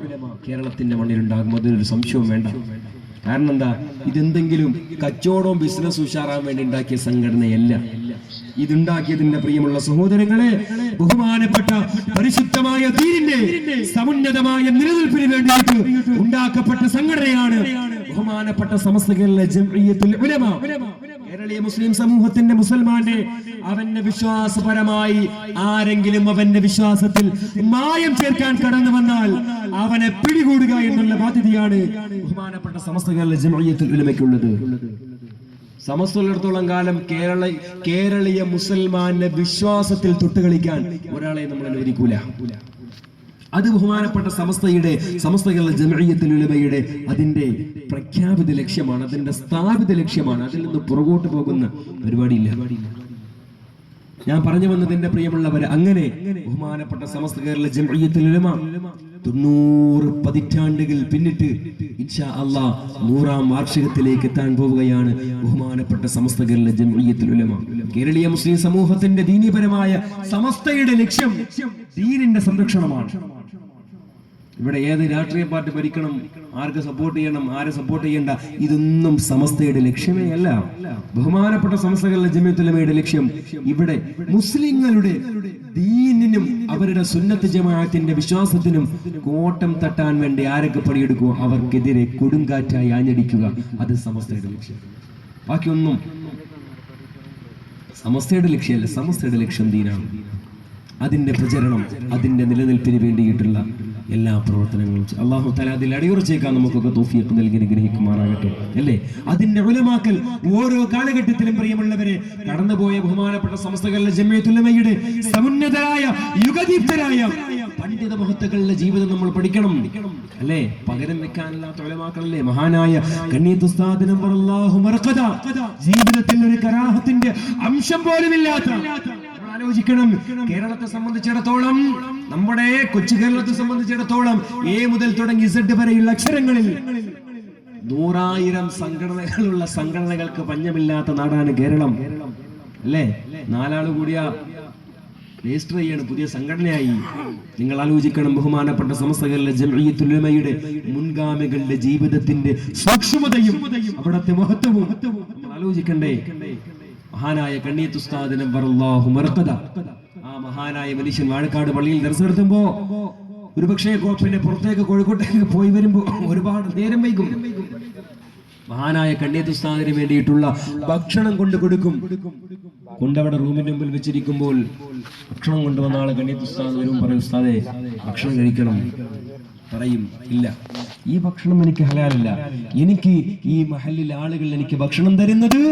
കേരളത്തിന്റെ മണ്ണിലുണ്ടാകും. അതൊരു സംശയവും വേണ്ട. കാരണം എന്താ? ഇതെന്തെങ്കിലും കച്ചവടവും ബിസിനസ് ഉഷാറാൻ വേണ്ടി ഉണ്ടാക്കിയ സംഘടനയല്ല. ഇതുണ്ടാക്കിയതിന്റെ പ്രിയമുള്ള സഹോദരങ്ങളെ, ബഹുമാനപ്പെട്ട പരിശുദ്ധമായ ദീനിന്റെ സമുന്നതമായ നിലനിൽപ്പിന് വേണ്ടിയിട്ട് ഉണ്ടാക്കപ്പെട്ട സംഘടനയാണ് ബഹുമാനപ്പെട്ട സമസ്ത കേരള ജംഇയ്യത്തുൽ ഉലമ. കേരളീയ മുസ്ലിം സമൂഹത്തിന്റെ മുസൽമാന്റെ അവന്റെ വിശ്വാസപരമായി ആരെങ്കിലും അവന്റെ വിശ്വാസത്തിൽ മായം ചേർക്കാൻ കടന്നു വന്നാൽ അവനെ പിടികൂടുക എന്നുള്ള ബാധ്യതയാണ് ബഹുമാനപ്പെട്ട സമസ്ത കേരള ജംഇയ്യത്തുൽ ഉലമയ്ക്കുള്ളത്. സമസ്തയിടത്തോളം കാലം കേരളീയ മുസൽമാന്റെ വിശ്വാസത്തിൽ തൊട്ടുകളിക്കാൻ ഒരാളെ നമ്മൾ അനുവദിക്കൂല. അത് ബഹുമാനപ്പെട്ട സമസ്ത കേരള ജംഇയ്യത്തുൽ ഉലമയുടെ അതിന്റെ പ്രഖ്യാപിത ലക്ഷ്യമാണ്, അതിന്റെ സ്ഥാപിത ലക്ഷ്യമാണ്. അതിൽ നിന്ന് പുറകോട്ട് പോകുന്ന പരിപാടിയില്ല. ഞാൻ പറഞ്ഞു വന്നതിന്റെ പ്രിയമുള്ളവരെ, അങ്ങനെ ബഹുമാനപ്പെട്ട സമസ്ത കേരള ജംഇയ്യത്തുൽ ഉലമ 90 പതിറ്റാണ്ടുകൾ പിന്നിട്ട് ഇൻഷാ അല്ലാഹ് 100ാം വാർഷികത്തിലേക്ക് എത്താൻ പോവുകയാണ് ബഹുമാനപ്പെട്ട സമസ്ത കേരള ജംഇയ്യത്തുൽ ഉലമ. കേരളീയ മുസ്ലിം സമൂഹത്തിന്റെ ദീനീപരമായ സമസ്തയുടെ ലക്ഷ്യം ദീനിന്റെ സംരക്ഷണമാണ്. ഇവിടെ ഏത് രാഷ്ട്രീയ പാർട്ടി ഭരിക്കണം, ആർക്ക് സപ്പോർട്ട് ചെയ്യണം, ആരെ സപ്പോർട്ട് ചെയ്യണ്ട, ഇതൊന്നും സമസ്തയുടെ ലക്ഷ്യമേ അല്ല. ബഹുമാനപ്പെട്ട സമസ്ത കേരള ജംഇയ്യത്തുൽ ഉലമയുടെ ലക്ഷ്യം ഇവിടെ മുസ്ലിങ്ങളുടെ ദീനിനും അവരുടെ സുന്നത്ത് ജമാഅത്തിന്റെ വിശ്വാസത്തിനും കോട്ടം തട്ടാൻ വേണ്ടി ആരൊക്കെ പണിയെടുക്കുമോ അവർക്കെതിരെ കൊടുങ്കാറ്റായി ആഞ്ഞടിക്കുക. അത് സമസ്തയുടെ ലക്ഷ്യം. ബാക്കിയൊന്നും സമസ്തയുടെ ലക്ഷ്യമല്ല. സമസ്തയുടെ ലക്ഷ്യം ദീനാണ്. അതിന്റെ പ്രചരണം, അതിന്റെ നിലനിൽപ്പിന് വേണ്ടിയിട്ടുള്ള എല്ലാ പ്രവർത്തനങ്ങളും അല്ലാഹു തആല അതിൽ അടിയുറച്ചേക്കാൻ നമുക്കൊക്കെ തൗഫീഖ് നൽകി അനുഗ്രഹിക്കുമാറാകട്ടെ. അല്ലേ? അതിന്റെ ഉലമാക്കൾ ഓരോ കാലഘട്ടത്തിലും പ്രിയമുള്ളവരെ കടന്നുപോയ ബഹുമാനപ്പെട്ട സമസ്ത കേരള ജംഇയ്യത്തുൽ ഉലമയുടെ സമുന്നതരായ യുഗദീപ്തരായ പണ്ഡിത മഹത്തുക്കളുടെ ജീവിതം നമ്മൾ പഠിക്കണം. അല്ലേ? പകരം വെക്കാനില്ലാത്ത ഉലമാക്കളല്ലേ? മഹാനായ കണ്ണീത്ത് ഉസ്താദ് നവറല്ലാഹു മർഖദ ജീവിതത്തിൽ ഒരു കറാഹത്തിന്റെ അംശം പോലും ഇല്ലാത്ത, ആലോചിക്കണം, കേരളത്തെ സംബന്ധിച്ചിടത്തോളം, നമ്മുടെ കൊച്ചു കേരളത്തെ സംബന്ധിച്ചിടത്തോളം എ മുതൽ തുടങ്ങി ഇസഡ് വരെയുള്ള അക്ഷരങ്ങളിൽ 100,000 സംഘടനകളുള്ള സംഘടനകൾക്ക് പഞ്ഞമില്ലാത്ത നാടാണ് കേരളം. അല്ലേ? 4 ആള് കൂടിയ രജിസ്റ്റർ ചെയ്യാണ്, പുതിയ സംഘടനയായി. നിങ്ങൾ ആലോചിക്കണം, ബഹുമാനപ്പെട്ട സമസ്ത കേരള ജംഇയ്യത്തുൽ ഉലമയുടെ മുൻഗാമികളുടെ ജീവിതത്തിന്റെ സൂക്ഷ്മതയും അവിടത്തെ മഹത്വവും നമ്മൾ ആലോചിക്കണ്ടേ? മഹാനായ കണ്ണീത്ത് ഉസ്താദ് നവറല്ലാഹു മർഖദ, ആ മഹാനായ മനുഷ്യൻ വാഴക്കാട് പള്ളിയിൽ ദർസ് നടത്തുമ്പോ ഒരുപക്ഷേ കോപ്പിന്റെ പുറത്തേക്ക് കോഴിക്കോട്ടേക്ക് പോയി വരുമ്പോ ഒരുപാട് നേരം വൈകും. മഹാനായ കണ്ണീത്ത് ഉസ്താദിന് വേണ്ടിയിട്ടുള്ള ഭക്ഷണം കൊടുക്കും. കൊണ്ടവിടെ റൂമിന്റെ മുമ്പിൽ വെച്ചിരിക്കുമ്പോൾ ഭക്ഷണം കൊണ്ടുവന്ന ആള് കണ്ണീത്ത് ഉസ്താദ് വരും, പറയും, ഉസ്താദേ ഭക്ഷണം കഴിക്കണം. പറയും, ഇല്ല, ഈ ഭക്ഷണം എനിക്ക് ഹലാലല്ല. എനിക്ക് ഈ മഹല്ലിലെ ആളുകൾ എനിക്ക് ഭക്ഷണം തരുന്നത്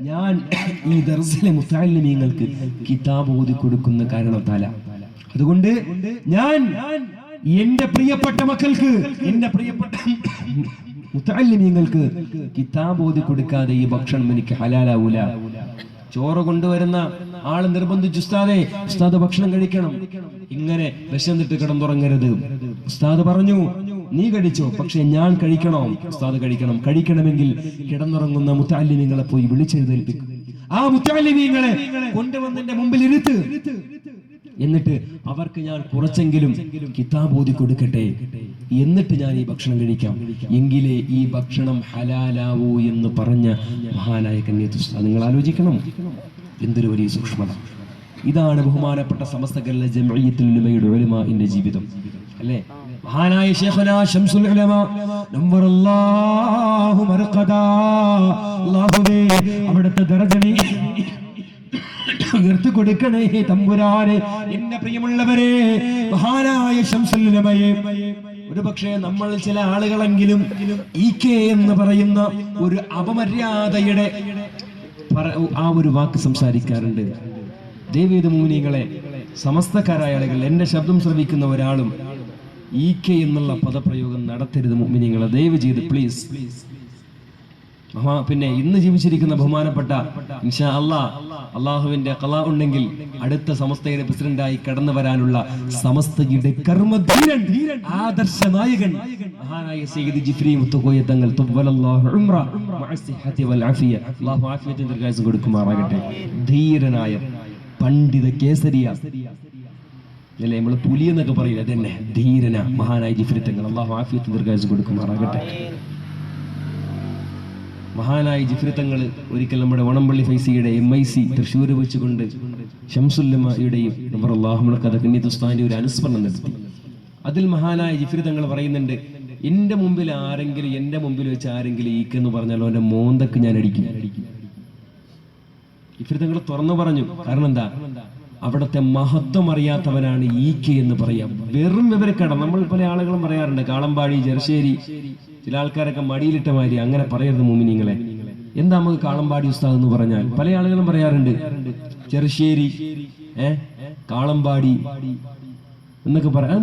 ഞാൻ ഈ ദർസിലെ മുത്തഅല്ലിമീങ്ങൾക്ക് കിതാബ് ഓതി കൊടുക്കുന്ന കാരണത്താല. അതുകൊണ്ട് ഞാൻ എന്റെ പ്രിയപ്പെട്ട മക്കൾക്ക്, എന്റെ പ്രിയപ്പെട്ട മുത്തഅല്ലിമീങ്ങൾക്ക് കിതാബ് ഓതി കൊടുക്കാതെ ഈ ഭക്ഷണം എനിക്ക് ഹലാലാവൂല. ചോറ് കൊണ്ടുവരുന്ന ആള് നിർബന്ധിച്ചു, ഉസ്താദ് ഭക്ഷണം കഴിക്കണം, ഇങ്ങനെ വിശന്നിട്ട് കിടന്നുറങ്ങരുത്. ഉസ്താദ് പറഞ്ഞു, നീ കഴിച്ചോ, പക്ഷെ ഞാൻ കഴിക്കണോ? ഉസ്താദ് കഴിക്കണം. കഴിക്കണമെങ്കിൽ കിടന്നുറങ്ങുന്ന മുത്തഅല്ലിമീങ്ങളെ പോയി വിളിച്ചെഴുന്നേൽപ്പിക്കും. ആ മുത്തഅല്ലിമീങ്ങളെ കൊണ്ടുവന്നെന്റെ മുമ്പിൽ ഇരുത്ത്. എന്നിട്ട് അവർക്ക് ഞാൻ കുറച്ചെങ്കിലും കിതാബ് ഓതി കൊടുക്കട്ടെ, എന്നിട്ട് ഞാൻ ഈ ഭക്ഷണം കഴിക്കാം, എങ്കിലേ ഈ ഭക്ഷണം ഹലാലാവൂ എന്ന് പറഞ്ഞ മഹാനായ കണ്ണീത്ത് ഉസ്താദ്. നിങ്ങൾ ആലോചിക്കണം, എന്തൊരു വലിയ സൂക്ഷ്മത. ഇതാണ് ബഹുമാനപ്പെട്ട സമസ്ത കേരള ജംഇയ്യത്തുൽ ഉലമയുടെ ഉലമാഇന്റെ ജീവിതം. അല്ലേ? മഹാനായ ശൈഖുനാ ശംസുൽ ഉലമ നവറല്ലാഹു മർഖദ, അല്ലാഹുവേ അവിടുത്തെ ദർജനെ ഉയർത്തി കൊടുക്കണേ തമ്പുരാനെ. എന്റെ പ്രിയമുള്ളവരെ, മഹാനായ ശംസുൽ ഉലമയെ ഒരുപക്ഷെ നമ്മൾ ചില ആളുകളെങ്കിലും EK എന്ന് പറയുന്ന ഒരു അപമര്യാദയുടെ ആ ഒരു വാക്ക് സംസാരിക്കാറുണ്ട്. ദൈവീത് മുഅ്മിനീങ്ങളെ, സമസ്തക്കാരായ ആളുകൾ, എന്റെ ശബ്ദം ശ്രവിക്കുന്ന ഒരാളും EK എന്നുള്ള പദപ്രയോഗം നടത്തരുത് മുഅ്മിനീങ്ങളെ, ദയവ് ചെയ്ത് പ്ലീസ്. പിന്നെ ഇന്ന് ജീവിച്ചിരിക്കുന്ന ബഹുമാനപ്പെട്ട ഇൻഷാ അള്ളാഹുവിന്റെ ഖലാ ഉണ്ടെങ്കിൽ അടുത്ത സമസ്തയുടെ പ്രസിഡന്റായി കടന്നു വരാനുള്ള സമസ്തയുടെ കർമ്മധീരൻ, ആദർശ നായകൻ മഹാനായ സയ്യിദ് ജിഫ്രി മുത്തുക്കോയ തങ്ങൾ തവ്വലല്ലാഹു ഉംറ മഅസ്സിഹത്തി വൽ ആഫിയ, അല്ലാഹു ആഫിയത്തും ദീർഘായുസ്സും കൊടുക്കുമാറാകട്ടെ. ധീരനായ പണ്ഡിത കേസരിയ, അല്ലേ, നമ്മൾ പുലി എന്നൊക്കെ പറയില്ല, അതന്നെ ധീരന മഹാനായ ജിഫ്രി തങ്ങൾ, അല്ലാഹു ആഫിയത്തും ദീർഘായുസ്സും കൊടുക്കുമാറാകട്ടെ. മഹാനായ ജിഫ്രി തങ്ങൾ ഒരിക്കൽ നമ്മുടെ വണമ്പള്ളി ഫൈസിയുടെ MIC തൃശ്ശൂർ വെച്ചുകൊണ്ട് ശംസുല്ലമയുടെയും കണ്ണീത്ത് ഉസ്താദിന്റെ ഒരു അനുസ്മരണം നടത്തി. അതിൽ മഹാനായ ജിഫ്രി തങ്ങൾ പറയുന്നുണ്ട്, എന്റെ മുമ്പിൽ ആരെങ്കിലും, എന്റെ മുമ്പിൽ വെച്ച് ആരെങ്കിലും EK എന്ന് പറഞ്ഞാലോ അവന്റെ മോന്തക്ക് ഞാൻ അടിക്കും. ജിഫ്രി തങ്ങൾ തുറന്നു പറഞ്ഞു. കാരണം എന്താ? അവിടത്തെ മഹത്വം അറിയാത്തവനാണ് EK എന്ന് പറയാം. വെറും വിവരക്കേട. നമ്മൾ പല ആളുകളും പറയാറുണ്ട്, കാളമ്പാടി, ചെറുശ്ശേരി, ചില ആൾക്കാരൊക്കെ മടിയിലിട്ട മാതിരി. അങ്ങനെ പറയരുത് മുഅ്മിനീങ്ങളെ. എന്താ നമുക്ക് കാളമ്പാടി ഉസ്താദ് എന്ന് പറഞ്ഞാൽ? പല ആളുകളും പറയാറുണ്ട് ചെറുശ്ശേരി, കാളമ്പാടി എന്നൊക്കെ പറയാം.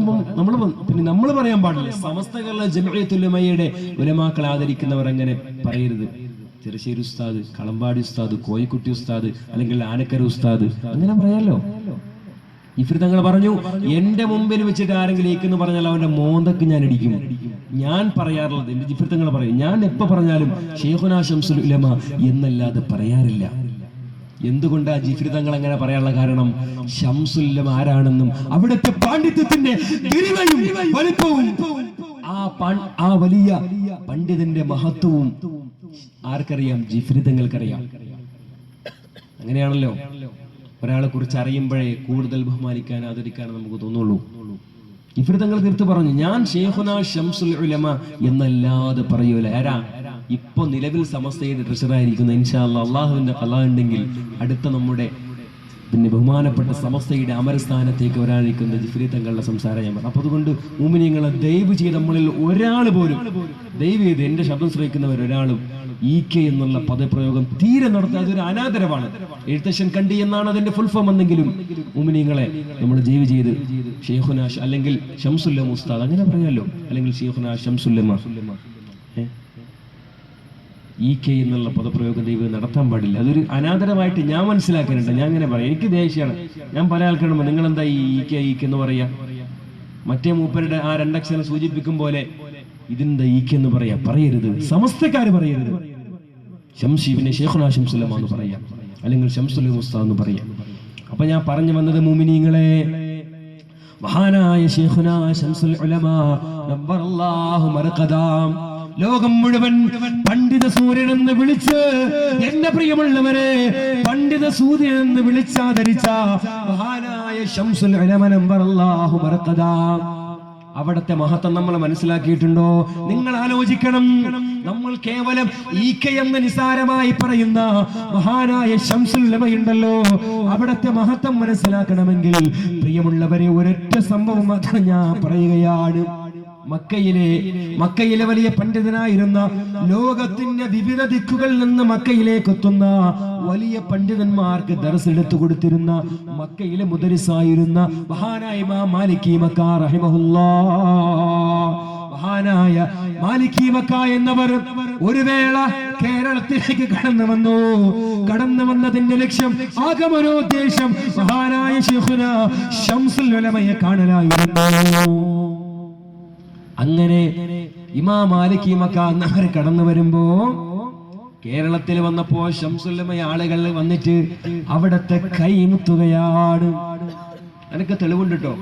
നമ്മൾ പറയാൻ പാടില്ല. സമസ്ത കേരള ജംഇയ്യത്തുൽ ഉലമയുടെ ഉലമാക്കളെ ആദരിക്കുന്നവർ അങ്ങനെ പറയരുത്. ചെറുശ്ശേരി ഉസ്താദ്, കളമ്പാടി ഉസ്താദ്, കോയിക്കുട്ടി ഉസ്താദ്, അല്ലെങ്കിൽ ആനക്കര ഉസ്താദ്, അങ്ങനെ പറയാലോ. ജിഫ്രി തങ്ങൾ പറഞ്ഞു, എന്റെ മുമ്പിൽ വെച്ചിട്ട് ആരെങ്കിലും ഏക്കെന്ന് പറഞ്ഞാൽ അവന്റെ മോന്തക്ക് ഞാൻ ഇടിക്കും. ഞാൻ പറയാറുള്ളത്, എന്റെ ജിഫ്രി തങ്ങൾ പറയും, ഞാൻ എപ്പോ പറഞ്ഞാലും ശൈഖുനാ ശംസുൽ ഉലമ എന്നല്ലാതെ പറയാറില്ല. എന്തുകൊണ്ടാ ജിഫ്രി തങ്ങൾ അങ്ങനെ പറയാനുള്ള കാരണം? ശംസുൽ ഉലമ ആരാണെന്നും അവിടുത്തെ പാണ്ഡിത്യത്തിന്റെ ഗരിമയും വലിപ്പവും ആ വലിയ പണ്ഡിതന്റെ മഹത്വവും ആർക്കറിയാം? ജിഫ്രി തങ്ങൾക്കറിയാം. അങ്ങനെയാണല്ലോ ഒരാളെ കുറിച്ച് അറിയുമ്പോഴേ കൂടുതൽ ബഹുമാനിക്കാൻ, ആദരിക്കാൻ നമുക്ക് തോന്നുള്ളൂ. ജിഫ്രി തങ്ങൾ തീർത്ത് പറഞ്ഞു, ഞാൻ ശൈഖുനാ ശംസുൽ ഉലമ എന്നല്ലാതെ പറയൂല. ആരാ? ഇപ്പൊ നിലവിൽ സമസ്തയുടെ ട്രഷറായിരിക്കുന്ന, ഇൻഷാ അല്ലാഹ് അള്ളാഹുവിന്റെ ഖലാ ഉണ്ടെങ്കിൽ അടുത്ത നമ്മുടെ പിന്നെ ബഹുമാനപ്പെട്ട സമസ്തയുടെ അമരസ്ഥാനത്തേക്ക് വരാനിരിക്കുന്ന ജിഫ്രി തങ്ങളുടെ സംസാരം ഞാൻ പറഞ്ഞു. അപ്പൊ അതുകൊണ്ട് മുഅ്മിനീങ്ങളെ ദയവ് ചെയ്ത് നമ്മളിൽ ഒരാൾ പോലും, ദയവ് ചെയ്ത് എന്റെ ശബ്ദം ശ്രവിക്കുന്നവർ ഒരാളും EK എന്നുള്ള പദപ്രയോഗം തീരെ നടത്താതെ, അതൊരു അനാദരവാണ്. എഴുത്തച്ഛൻ കണ്ടി എന്നാണ് അതിന്റെ ഫുൾ ഫോം എന്നെങ്കിലും മുഅ്മിനീങ്ങളെ നമ്മൾ ദയവ് ചെയ്ത് ശൈഖുനാ അല്ലെങ്കിൽ ശംസുൽ ഉലമ ഉസ്താദ് അങ്ങനെ പറയാലോ, അല്ലെങ്കിൽ ശൈഖുനാ ശംസുൽ ഉലമ EK എന്നുള്ള പദപ്രയോഗം ദൈവം നടത്താൻ പാടില്ല. അതൊരു അനാദരമായിട്ട് ഞാൻ മനസ്സിലാക്കുന്നുണ്ട്. ഞാൻ അങ്ങനെ പറയാം, എനിക്ക് ദേഷ്യമാണ്. ഞാൻ പല ആൾക്കാരും നിങ്ങൾ എന്താ ഈ EK എന്ന് പറയാ? മറ്റേ മൂപ്പരുടെ ആ രണ്ടക്ഷരം സൂചിപ്പിക്കും പോലെ ഇതിന്റെ EK എന്ന് പറയാ. പറയരുത്, സമസ്തക്കാര് പറയരുത്. ശംശീബിനെ ശൈഖുനാ ശംസുൽ ഉലമ എന്ന് പറയാം, അല്ലെങ്കിൽ ശംസുൽ ഉലമ ഉസ്താദ് എന്ന് പറയാം. അപ്പൊ ഞാൻ പറഞ്ഞു വന്നത്, മുഅ്മിനീങ്ങളെ, മഹാനായ ശൈഖുനാ ശംസുൽ ഉലമ നബ്ബറല്ലാഹു മർഖദാം ലോകം മുഴുവൻ പണ്ഡിത സൂര്യൻ എന്ന് വിളിച്ച്, എന്റെ പ്രിയമുള്ളവരെ, പണ്ഡിത സൂര്യൻ എന്ന് വിളിച്ചാദരിച്ച മഹാനായ ശംസുൽ ഉലമ നബ്ബറല്ലാഹു മർഖദാം, അവിടത്തെ മഹത്വം നമ്മൾ മനസ്സിലാക്കിയിട്ടുണ്ടോ? നിങ്ങൾ ആലോചിക്കണം. നമ്മൾ കേവലം EK എന്ന് നിസാരമായി പറയുന്ന മഹാനായ ശംസുൽ ഉലമയുണ്ടല്ലോ, അവിടത്തെ മഹത്വം മനസ്സിലാക്കണമെങ്കിൽ പ്രിയമുള്ളവരെ, ഒരൊറ്റ സംഭവം മാത്രം ഞാൻ പറയുകയാണ്. മക്കയിലെ വലിയ പണ്ഡിതനായിരുന്ന, ലോകത്തിന്റെ വിവിധ ദിക്കുകളിൽ നിന്ന് മക്കയിലേക്ക് എത്തുന്ന വലിയ പണ്ഡിതന്മാർക്ക് ദർസ് എടുത്തു കൊടുത്തിരുന്ന, മക്കയിലെ മുദരിസായിരുന്ന മഹാനായ ഇമാം മാലിക് മക്ക റഹിമഹുല്ലാഹ്, മഹാനായ മാലിക് മക്ക എന്നവർ ഒരു വേള കേരളത്തിലേക്ക് കടന്നു വന്നതിന്റെ ലക്ഷ്യം, ആഗമനോദ്ദേശം മഹാനായ ശൈഖുനാ ശംസുൽ ഉലമയെ കാണലായിരുന്നു. അങ്ങനെ ഇമാം മാലിക് മക്ക എന്നവർ കടന്നു വരുമ്പോ, കേരളത്തിൽ വന്നപ്പോ ശംസുൽ ഉലമ ആളുകൾ വന്നിട്ട് അവിടത്തെ കൈമുത്തുകയാണ്. എനിക്ക് തെളിവുണ്ട് കേട്ടോ,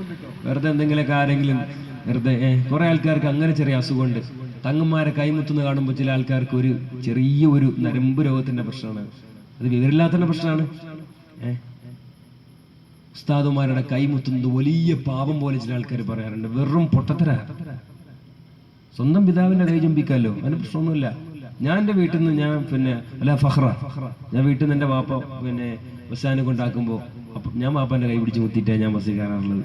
വെറുതെ എന്തെങ്കിലുമൊക്കെ ആരെങ്കിലും വെറുതെ കുറെ ആൾക്കാർക്ക് അങ്ങനെ ചെറിയ അസുഖമുണ്ട്. തങ്ങന്മാരെ കൈമുത്തുന്ന കാണുമ്പോൾ ചില ആൾക്കാർക്ക് ഒരു ചെറിയ നരമ്പ് രോഗത്തിന്റെ പ്രശ്നമാണ്. അത് വിവരമില്ലാത്തതിന്റെ പ്രശ്നമാണ്. ഉസ്താദുമാരുടെ കൈമുത്തുന്നത് വലിയ പാപം പോലെ ചില ആൾക്കാർ പറയാറുണ്ട്. വെറും പൊട്ടത്തരാ. സ്വന്തം പിതാവിന്റെ കൈ ചുംബിക്കാമല്ലോ, അതിന് പ്രശ്നമൊന്നുമില്ല. ഞാൻ എൻ്റെ വീട്ടിൽ നിന്ന് ഞാൻ വീട്ടിൽ നിന്ന് എൻ്റെ വാപ്പ ബസ്സാനെ കൊണ്ടാക്കുമ്പോൾ ഞാൻ വാപ്പാന്റെ കൈ പിടിച്ച് മുത്തിയിട്ടാണ് ഞാൻ ബസ്സിൽ കയറാറുള്ളത്.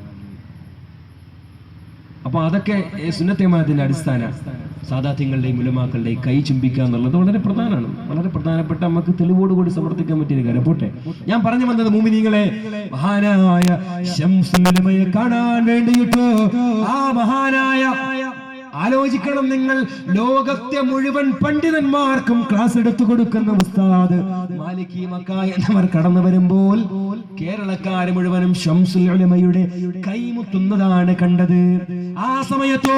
അപ്പൊ അതൊക്കെ സുന്നത്തെ മതത്തിന്റെ അടിസ്ഥാന സാദാത്യങ്ങളുടെയും ഉലമാക്കളുടെയും കൈ ചുംബിക്കുക എന്നുള്ളത് വളരെ പ്രധാനമാണ്. വളരെ പ്രധാനപ്പെട്ട നമുക്ക് തെളിവോടുകൂടി സമർത്ഥിക്കാൻ പറ്റിയ കാര്യം. പോട്ടെ, ഞാൻ പറഞ്ഞു വന്നത്, മുഅ്മിനീങ്ങളെ, മഹാനായ ശംസുൽ ഉലമയെ കാണാൻ വേണ്ടിയിട്ട് ആ മഹാനായ, ആലോചിക്കണം നിങ്ങൾ, ലോകത്തെ മുഴുവൻ പണ്ഡിതന്മാർക്കും ക്ലാസ് എടുത്തു കൊടുക്കുന്ന ഉസ്താദ് മാലിക് മക്ക എന്നവർ കടന്നു വരുമ്പോൾ കേരളക്കാര് മുഴുവനും ശംസുൽ ഉലമയുടെ കൈമുത്തുന്നതാണ് കണ്ടത്. ആ സമയത്തോ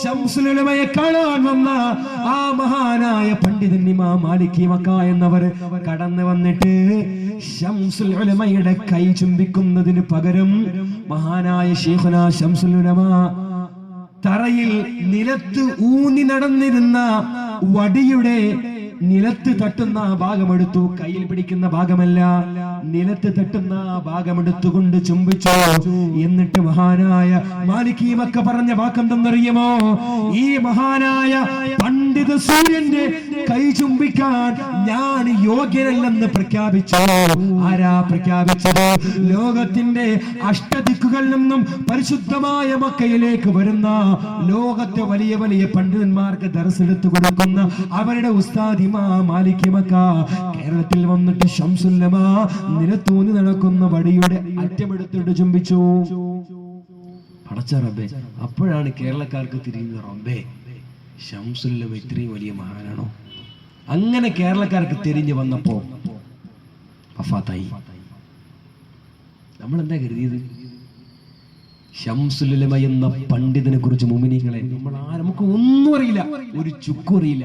ശംസുൽ ഉലമയെ കാണാൻ വന്ന ആ മഹാനായ പണ്ഡിതൻ ഇമാം മാലിക് മക്ക എന്നവർ കടന്നു വന്നിട്ട് ശംസുൽ ഉലമയുടെ കൈ ചുംബിക്കുന്നതിന് പകരം മഹാനായ ശൈഖുനാ ശംസുൽ ഉലമ തറയിൽ നിലത്ത് ഊന്നി നടന്നിരുന്ന വടിയുടെ നിലത്ത് തട്ടുന്ന ഭാഗമെടുത്തു, കയ്യിൽ പിടിക്കുന്ന ഭാഗമല്ല, നിലത്ത് തട്ടുന്ന ഭാഗമെടുത്തുകൊണ്ട് ചുംബിച്ചു. എന്നിട്ട് മഹാനായ മാലിക് മക്ക പറഞ്ഞ വാക്കെന്തെന്നറിയുമോ? ഈ മഹാനായ പണ്ഡിത സൂര്യന്റെ കൈ ചുംബിക്കാൻ ഞാൻ യോഗ്യനല്ലെന്ന് പ്രഖ്യാപിച്ചു. ആരാ പ്രഖ്യാപിച്ചത്? ലോകത്തിന്റെ അഷ്ടദിക്കുകളിൽ നിന്നും പരിശുദ്ധമായ മക്കയിലേക്ക് വരുന്ന, ലോകത്തെ വലിയ വലിയ പണ്ഡിതന്മാർക്ക് ദർസ് എടുത്തു കൊടുക്കുന്ന അവരുടെ ഉസ്താദ് ഇമാം മാലിക് മക്ക കേരളത്തിൽ വന്നിട്ട് ശംസുൽ ഉലമ നിലത്തൂന്നി നടക്കുന്ന വടിയുടെ അറ്റമെടുത്തിട്ട് ചുംബിച്ചു. പടച്ച റബ്ബേ, അപ്പോഴാണ് കേരളക്കാർക്ക് തിരിയുന്നത്, റബ്ബേ, ശംസുൽ ഉലമ ഇത്രയും വലിയ മഹാനാണോ? അങ്ങനെ കേരളക്കാർക്ക് തിരിഞ്ഞു വന്നപ്പോ വഫാത്തായി. നമ്മൾ എന്താ കരുതിയത്? ശംസുൽ ഉലമ എന്ന പണ്ഡിതനെ കുറിച്ച് മുഅ്മിനീങ്ങളെ നമുക്ക് ഒന്നും അറിയില്ല, ഒരു ചുക്കും അറിയില്ല.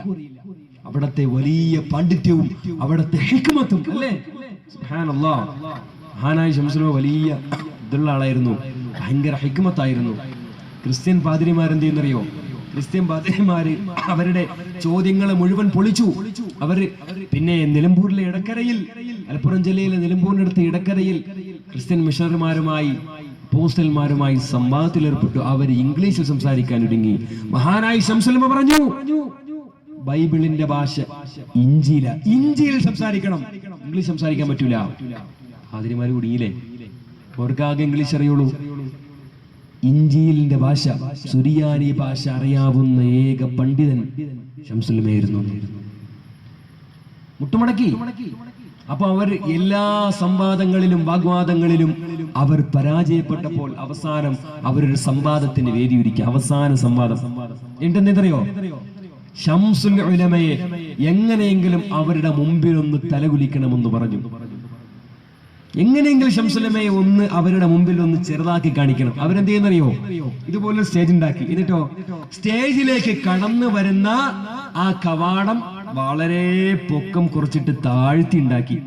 അവിടത്തെ വലിയ പാണ്ഡിത്യവും അവിടത്തെ ഹിക്മത്തും അല്ലേ, സുബ്ഹാനല്ലാഹ്. മഹാനായ ശംസുൽ ഉലമ വലിയ ഇതുള്ള ആളായിരുന്നു, ഭയങ്കര ഹിക്മത്തായിരുന്നു. ക്രിസ്ത്യൻ പാതിരിമാരെന്ത് ചെയ്യുന്നറിയോ? ക്രിസ്ത്യൻ പാതിരിമാര് അവരുടെ ചോദ്യങ്ങളെ മുഴുവൻ പൊളിച്ചു. അവര് പിന്നെ നിലമ്പൂരിലെ ഇടക്കരയിൽ, മലപ്പുറം ജില്ലയിലെ നിലമ്പൂരിനടുത്ത് ഇടക്കരയിൽ ക്രിസ്ത്യൻ മിഷണറിമാരുമായി അപ്പോസ്തലന്മാരുമായി സംവാദത്തിൽ ഏർപ്പെട്ടു. അവർ ഇംഗ്ലീഷിൽ സംസാരിക്കാൻ ഒരുങ്ങി. മഹാനായ ശംസുൽ ഉലമ പറഞ്ഞു, ബൈബിളിന്റെ ഭാഷ ഇഞ്ചിയിൽ സംസാരിക്കണം, ഇംഗ്ലീഷ് സംസാരിക്കാൻ പറ്റൂല. പാതിരിമാര് കുടുങ്ങിയില്ലേ? അവർക്കാകെ ഇംഗ്ലീഷ് അറിയുള്ളൂ. ഇഞ്ചിയിലിന്റെ ഭാഷ, സുറിയാനി ഭാഷ അറിയാവുന്ന ഏക പണ്ഡിതൻ ശംസുൽ ഉലമയായിരുന്നു. മുട്ടുമടക്കി. അപ്പൊ അവർ എല്ലാ സംവാദങ്ങളിലും വാഗ്വാദങ്ങളിലും അവർ പരാജയപ്പെട്ടപ്പോൾ അവസാനം അവരൊരു സംവാദത്തിന് വേദി ഒരുക്കി. അവസാന സംവാദം എന്തെന്നറിയോ? ശംസുൽ ഉലമയെ എങ്ങനെയെങ്കിലും അവരുടെ മുമ്പിൽ ഒന്ന് തലകുലിക്കണമെന്ന് പറഞ്ഞു. എങ്ങനെയെങ്കിലും ശംസുൽ ഉലമയെ ഒന്ന് അവരുടെ മുമ്പിൽ ഒന്ന് ചെറുതാക്കി കാണിക്കണം. അവരെന്ത് ചെയ്യുന്നറിയോ? ഇതുപോലെ സ്റ്റേജ് ഉണ്ടാക്കി. എന്നിട്ടോ സ്റ്റേജിലേക്ക് കടന്നു വരുന്ന ആ കവാടം വളരെ പൊക്കം കുറച്ചിട്ട് താഴ്ത്തി ഉണ്ടാക്കി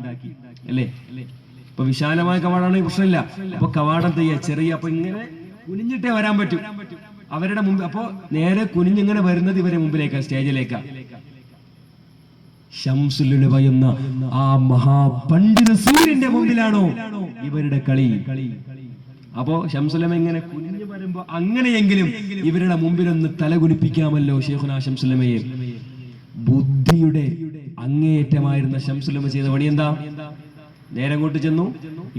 അല്ലേ. ഇപ്പൊ വിശാലമായ കവാടമാണെങ്കിൽ പ്രശ്നമില്ല. അപ്പൊ കവാടം ചെറിയ, അപ്പൊ ഇങ്ങനെ കുനിഞ്ഞിട്ടേ വരാൻ പറ്റും അവരുടെ മുമ്പ്. അപ്പൊ നേരെ കുനിഞ്ഞിങ്ങനെ വരുന്നത് ഇവരെ മുമ്പിലേക്കാ, സ്റ്റേജിലേക്കാ. ശംസുൽ ഉലമ എന്ന ആ മഹാപണ്ഡിത സൂര്യന്റെ മുമ്പിലാണോ ഇവരുടെ കളി? അപ്പോ ശംസുൽ ഉലമ ഇങ്ങനെ കുനിഞ്ഞു വരുമ്പോ അങ്ങനെയെങ്കിലും ഇവരുടെ മുമ്പിൽ ഒന്ന് തലകുലിപ്പിക്കാമല്ലോ ശൈഖുനാ ശംസുൽ ഉലമയെ. ബുദ്ധിയുടെ അങ്ങേയറ്റമായിരുന്ന ശംസുൽ ഉലമ ചെയ്ത പണി എന്താ? നേരെ അങ്ങോട്ട് ചെന്നു,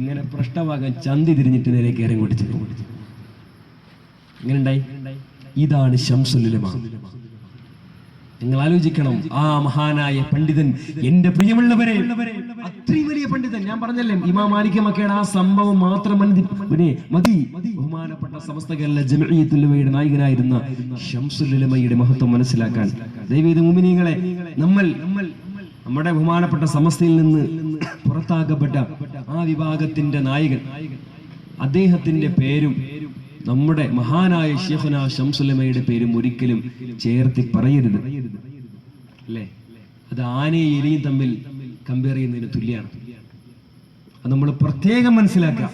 ഇങ്ങനെ പ്രശ്നമാകാൻ ചന്തി തിരിഞ്ഞിട്ട് നേരെ കയറി അങ്ങോട്ട് ചെന്നു. ഇങ്ങനെ ഉണ്ടായി. ഇതാണ് ശംസുൽ ഉലമ. നിങ്ങൾ ആലോചിക്കണം, ആ മഹാനായ പണ്ഡിതൻ, എന്റെ പ്രിയമുള്ളവരെ, അത്രയും വലിയ പണ്ഡിതൻ. ഞാൻ പറഞ്ഞല്ലേ, ഇമാം മാലിക് മക്കയുടെ ആ സംഭവം മാത്രം മതി ബഹുമാനപ്പെട്ട സമസ്ത കേരള ജംഇയ്യത്തുൽ ഉലമയുടെ നായകനായിരുന്ന ശംസുൽ ഉലമയുടെ മഹത്വം മനസ്സിലാക്കാൻ. ദൈവീയ മുഅ്മിനീങ്ങളെ, നമ്മുടെ ബഹുമാനപ്പെട്ട സമസ്തയിൽ നിന്ന് പുറത്താക്കപ്പെട്ട ആ വിഭാഗത്തിന്റെ നായകൻ, അദ്ദേഹത്തിന്റെ പേരും നമ്മുടെ മഹാനായ ശൈഖുനാ ശംസുൽ ഉലമയുടെ പേരും ഒരിക്കലും ചേർത്തി പറയരുത് അല്ലേ. അത് ആനയും എലിയും തമ്മിൽ കമ്പയർ ചെയ്യുന്നതിന് തുല്യമാണ്. അത് നമ്മൾ പ്രത്യേകം മനസ്സിലാക്കുക.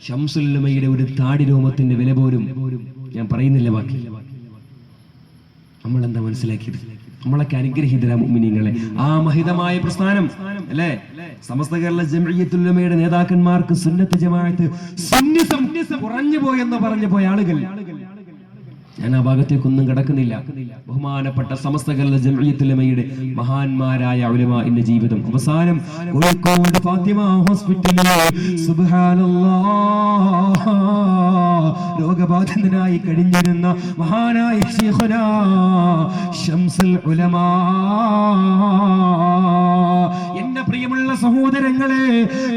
ശംസുൽ ഉലമയുടെ ഒരു താടി രോമത്തിന്റെ വില പോലും ഞാൻ പറയുന്നില്ല. ബാക്കി നമ്മൾ എന്താ മനസ്സിലാക്കിയത്? നമ്മളൊക്കെ അനുഗ്രഹീതരാ മുഅ്മിനീങ്ങളെ. ആ മഹിതമായ പ്രസ്ഥാനം അല്ലേ, സമസ്ത കേരള ജംഇയ്യത്തുൽ ഉലമയുടെ നേതാക്കന്മാർക്ക് സുന്നത്ത് ജമാഅത്ത് സുന്നിസം കുറഞ്ഞു പോയെന്ന് പറഞ്ഞു പോയ ആളുകൾ, ഞാൻ ആ ഭാഗത്തേക്കൊന്നും കടക്കുന്നില്ല. ബഹുമാനപ്പെട്ട സമസ്ത കേരള ജംഇയ്യത്തുൽ ഉലമയുടെ മഹാന്മാരായ ഉലമാഇന്റെ ജീവിതം അവസാനം കോഴിക്കോട് ഫാത്തിമ ഹോസ്പിറ്റലിൽ സുബ്ഹാനല്ലാഹ് രോഗബാധിതനായി കഴിഞ്ഞിരുന്ന മഹാനായ ശൈഖുനാ ശംസുൽ ഉലമ. എന്റെ പ്രിയമുള്ള സഹോദരങ്ങളെ,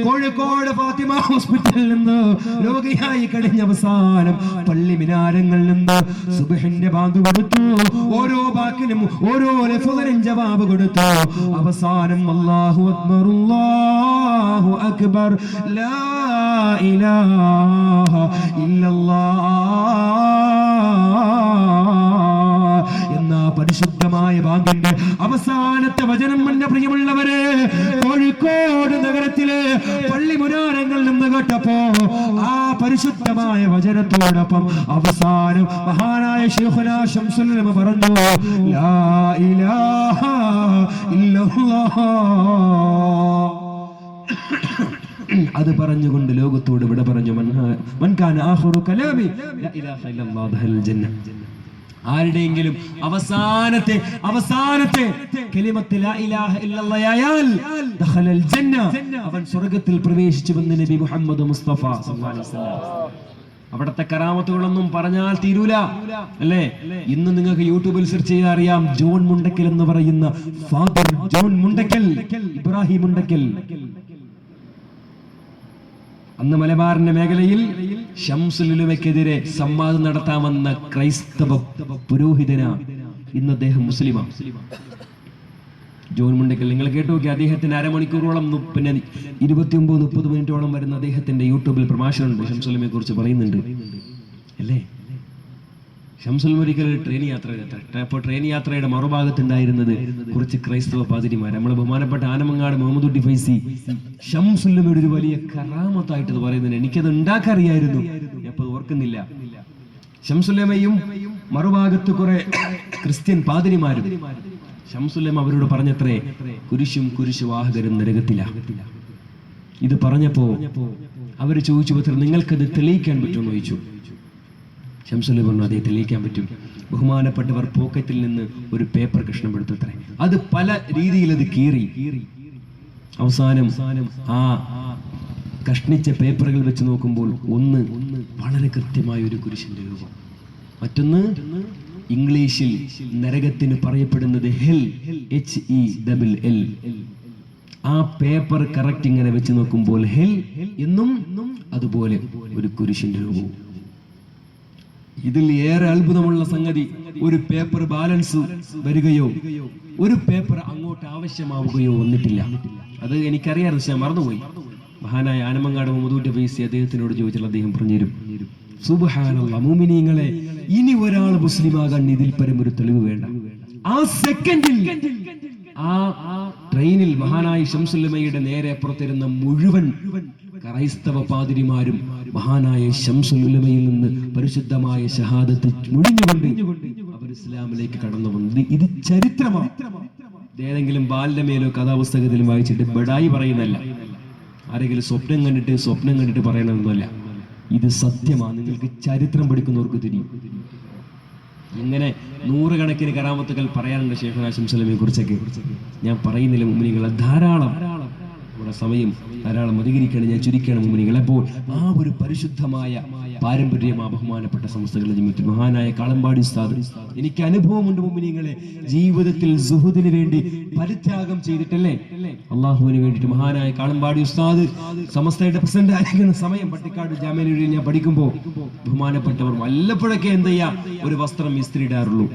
കോഴിക്കോട് ഫാത്തിമ ഹോസ്പിറ്റലിൽ നിന്ന് രോഗിയായി കഴിഞ്ഞ അവസാനം പള്ളി മിനാരങ്ങളിൽ നിന്ന് സുബ്ഹിന്റെ ബാങ്ക് കൊടുത്തു. ഓരോ വാക്കിനും ഓരോ ലഫ്ളിനും ജവാബ് കൊടുത്തു. അവസാനം അല്ലാഹു അക്ബർ അല്ലാഹു അക്ബർ ലാ ഇലാഹ ഇല്ലല്ലാഹ് എന്ന പരിശുദ്ധമായ ബാങ്കിന്റെ അവസാനത്തെ വചനം, എന്റെ പ്രിയമുള്ളവരെ, കോഴിക്കോട് നഗരത്തിലെ പള്ളി മുനാരങ്ങളിൽ നിന്ന് കേട്ടപ്പോ ആ പരിശുദ്ധമായ വചനത്തോടൊപ്പം അവസാനം മഹാനായ ശൈഖുനാ ശംസുൽ ഉലമ പറഞ്ഞു, ലാ ഇലാഹ ഇല്ലല്ലാഹ്. അത് പറഞ്ഞുകൊണ്ട് ലോകത്തോട് വിട പറഞ്ഞു. മൻ കാന ആഖിറു കലാമി ലാ ഇലാഹ ഇല്ലല്ലാഹ് ദഖലൽ ജന്ന. ആരുടെയെങ്കിലും അവസാനത്തെ കലിമത്ത് ലാ ഇലാഹ ഇല്ലല്ലാഹ് ആയാൽ ദഖലൽ ജന്ന, അവൻ സ്വർഗ്ഗത്തിൽ പ്രവേശിച്ചുവെന്ന് നബി മുഹമ്മദ് മുസ്തഫ സല്ലല്ലാഹു അലൈഹി വസല്ലം. അവിടത്തെ കറാമത്തുകളൊന്നും പറഞ്ഞാൽ തീരൂല അല്ലേ. ഇന്ന് നിങ്ങൾക്ക് യൂട്യൂബിൽ സെർച്ച് ചെയ്താൽ അറിയാം, ജോൺ മുണ്ടക്കൽ എന്ന് പറയുന്ന ഫാദർ ജോൺ മുണ്ടക്കൽ, ഇബ്രാഹിം മുണ്ടക്കൽ, അന്ന് മലബാറിന്റെ മേഖലയിൽ ശംസുൽ ഉലമയ്ക്കെതിരെ സംവാദം നടത്താമെന്ന ക്രൈസ്തവ പുരോഹിതന. ഇന്ന് അദ്ദേഹം മുസ്ലിമാണ്. ജോൺ മുണ്ടക്കൽ. നിങ്ങൾ കേട്ടു നോക്കി, അദ്ദേഹത്തിന് അരമണിക്കൂറോളം പിന്നെ 29-30 മിനിറ്റോളം വരുന്ന അദ്ദേഹത്തിന്റെ യൂട്യൂബിൽ പ്രഭാഷണമുണ്ട്, ഷംസുലമയെ കുറിച്ച് പറയുന്നുണ്ട് അല്ലേ. ഷംസുലമ ഒരിക്കൽ ട്രെയിൻ യാത്ര ചെയ്തത്ര. അപ്പോൾ ട്രെയിൻ യാത്രയുടെ മറുഭാഗത്തുണ്ടായിരുന്നത് കുറച്ച് ക്രൈസ്തവ പാതിരിമാർ. നമ്മളെ ബഹുമാനപ്പെട്ട ആനമങ്ങാട് മുഹമ്മദ് ഫൈസി ഷംസുലമയുടെ ഒരു വലിയ കറാമത്തായിട്ട് പറയുന്നത്. എനിക്കത് ഉണ്ടാക്കറിയായിരുന്നു, അപ്പോൾ ഓർക്കുന്നില്ല. ഷംസുലമയും മറുഭാഗത്ത് കുറെ ക്രിസ്ത്യൻ പാതിരിമാരും. ഷംസുലമ അവരോട് പറഞ്ഞത്രേ, കുരിശുവാഹകരും നരകത്തില. ഇത് പറഞ്ഞപ്പോ അവര് ചോദിച്ചു, പത്ര നിങ്ങൾക്കത് തെളിയിക്കാൻ പറ്റുമെന്ന് ചോദിച്ചു. ഷംസുലമ പറഞ്ഞു, അതേ തെളിയിക്കാൻ പറ്റും. ബഹുമാനപ്പെട്ടവർ പോക്കറ്റിൽ നിന്ന് ഒരു പേപ്പർ കഷ്ണം എടുത്തത്രേ. അത് പല രീതിയിൽ അത് കീറി. അവസാനം ആ കഷ്ണിച്ച പേപ്പറുകൾ വെച്ച് നോക്കുമ്പോൾ ഒന്ന് വളരെ കൃത്യമായ ഒരു കുരിശിന്റെ രൂപം, മറ്റൊന്ന് ഇംഗ്ലീഷിൽ നരകത്തിന് പറയപ്പെടുന്നത് ഹെൽ, HELL. ആ പേപ്പർ കറക്റ്റ് ഇങ്ങനെ വെച്ച് നോക്കുമ്പോൾ ഹെൽ എന്നും അതുപോലെ ഒരു കുരിശിന്റെ രൂപവും. ഇതിൽ ഏറെ അത്ഭുതമുള്ള സംഗതി, ഒരു പേപ്പർ ബാലൻസ് വരികയോ ഒരു പേപ്പർ അങ്ങോട്ട് ആവശ്യമാവുകയോ വന്നിട്ടില്ല. അത് എനിക്കറിയാതെ ഞാൻ മറന്നുപോയി. മഹാനായ ആനമങ്ങാട് മുഹമ്മദ് ഫൈസി അദ്ദേഹത്തിനോട് ചോദിച്ചാൽ അദ്ദേഹം പറഞ്ഞുതരും. സുബ്ഹാനല്ലാഹ്, മുഅ്മിനീങ്ങളെ, ഇനി ഒരാൾ മുസ്ലിമാകാൻ ഇതിൽ പരം ഒരു തെളിവ് വേണ്ട. ആ സെക്കൻഡിൽ ആ ട്രെയിനിൽ മഹാനായ ശംസുലമയുടെ നേരെ അപ്പുറത്തിരുന്ന മുഴുവൻ ക്രൈസ്തവ പാതിരിമാരും മഹാനായ ശംസുലമയിൽ നിന്ന് പരിശുദ്ധമായ ഷഹാദത്ത് മുഴിഞ്ഞുകൊണ്ട് അവർ ഇസ്ലാമിലേക്ക് കടന്നു വന്നത്. ഇത് ചരിത്രമാണ്. ഏതെങ്കിലും ബാലമേലോ കഥാപുസ്തകത്തിലും വായിച്ചിട്ട് ബഡായി പറയുന്നല്ല, ആരെങ്കിലും സ്വപ്നം കണ്ടിട്ട് പറയണമെന്നല്ല. ഇത് സത്യമാണ്. നിങ്ങൾക്ക് ചരിത്രം പഠിക്കുന്നവർക്ക് തിരിയും. ഇങ്ങനെ നൂറുകണക്കിന് കറാമത്തുകൾ പറയാനുണ്ട് ശൈഖുനാ ശംസുലമയെ കുറിച്ചൊക്കെ. ഞാൻ പറയുന്നില്ല മുഅ്മിനീങ്ങളെ, ധാരാളം. നമ്മുടെ സമയം ധാരാളം അധികരിക്കുകയാണ്, ഞാൻ ചുരുക്കുകയാണ് മുഅ്മിനീങ്ങളെ. അപ്പോൾ ആ ഒരു പരിശുദ്ധമായ പാരമ്പര്യം ആ ബഹുമാനപ്പെട്ട സംസ്ഥകളുടെ ജീവിതത്തിൽ മഹാനായ കാളമ്പാടി ഉസ്താദ്, എനിക്ക് അനുഭവമുണ്ട് മുഅ്മിനീങ്ങളെ, ജീവിതത്തിൽ സുഹുദിന് വേണ്ടി പരിത്യാഗം ചെയ്തിട്ടല്ലേ അള്ളാഹുവിന് വേണ്ടിയിട്ട്. മഹാനായ കാളമ്പാടി ഉസ്താദ് സമസ്തയുടെ പ്രസിഡന്റ് ആയിരിക്കുന്ന സമയം പട്ടിക്കാട് ജാമ്യയിൽ ഞാൻ പഠിക്കുമ്പോൾ ബഹുമാനപ്പെട്ടവർ വല്ലപ്പോഴൊക്കെ എന്ത് ചെയ്യാ, ഒരു വസ്ത്രം ഇസ്ത്രി ഇടാറുള്ളൂ.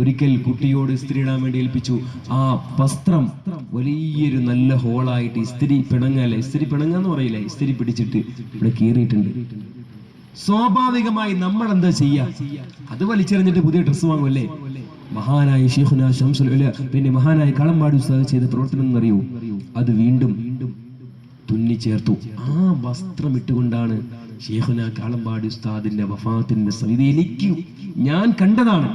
ഒരിക്കൽ കുട്ടിയോട് ഇസ്ത്രി ഇടാൻ വേണ്ടി ഏൽപ്പിച്ചു. ആ വസ്ത്രം വലിയൊരു നല്ല ഹോളായിട്ട് ഇസ്ത്രി പിണങ്ങാന്ന് പറയില്ല, ഇസ്ത്രി പിടിച്ചിട്ട് ഇവിടെ കീറിയിട്ടുണ്ട്. സ്വാഭാവികമായി നമ്മൾ എന്താ ചെയ്യാ, അത് വലിച്ചെറിഞ്ഞിട്ട് പുതിയ ഡ്രസ്സ് വാങ്ങുമല്ലേ. മഹാനായ ശൈഖുനാ ശംസുൽ ഉലമ പിന്നെ മഹാനായ കാളമ്പാടി ഉസ്താദ് ചെയ്ത പ്രവർത്തനം എന്നറിയൂ, അത് വീണ്ടും തുന്നി ചേർത്തു. ആ വസ്ത്രം ഇട്ടുകൊണ്ടാണ് ശൈഖുനാ കാളമ്പാടി ഉസ്താദിന്റെ വഫാത്തിന്റെ സവിധി എനിക്ക് ഞാൻ കണ്ടതാണ്.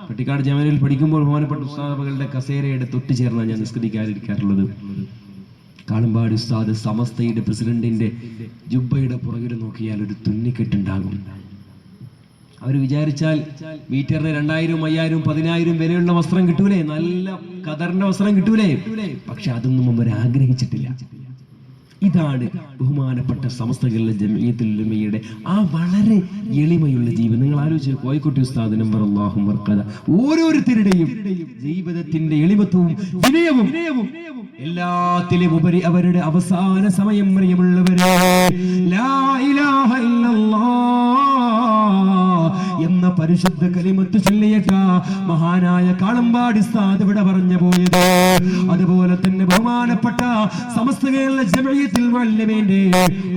പട്ടിക്കാട് ജാമ്യയിൽ പഠിക്കുമ്പോൾ ബഹുമാനപ്പെട്ട ഉസ്താദുകളുടെ കസേരയുടെ തൊട്ട് ചേർന്നാണ് ഞാൻ നിസ്കരിക്കാതിരിക്കാറുള്ളത്. കാളമ്പാടി ഉസ്താദ് സമസ്തയുടെ പ്രസിഡന്റിന്റെ ജുബ്ബയുടെ പുറകിൽ നോക്കിയാൽ ഒരു തുന്നിക്കെട്ടുണ്ടാകും. അവർ വിചാരിച്ചാൽ മീറ്ററിന് 2000, 5000, 10000 വിലയുള്ള വസ്ത്രം കിട്ടൂലേ, നല്ല ഖദറിന്റെ വസ്ത്രം കിട്ടൂലേ. പക്ഷെ അതൊന്നും അവർ ആഗ്രഹിച്ചിട്ടില്ല. ഇതാണ് ബഹുമാനപ്പെട്ട സമസ്തകളുടെ ജംഇയ്യത്തുൽ ഉലമയുടെ ആ വളരെ എളിമയുള്ള ജീവിതം. നിങ്ങൾ ആലോചിച്ച്, കോഴിക്കോട്ടെ ഉസ്താദ് നമ്പർ അല്ലാഹു മർഖദ, ഓരോരുത്തരുടെയും ജീവിതത്തിന്റെ എളിമത്വവും വിനയവും എല്ലാത്തിലും ഉപരി അവരുടെ അവസാന സമയം പ്രിയമുള്ളവരെ ലാ ഇലാഹ ഇല്ലല്ലാഹ് എന്ന പരിശുദ്ധ കലിമത്ത് ചൊല്ലിയിട്ട മഹാനായ കാളമ്പാടി ഉസ്താദ് ഇവിടെ പറഞ്ഞു പോയത്. അതുപോലെ തന്നെ ബഹുമാനപ്പെട്ട സമസ്തകളുടെ ജംഇയ്യത്തുൽ ഉലമയുടെ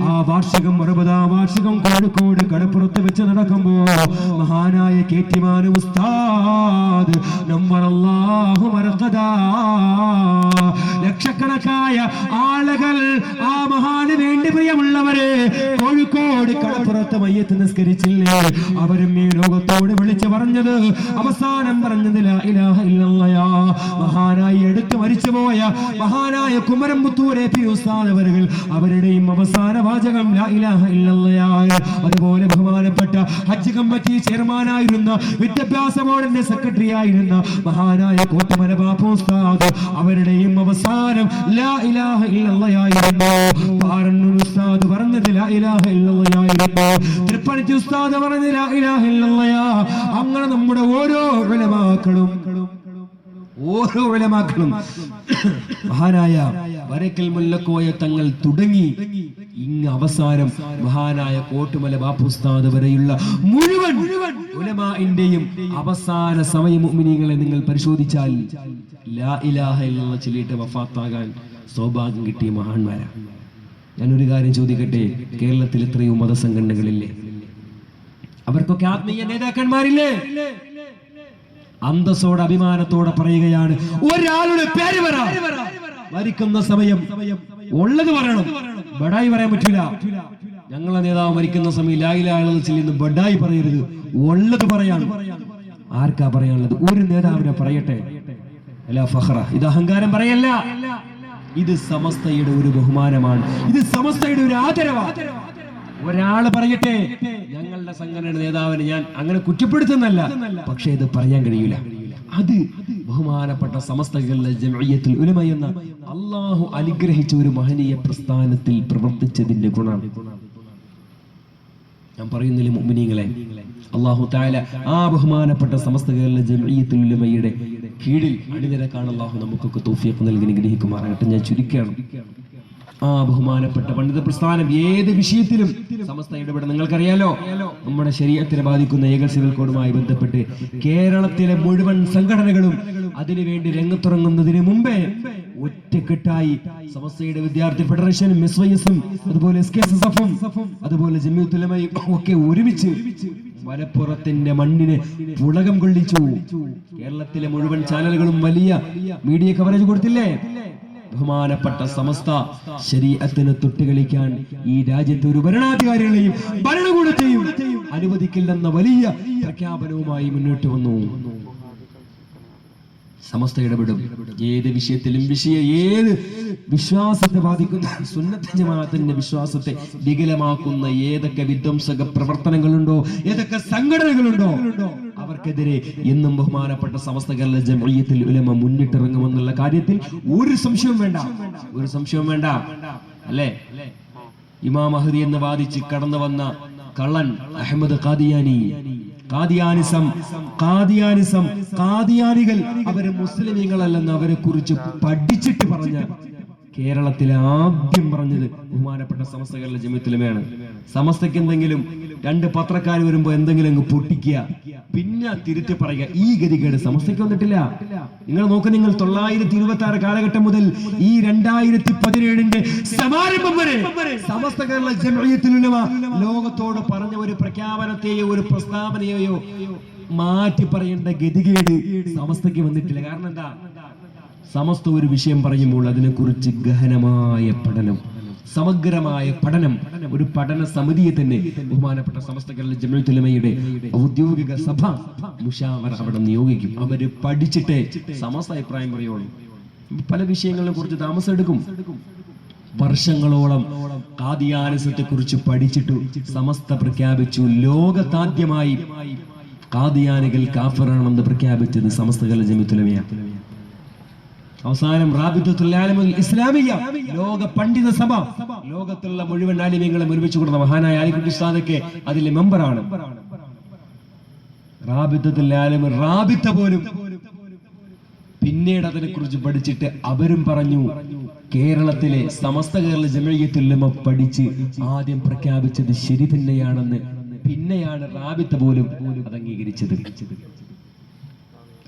ആ വാർഷികം 60ാം വാർഷികം കോഴിക്കോട് കടപ്പുറത്ത് വെച്ച് നടക്കുമ്പോൾ മഹാനായ കേറ്റിമാനു ഉസ്താദ് നവ്വറല്ലാഹു മർഖദ ലക്ഷക്കണക്കായ ആളുകൾ ആ മഹാന് വേണ്ടി പ്രിയമുള്ളവരെ കോഴിക്കോട് കടപ്പുറത്ത് മയ്യത്ത് നിസ്കരിച്ചില്ലേ, അവരും ഈ ലോകത്തോട് വിളിച്ചു പറഞ്ഞത്, അവസാനം പറഞ്ഞത് ലാ ഇലാഹ ഇല്ലല്ലാഹ്. മഹാനായി എടുത്തു മരിച്ചുപോയ മഹാനായ കുമരംപുത്തൂരെ പി ഉസ്താദ് അവர்கள் അവരുടെയും അവസാന വാചകം ലാ ഇലാഹ ഇല്ലല്ലാഹ്. അതുപോലെ ബഹുമാനപ്പെട്ട ഹജ്ജ് കമ്മിറ്റി ചെയർമാനായിരുന്ന വിദ്യാഭ്യാസ ബോർഡിന്റെ സെക്രട്ടറി ആയിരുന്ന മഹാനായ കോട്ടമല ബാപ്പു ഉസ്താദ് അവരുടെയും അവസാനം ലാ ഇലാഹ ഇല്ലല്ലാഹ് ആയിരുന്നു. പാറന്നൂർ ഉസ്താദ് പറഞ്ഞത് ലാ ഇലാഹ ഇല്ലല്ലാഹ് ആയിരുന്നു. തൃപ്പണിത്തി ഉസ്താദ് പറഞ്ഞത് ലാ ഇലാഹ ഇല്ലല്ലാഹ്. അങ്ങനെ നമ്മുടെ ഓരോ ഉലമാക്കളും മഹാനായ വരക്കൽ മുല്ലക്കോയ തങ്ങൾ തുടങ്ങി ഇങ്ങ് അവസാനം മഹാനായ കോട്ടുമല ബാപ്പു ഉസ്താദ് വരെയുള്ള മുഴുവൻ ഉലമാഇന്റെയും അവസാന സമയം മുഅ്മിനീങ്ങളെ നിങ്ങൾ പരിശോധിച്ചാൽ ലാ ഇലാഹ ഇല്ലല്ലാഹ് ചൊല്ലിയിട്ട് വഫാത്താകാൻ സൗഭാഗ്യം കിട്ടിയ മഹാന്മാരാണ്. ഞാനൊരു കാര്യം ചോദിക്കട്ടെ, കേരളത്തിൽ എത്രയോ മതസംഘടനകളില്ലേ? അവർക്കൊക്കെ ആത്മീയ നേതാക്കന്മാരില്ലേ? അന്തസ്സോടെ അഭിമാനത്തോടെ പറയുകയാണ്, ഒരാളുടെ പേര് പറ, മരിക്കുന്ന സമയം ഉള്ളത് പറയണം, ബഡായി പറയാൻ പറ്റൂല. ഞങ്ങളെ നേതാവ് മരിക്കുന്ന സമയം ലാ ഇലാഹ ഇല്ലല്ലാഹ് ചൊല്ലുന്ന ബഡായി പറയരുത്, ഉള്ളത് പറയാണ്. ആർക്കാ പറയാനുള്ളത്? ഒരു നേതാവിനെ പറയട്ടെ. അല്ല ഫഖറ, ഇത് അഹങ്കാരം പറയല്ല, ഇത് സമസ്തയുടെ ഒരു ബഹുമാനമാണ്, ഇത് സമസ്തയുടെ ഒരു ആദരവാണ്. ഒരാള് പറയട്ടെ, ഞങ്ങളുടെ സംഘടനയുടെ നേതാവിനെ ഞാൻ അങ്ങനെ കുറ്റപ്പെടുത്തുന്നല്ല, പക്ഷെ ഇത് പറയാൻ കഴിയൂല. അത് ബഹുമാനപ്പെട്ട സമസ്തകളുടെ ജംഇയ്യത്തുൽ ഉലമ എന്ന അള്ളാഹു അനുഗ്രഹിച്ച ഒരു മഹനീയ പ്രസ്ഥാനത്തിൽ പ്രവർത്തിച്ചതിന്റെ ഗുണം. ഞാൻ പറയുന്നില്ല മുഅ്മിനീങ്ങളെ, അല്ലാഹു തആല ആ ബഹുമാനപ്പെട്ട സമസ്തകളുടെ ജംഇയ്യത്തുൽ ഉലമയുടെ കീഴിൽ അണിനിരക്കാൻ അല്ലാഹു നമുക്കൊക്കെ തൗഫീഖ് നൽകി അനുഗ്രഹിക്കുമാറാകട്ടെ. ഞാൻ ചുരുക്കുകയാണ്. ആ ബഹുമാനപ്പെട്ട പണ്ഡിത പ്രസ്ഥാനം ഏത് വിഷയത്തിലും സമസ്ത ഇടപെടും. നിങ്ങൾക്കറിയാലോ, നമ്മുടെ ശരീഅത്തിനെ ബാധിക്കുന്ന ഏകൽ സിവിൽ കോഡുമായി ബന്ധപ്പെട്ട് കേരളത്തിലെ മുഴുവൻ സംഘടനകളും അതിനുവേണ്ടി രംഗത്തിറങ്ങുന്നതിന് മുമ്പേ ഒറ്റക്കെട്ടായി സമസ്തയുടെ വിദ്യാർത്ഥി ഫെഡറേഷനും SYS-ഉം അതുപോലെ SKSF-ഉം അതുപോലെ ജംഇയ്യത്തുൽ ഉലമയും ഒക്കെ ഒരുമിച്ച് മലപ്പുറത്തിന്റെ മണ്ണിന് പുളകം കൊള്ളിച്ചു. കേരളത്തിലെ മുഴുവൻ ചാനലുകളും വലിയ മീഡിയ കവറേജ് കൊടുത്തില്ലേ? ബഹുമാനപ്പെട്ട സമസ്ത ശരീഅത്തിനെ തൊട്ടുകളിക്കാൻ ഈ രാജ്യത്തെ ഒരു ഭരണാധികാരികളെയും ഭരണകൂടത്തെയും അനുവദിക്കില്ലെന്ന വലിയ പ്രഖ്യാപനവുമായി മുന്നോട്ട് വന്നു. സമസ്ത ഇടപെടും ഏത് വിഷയത്തിലും. ഏത് വിശ്വാസത്തെ ബാധിക്കുന്ന, സുന്നത്ത് ജമാഅത്തിന്റെ വിശ്വാസത്തെ വികലമാക്കുന്ന ഏതൊക്കെ വിധ്വംസക പ്രവർത്തനങ്ങളുണ്ടോ, ഏതൊക്കെ സംഘടനകളുണ്ടോ, അവർക്കെതിരെ എന്നും ബഹുമാനപ്പെട്ട സമസ്തകളുടെ ജംഇയ്യത്തുൽ ഉലമ മുന്നിട്ടിറങ്ങുമെന്നുള്ള കാര്യത്തിൽ ഒരു സംശയവും വേണ്ട, ഒരു സംശയവും വേണ്ട. അല്ലേ, ഇമാം മഹ്ദി എന്ന് വാദിച്ച് കടന്നു വന്ന കള്ളൻ അഹമ്മദ് ഖാദിയാനി, ഖാദിയാനികൾ അവര് മുസ്ലിമീങ്ങളല്ലെന്ന് അവരെ കുറിച്ച് പഠിച്ചിട്ട് പറഞ്ഞ, കേരളത്തിലെ ആദ്യം പറഞ്ഞത് ബഹുമാനപ്പെട്ട സമസ്തകളുടെ ജംഇയ്യത്തുൽ ഉലമയാണ്. സമസ്തയ്ക്ക് എന്തെങ്കിലും രണ്ട് പത്രക്കാർ വരുമ്പോ എന്തെങ്കിലും അങ്ങ് പൊട്ടിക്കുക, പിന്നെ തിരുത്തി പറയുക, ഈ ഗതികേട് സമസ്തയ്ക്ക് വന്നിട്ടില്ല. നിങ്ങൾ നോക്ക്, നിങ്ങൾ 926 കാലഘട്ടം മുതൽ ഈ 2017 സമാരംഭം വരെ സമസ്തകളുടെ ജംഇയ്യത്തുൽ ഉലമ ലോകത്തോട് പറഞ്ഞ ഒരു പ്രഖ്യാപനത്തെയോ ഒരു പ്രസ്താവനയെയോ മാറ്റി പറയേണ്ട ഗതികേട് സമസ്തയ്ക്ക് വന്നിട്ടില്ല. കാരണം എന്താ? സമസ്ത ഒരു വിഷയം പറയുമ്പോൾ അതിനെക്കുറിച്ച് ഗഹനമായ പഠനം, സമഗ്രമായ പഠനം, ഒരു പഠന സമിതിയെ തന്നെ ബഹുമാനപ്പെട്ട സമസ്തകളുടെ ജംഇയ്യത്തുൽ ഉലമയുടെ ഔദ്യോഗിക സഭ മുശാവറ അവിടെ നിയോഗിക്കും. അവര് പഠിച്ചിട്ടേ സമസ്ത അഭിപ്രായം പറയുള്ളൂ. പല വിഷയങ്ങളെ കുറിച്ച് താമസം എടുക്കും. വർഷങ്ങളോളം ഖാദിയാനിസത്തെ കുറിച്ച് പഠിച്ചിട്ടു സമസ്ത പ്രഖ്യാപിച്ചു, ലോകത്താദ്യമായി ഖാദിയാനികൾ കാഫിറാണെന്ന് പ്രഖ്യാപിച്ചത് സമസ്തകളുടെ ജംഇയ്യത്തുൽ ഉലമയാണ്. അവസാനം റാബിത്തത്തുൽ ആലമുൽ ഇസ്ലാമിയ്യ, ലോക പണ്ഡിത സഭ, ലോകത്തുള്ള മുഴുവൻ ആലിമീങ്ങളെ ഒരുമിച്ച് കൊടുത്ത മഹാനായ അലിക്കുട്ടി ഉസ്താദൊക്കെ അതിലെ മെമ്പറാണ്. റാബിത്തത്തുൽ ആലം, റാബിത്ത പോലും പിന്നീട് അതിനെ കുറിച്ച് പഠിച്ചിട്ട് അവരും പറഞ്ഞു, കേരളത്തിലെ സമസ്ത കേരള ജംഇയ്യത്തുൽ ഉലമ പഠിച്ച് ആദ്യം പ്രഖ്യാപിച്ചത് ശരി തന്നെയാണെന്ന് പിന്നെയാണ് റാബിത്ത പോലും അത് അംഗീകരിച്ചത്.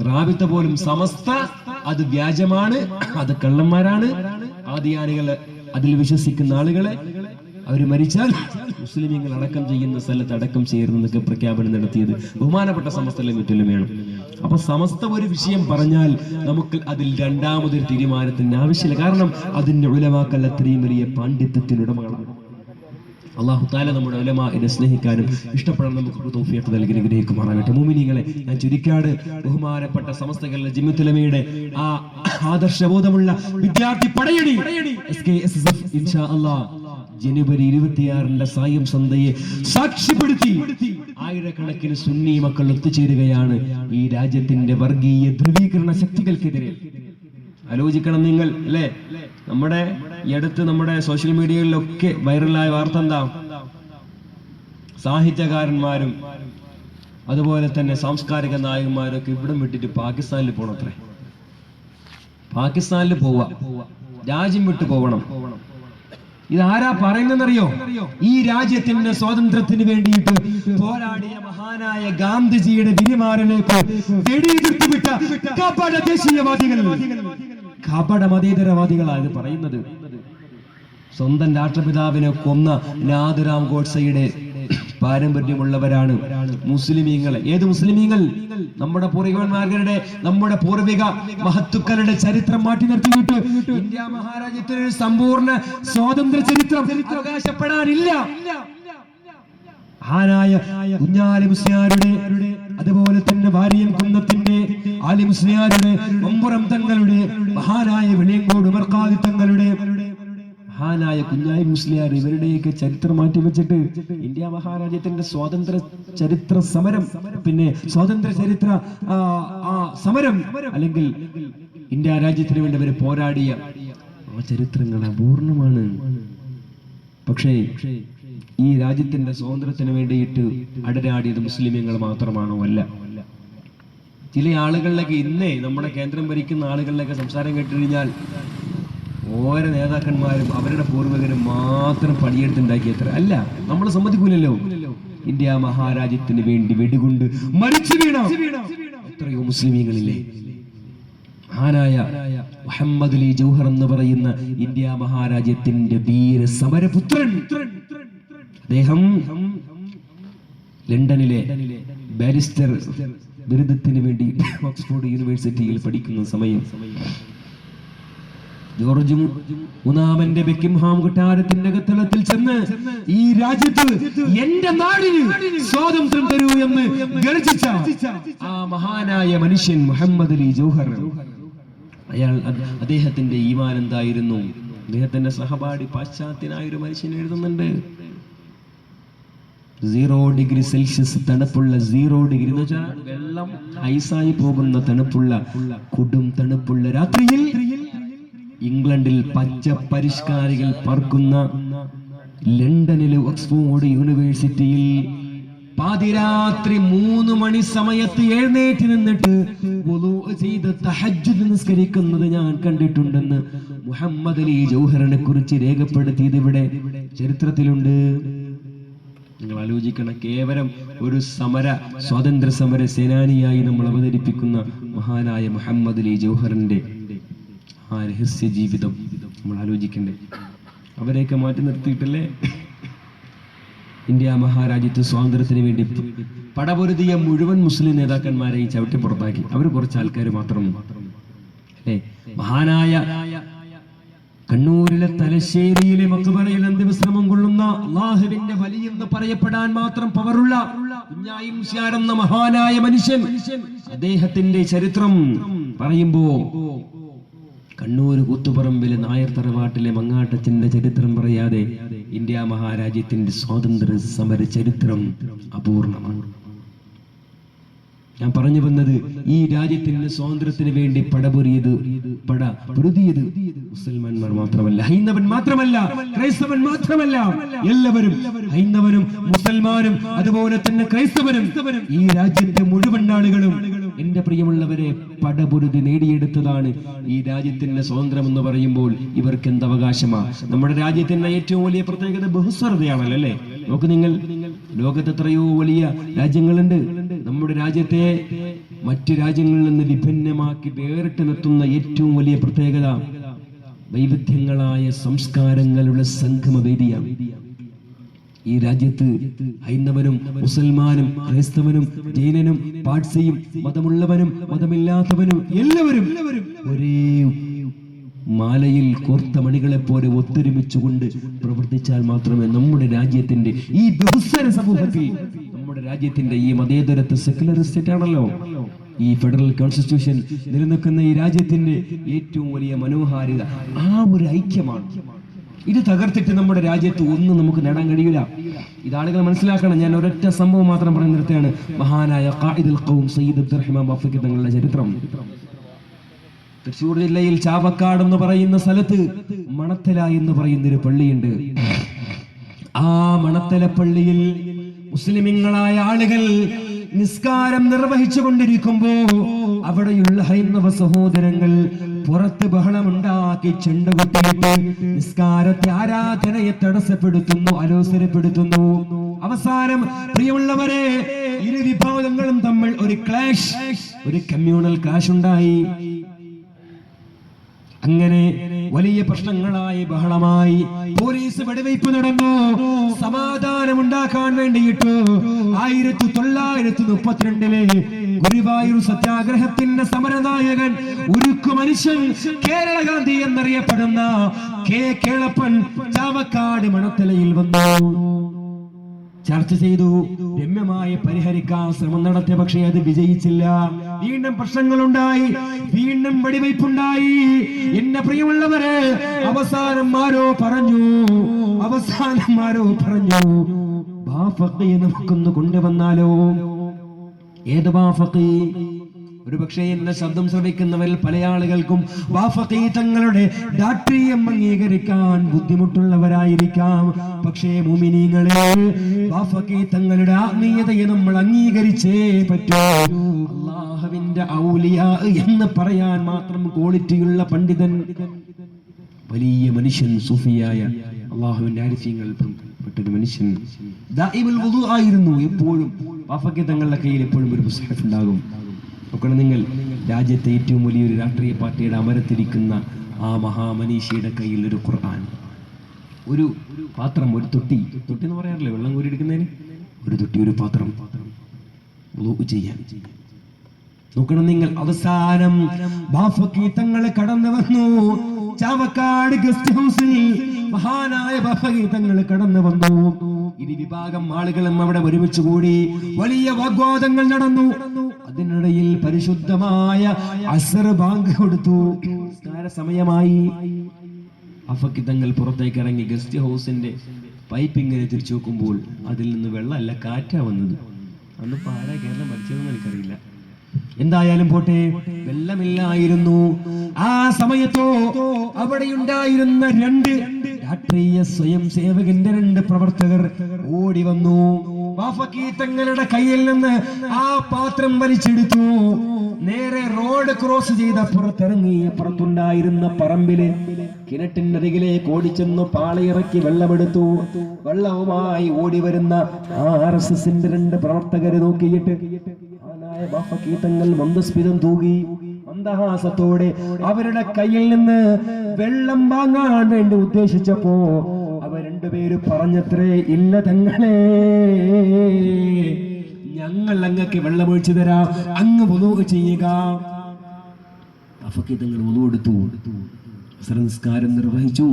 റാബിത്ത പോലും സമസ്ത അത് വ്യാജമാണ്, അത് കള്ളന്മാരാണ്, ഖാദിയാനികളെ അതിൽ വിശ്വസിക്കുന്ന ആളുകളെ അവര് മരിച്ചാൽ മുസ്ലിമീങ്ങൾ അടക്കം ചെയ്യുന്ന സ്ഥലത്ത് അടക്കം ചെയ്യരുതെന്നൊക്കെ പ്രഖ്യാപനം നടത്തിയത് ബഹുമാനപ്പെട്ട സമസ്തയിലെ മുറ്റുലമയാണ്. അപ്പൊ സമസ്ത ഒരു വിഷയം പറഞ്ഞാൽ നമുക്ക് അതിൽ രണ്ടാമതൊരു തീരുമാനത്തിന് ആവശ്യമില്ല. കാരണം അതിന്റെ ഉലമാക്കൾ അത്രയും വലിയ പാണ്ഡിത്യത്തിനുടമകളാണ്. അല്ലാഹു തആല നമ്മുടെ ഉലമാഇനെ സ്നേഹിക്കാനും ഇഷ്ടപ്പെടാൻ നമുക്ക് തൗഫീഖ് നൽകി അനുഗ്രഹിക്കുമാറാകട്ടെ. മുഅ്മിനീങ്ങളെ, ഞാൻ ചുരുക്കാട് ബഹുമാനപ്പെട്ട സമസ്തകളുടെ ജംഇയ്യത്തുൽ ഉലമയുടെ ആ ആദർശബോധമുള്ള വിദ്യാർത്ഥി പടയണി SKSF ഇൻഷാ അല്ലാഹ് ജനുവരി 26 സായം സന്ധ്യയെ സാക്ഷ്യപ്പെടുത്തി ആയിരക്കണക്കിന് സുന്നി മക്കൾ ഒത്തുചേരുകയാണ് ഈ രാജ്യത്തിന്റെ വർഗീയ ധ്രുവീകരണ ശക്തികൾക്കെതിരെ. ആലോചിക്കണം നിങ്ങൾ, അല്ലേ? നമ്മുടെ ഈ അടുത്ത് നമ്മുടെ സോഷ്യൽ മീഡിയകളിലൊക്കെ വൈറലായ വാർത്ത എന്താ? സാഹിത്യകാരന്മാരും അതുപോലെ തന്നെ സാംസ്കാരിക നായകന്മാരും ഒക്കെ ഇവിടം വിട്ടിട്ട് പാകിസ്ഥാനിൽ പോകണത്രേ. പാകിസ്ഥാനിൽ പോവാ, രാജ്യം വിട്ടു പോകണം. ഇതാരാ പറയുന്നറിയോ? ഈ രാജ്യത്തിന്റെ സ്വാതന്ത്ര്യത്തിന് വേണ്ടിയിട്ട് പോരാടിയ മഹാനായ ഗാന്ധിജിയുടെ വിരിമാറിലേക്ക് വെടിയുതിർത്തുവിട്ട കപട ദേശീയവാദികൾ, കപട മതേതരവാദികളാണ് പറയുന്നത്. സ്വന്തം രാഷ്ട്രപിതാവിനെ കൊന്ന നാഥുറാം ഗോഡ്സെയുടെ പാരമ്പര്യമുള്ളവരാണ് മുസ്ലിമീങ്ങൾ. ഏത് മുസ്ലിമീങ്ങൾ? നമ്മുടെ പൂർവികന്മാരുടെ, നമ്മുടെ പൂർവിക മഹത്തുക്കളുടെ ചരിത്രം മാറ്റി നിർത്തിയിട്ട് ഇന്ത്യ മഹാരാജ്യത്തിന് സമ്പൂർണ്ണ സ്വാതന്ത്ര്യ ചരിത്രം അവകാശപ്പെടാനില്ല. മഹാനായ കുഞ്ഞാലി മുസ്ലിയാരുടെ, അതുപോലെ തന്നെ വാരിയം കുന്നത്തിന്റെ ആലി മുസ്ലിയാരുടെ, ഒമ്പുറം തങ്ങളുടെ, മഹാനായ വെളിയങ്കോട് ഉമർഖാദി തങ്ങളുടെ, മഹാനായ കുഞ്ഞാലി മുസ്ലിയാർ, ഇവരുടെയൊക്കെ ചരിത്രം മാറ്റി വെച്ചിട്ട് ഇന്ത്യ മഹാരാജ്യത്തിന്റെ സ്വാതന്ത്ര്യ ചരിത്ര സമരം, പിന്നെ സ്വാതന്ത്ര്യ ചരിത്ര സമരം, അല്ലെങ്കിൽ ഇന്ത്യ രാജ്യത്തിന് വേണ്ടി അവർ പോരാടിയ ആ ചരിത്രങ്ങൾ അപൂർണമാണ്. പക്ഷേ ഈ രാജ്യത്തിന്റെ സ്വാതന്ത്ര്യത്തിന് വേണ്ടിയിട്ട് അടരാടിയത് മുസ്ലിമീങ്ങൾ മാത്രമാണോ? അല്ല. ചില ആളുകളിലൊക്കെ ഇന്നേ നമ്മുടെ കേന്ദ്രം ഭരിക്കുന്ന ആളുകളിലൊക്കെ സംസാരം കേട്ടുകഴിഞ്ഞാൽ ഓരോ നേതാക്കന്മാരും അവരുടെ പൂർവികരും മാത്രം പണിയെടുത്തുണ്ടാക്കിയത്ര അല്ല. നമ്മൾ സമ്മതിക്കൂലല്ലോ. ഇന്ത്യ മഹാരാജ്യത്തിന് വേണ്ടി വെടികൊണ്ട് മരിച്ചു വീണ എത്രയോ മുസ്ലിമീങ്ങളില്ലേ? മഹാനായ മുഹമ്മദ് അലി ജൗഹർ എന്ന് പറയുന്ന ഇന്ത്യ മഹാരാജ്യത്തിന്റെ വീര സമരപുത്രൻ, അദ്ദേഹം ലണ്ടനിലെ ബാരിസ്റ്റർ ബിരുദത്തിന് വേണ്ടി ഓക്സ്ഫോർഡ് യൂണിവേഴ്സിറ്റിയിൽ പഠിക്കുന്ന സമയം ജോർജ് മൂന്നാമന്റെ ബെക്കിംഹാം കൊട്ടാരത്തിന്റെ അകത്തളത്തിൽ ചെന്ന് ഈ രാജ്യത്ത് എന്റെ നാടിന് സ്വാതന്ത്ര്യം തരൂ എന്ന് ഗർജിച്ച ആ മഹാനായ മനുഷ്യൻ മുഹമ്മദ് അലി ജൗഹർ, അദ്ദേഹത്തിന്റെ ഈമാൻ എന്തായിരുന്നു? അദ്ദേഹത്തിന്റെ സഹപാഠി പാശ്ചാത്യനായ ഒരു മനുഷ്യൻ എഴുതുന്നുണ്ട്, 0 ഡിഗ്രി സെൽഷ്യസ് തണുപ്പുള്ള, 0 ഡിഗ്രി എന്ന് വെച്ചാൽ വെള്ളം ഐസായി പോകുന്ന തണുപ്പുള്ള, കൊടും തണുപ്പുള്ള രാത്രിയിൽ ഇംഗ്ലണ്ടിൽ പച്ച പരിഷ്കാരികൾ പാർക്കുന്ന ലണ്ടനിലെ ഓക്സ്ഫോർഡ് യൂണിവേഴ്സിറ്റിയിൽ പാതിരാത്രി 3 മണി സമയത്ത് എഴുന്നേറ്റ് നിന്നിട്ട് വുളൂ ചെയ്ത് തഹജ്ജുദ് നിസ്കരിക്കുന്നത് ഞാൻ കണ്ടിട്ടുണ്ടെന്ന് മുഹമ്മദ് അലി ജൗഹറിനെ കുറിച്ച് രേഖപ്പെടുത്തിയത് ഇവിടെ ചരിത്രത്തിലുണ്ട്. നിങ്ങൾ ആലോചിക്കണം, കേവലം ഒരു സ്വാതന്ത്ര്യ സമര സേനാനിയായി നമ്മൾ അവതരിപ്പിക്കുന്ന മഹാനായ മുഹമ്മദ് അലി ജൗഹറിന്റെ ആ രഹസ്യ ജീവിതം നമ്മൾ ആലോചിക്കണ്ടേ? അവരെയൊക്കെ മാറ്റി നിർത്തിയിട്ടല്ലേ ഇന്ത്യ മഹാരാജ്യത്ത് സ്വാതന്ത്ര്യത്തിന് വേണ്ടി പടപൊരുതിയ മുഴുവൻ മുസ്ലിം നേതാക്കന്മാരെയും ചവിട്ടി പുറത്താക്കി. അവർ കുറച്ച് ആൾക്കാർ മാത്രം അല്ലേ? മഹാനായ കണ്ണൂരിലെ തലശ്ശേരിയിലെ മക്ബറയിൽ അന്ത്യവിശ്രമം കൊള്ളുന്ന അല്ലാഹുവിന്റെ വലിയെന്ന് പറയപ്പെടാൻ മാത്രം പവറുള്ള കുഞ്ഞാലി മുസ്ലിയാർ എന്ന മഹാനായ മനുഷ്യൻ, അദ്ദേഹത്തിന്റെ ചരിത്രം പറയുമ്പോ കണ്ണൂർ കൂത്തുപറമ്പിലെ നായർ തറവാട്ടിലെ മങ്ങാട്ടച്ചന്റെ ചരിത്രം പറയാതെ ഇന്ത്യ മഹാരാജ്യത്തിന്റെ സ്വാതന്ത്ര്യ സമര ചരിത്രം അപൂർണമാണ്. ഞാൻ പറഞ്ഞു വന്നത്, ഈ രാജ്യത്തിന്റെ സ്വാതന്ത്ര്യത്തിന് വേണ്ടി പൊരുതിയത് മുസൽമാന്മാർ മാത്രമല്ല, ഹൈന്ദവൻ മാത്രമല്ല, ക്രൈസ്തവൻ മാത്രമല്ല, എല്ലാവരും, ഹൈന്ദവനും മുസൽമാനും അതുപോലെ തന്നെ ക്രൈസ്തവനും, ഈ രാജ്യത്തെ മുഴുവൻ ആളുകളും എന്റെ പ്രിയമുള്ളവരെ പടപൊരുതി നേടിയെടുത്തതാണ് ഈ രാജ്യത്തിന്റെ സ്വാതന്ത്ര്യം എന്ന് പറയുമ്പോൾ ഇവർക്ക് എന്ത് അവകാശമാണ്? നമ്മുടെ രാജ്യത്തിന്റെ ഏറ്റവും വലിയ പ്രത്യേകത ബഹുസ്വരതയാണല്ലോ അല്ലേ? നോക്ക് നിങ്ങൾ, ലോകത്ത് എത്രയോ വലിയ രാജ്യങ്ങളുണ്ട്. നമ്മുടെ രാജ്യത്തെ മറ്റു രാജ്യങ്ങളിൽ നിന്ന് വിഭിന്നമാക്കി വേറിട്ട് നിർത്തുന്ന ഏറ്റവും വലിയ പ്രത്യേകത വൈവിധ്യങ്ങളായ സംസ്കാരങ്ങളുടെ സംഗമവേദിയാണ്. ഈ രാജ്യത്ത് ഹൈന്ദവനും മുസൽമാനും ക്രൈസ്തവനും ജൈനനും പാഴ്സിയും മതമുള്ളവനും മതമില്ലാത്തവനും എല്ലാവരും ഒരേ മാലയിൽ കോർത്ത മണികളെ പോലെ ഒത്തൊരുമിച്ചുകൊണ്ട് പ്രവർത്തിച്ചാൽ മാത്രമേ നമ്മുടെ രാജ്യത്തിന്റെ ഈ ബഹുസ്വര സമൂഹത്തിൽ, നമ്മുടെ രാജ്യത്തിന്റെ ഈ മതേതരത്വ സെക്യുലർ സ്റ്റേറ്റ് ആണല്ലോ ഈ ഫെഡറൽ കോൺസ്റ്റിറ്റ്യൂഷൻ നിലനിൽക്കുന്ന ഈ രാജ്യത്തിന്റെ ഏറ്റവും വലിയ മനോഹാരിത ആ ഒരു ഐക്യമാണ്. ഇത് തകർത്തിട്ട് നമ്മുടെ രാജ്യത്ത് ഒന്നും നമുക്ക് നേടാൻ കഴിയില്ല. ഇതാളുകൾ മനസ്സിലാക്കണം. ഞാൻ ഒരൊറ്റ സംഭവം മാത്രം പറഞ്ഞു നിർത്തുകയാണ്. മഹാനായ ഖാഇദുൽ ഖൗം സയ്യിദ് അബ്ദുറഹ്മാൻ ബാഫക്കി തങ്ങളുടെ ചരിത്രം. തൃശ്ശൂർ ജില്ലയിൽ ചാവക്കാട് എന്ന് പറയുന്ന സ്ഥലത്ത് മണത്തല എന്ന് പറയുന്ന ഒരു പള്ളിയുണ്ട്. ആ മണത്തല പള്ളിയിൽ മുസ്ലിമീങ്ങളായ ആളുകൾ നിസ്കാരം നിർവഹിച്ചു കൊണ്ടിരിക്കുമ്പോ അവിടെയുള്ള ഹൈന്ദവ സഹോദരങ്ങൾ പുറത്ത് ബഹളമുണ്ടാക്കി ചെണ്ടകൊട്ടിയിട്ട് നിസ്കാരത്തെ ആരാധനയെ തടസ്സപ്പെടുത്തുന്നു, അലോസരപ്പെടുത്തുന്നു. അവസാനം പ്രിയമുള്ളവരെ, ഇരു വിഭാഗങ്ങളും തമ്മിൽ ഒരു ക്ലാഷ്, ഒരു കമ്മ്യൂണൽ ക്ലാഷ് ഉണ്ടായി. അങ്ങനെ വലിയ പ്രശ്നങ്ങളായി, ബഹളമായി. പോലീസ് വെടിവയ്പ് നടന്നു. സമാധാനമുണ്ടാക്കാൻ വേണ്ടിയിട്ട് 1932 ഗുരുവായൂർ സത്യാഗ്രഹത്തിന്റെ സമരനായകൻ, ഉരുക്കു മനുഷ്യൻ, കേരള ഗാന്ധി എന്നറിയപ്പെടുന്ന കെ കേളപ്പൻ ചാവക്കാട് മണത്തലയിൽ വന്നു. ചർച്ച ചെയ്തു, രമ്യമായി പരിഹരിക്കാൻ ശ്രമം നടത്തിയ, പക്ഷേ അത് വിജയിച്ചില്ല. വീണ്ടും പ്രശ്നങ്ങളുണ്ടായി, വീണ്ടും വെടിവയ്പുണ്ടായി. എന്റെ പ്രിയമുള്ളവരെ, അവസാനം ആരോ പറഞ്ഞു, ബാഫഖിയെ നമുക്കൊന്ന് കൊണ്ടുവന്നാലോ? ഏത് ബാഫഖി? ഒരു പക്ഷേ എന്റെ ശബ്ദം ശ്രവിക്കുന്നവരിൽ പല ആളുകൾക്കും ബാഫഖി തങ്ങളുടെ രാഷ്ട്രീയം അംഗീകരിക്കാൻ ബുദ്ധിമുട്ടുള്ളവരായിരിക്കാം. പക്ഷേ മുഅ്മിനീങ്ങളെ, ബാഫഖി തങ്ങളുടെ ആത്മീയതയെ നമ്മൾ അംഗീകരിച്ചേ പറ്റൂ. അല്ലാഹുവിന്റെ ഔലിയാ എന്ന് പറയാൻ മാത്രം ക്വാളിറ്റിയുള്ള പണ്ഡിതൻ, വലിയ മനുഷ്യൻ, സൂഫിയായ അല്ലാഹുവിന്റെ ആരിഫ്യങ്ങൾ പെട്ടൊരു മനുഷ്യൻ, ദാഇമുൽ വുദു ആയിരുന്നു. എപ്പോഴും ബാഫഖി തങ്ങളുടെ കയ്യിൽ എപ്പോഴും ഒരു മുസ്ഹഫ് ഉണ്ടാകും. നോക്കണം നിങ്ങൾ, രാജ്യത്തെ ഏറ്റവും വലിയൊരു രാഷ്ട്രീയ പാർട്ടിയുടെ അമരത്തിരിക്കുന്ന ആ മഹാമനീഷിയുടെ കയ്യിൽ ഒരു ഖുർആൻ, ഒരു പാത്രം, ഒരു തൊട്ടി എന്ന് പറയാറില്ലേ വെള്ളം കോരി എടുക്കുന്നതിന്, ഒരു തൊട്ടി, ഒരു പാത്രം വുളൂ ചെയ്യാൻ. നോക്കണം നിങ്ങൾ, അവസാനം ബാഫഖി തങ്ങൾ കടന്നു വന്നു. ചാവക്കാട് ഗസ്റ്റ് ഹൗസിൽ മഹാനായ ബാഫഖി തങ്ങൾ കടന്നു വന്നു. ഇരു വിഭാഗം ആളുകളും അവിടെ ഒരുമിച്ച് കൂടി. വലിയ വാഗ്വാദങ്ങൾ നടന്നു. അതിനിടയിൽ പരിശുദ്ധമായ അസ്ർ ബാങ്ക് കൊടുത്തു. നിസ്കാര സമയമായി. ബാഫഖി തങ്ങൾ പുറത്തേക്ക് ഇറങ്ങി ഗസ്റ്റ് ഹൗസിന്റെ പൈപ്പിങ്ങനെ തിരിച്ചു നോക്കുമ്പോൾ അതിൽ നിന്ന് വെള്ളമല്ല, കാറ്റാ വന്നത്. അന്ന് ആരാ കേരളം ഭരിച്ചതെന്ന് എനിക്കറിയില്ല. എന്തായാലും പോട്ടെ, വെള്ളമില്ലായിരുന്നു. ആ സമയത്തോ അവിടെ ഉണ്ടായിരുന്ന 2 രാഷ്ട്രീയ സ്വയം സേവകന്റെ 2 പ്രവർത്തകർ ഓടി വന്നു. ബാഫഖി തങ്ങളുടെ കയ്യിൽ നിന്ന് ആ പാത്രം വലിച്ചെടുത്തു. നേരെ റോഡ് ക്രോസ് ചെയ്ത് പുറത്തിറങ്ങി. പുറത്തുണ്ടായിരുന്ന പറമ്പില് കിണറ്റിന്റെ അരികിലേക്ക് ഓടിച്ചെന്ന് പാളയിറക്കി വെള്ളമെടുത്തു. വെള്ളവുമായി ഓടി വരുന്ന RSSന്റെ 2 പ്രവർത്തകരെ നോക്കിയിട്ട് ബാഫഖി തങ്ങൾ മന്ദസ്മിതം തൂകി. മന്ദഹാസത്തോടെ അവരുടെ കയ്യിൽ നിന്ന് വെള്ളം വാങ്ങാൻ വേണ്ടി ഉദ്ദേശിച്ചപ്പോ അവർ 2 പേര് പറഞ്ഞത്രേ, ഇല്ല തങ്ങളെ, ഞങ്ങൾ അങ്ങക്ക് വെള്ളമൊഴിച്ചു തരാം, അങ്ങ് വുളൂ ചെയ്യുക. ബാഫഖി തങ്ങൾ വുളൂ എടുത്തു. അസ്ർ നിസ്കാരം നിർവഹിച്ചു.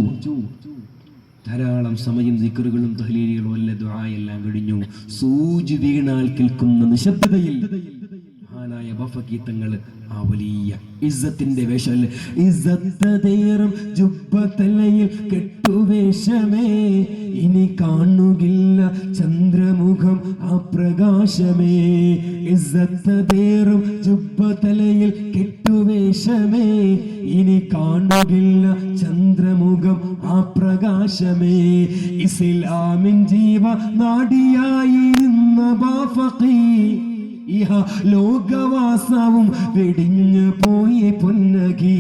ധാരാളം സമയം ദിക്റുകളും തഹ്ലീലുകളും വല്ല ദുആയെല്ലാം കഴിഞ്ഞു. സൂചി വീണാൽ കേൾക്കുന്ന നിശബ്ദതയിൽ മഹാനായ ബാഫഖി തങ്ങൾ ആ വലിയ ഇസ്സത്തിന്റെ വേഷത്തിൽ, ഇസ്സത്തതേറും ജുബ്ബത്തലയിൽ കെട്ടുവേഷമേ, ഇനി കാണുകില്ല ചന്ദ്രമുഖം ആ പ്രകാശമേ. ഇസ്സത്തതേറും ജുബ്ബത്തലയിൽ കെട്ടുവേഷമേ, ഇനി കാണുകില്ല ചന്ദ്രമുഖം ആ പ്രകാശമേ. ഇസ്ലാമിൻ ജീവ നാടിയായിരുന്ന ബാഫഖി ഇഹ ലോകവാസവും വെടിഞ്ഞു പോയി പൊന്നകി.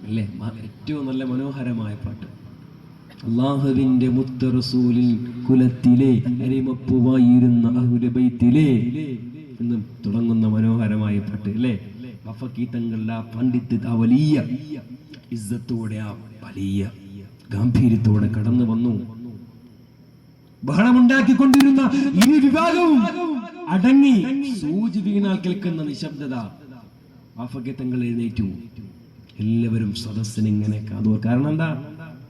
അല്ലേ, ഏറ്റവും നല്ല മനോഹരമായ പാട്ട്. അല്ലാഹുവിന്റെ മുത്ത റസൂലിൻ കുലത്തിലെ അരിമപ്പുവായിരുന്ന അഹ്ലുൽ ബൈത്തിലെ എന്ന് തുടങ്ങുന്ന മനോഹരമായ പാട്ട് അല്ലേ. ബാഫഖി തങ്ങളുടെ ആ പണ്ഡിത്ത്, ആ വലിയ ഇസ്സത്തോടെ, ആ വലിയ ഗാംഭീര്യത്തോടെ കടന്നു വന്നു. ബഹളമുണ്ടാക്കിക്കൊണ്ടിരുന്ന ഇരു വിഭാഗവും അടങ്ങി. സൂചി വീണാൽ കേൾക്കുന്ന നിശബ്ദത. ബാഫഖി തങ്ങൾ എഴുന്നേറ്റു. എല്ലാവരും സദസ്സിനിങ്ങനെ കാതു. കാരണം എന്താ?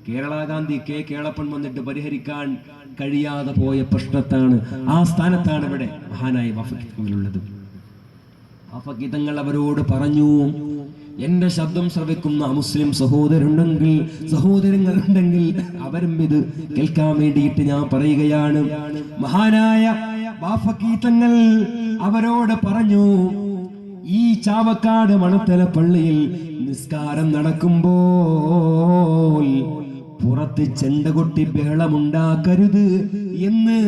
കേരള ഗാന്ധി കെ കേളപ്പൻ വന്നിട്ട് പരിഹരിക്കാൻ കഴിയാതെ പോയ പ്രശ്നത്താണ്, ആ സ്ഥാനത്താണ് ഇവിടെ മഹാനായ ബാഫഖി തങ്ങളുള്ളത്. ബാഫഖി തങ്ങൾ അവരോട് പറഞ്ഞു, എന്റെ ശബ്ദം ശ്രവിക്കുന്ന മുസ്ലിം സഹോദരങ്ങളുണ്ടെങ്കിൽ അവരും ഇത് കേൾക്കാൻ വേണ്ടിയിട്ട് ഞാൻ പറയുകയാണ്. മഹാനായ ബാഫഖി തങ്ങൾ അവരോട് പറഞ്ഞു, ഈ ചാവക്കാട് മണത്തല പള്ളിയിൽ നിസ്കാരം നടക്കുമ്പോൾ പുറത്ത് ചെണ്ടകൊട്ടി ബഹളമുണ്ടാക്കരുത് എന്ന്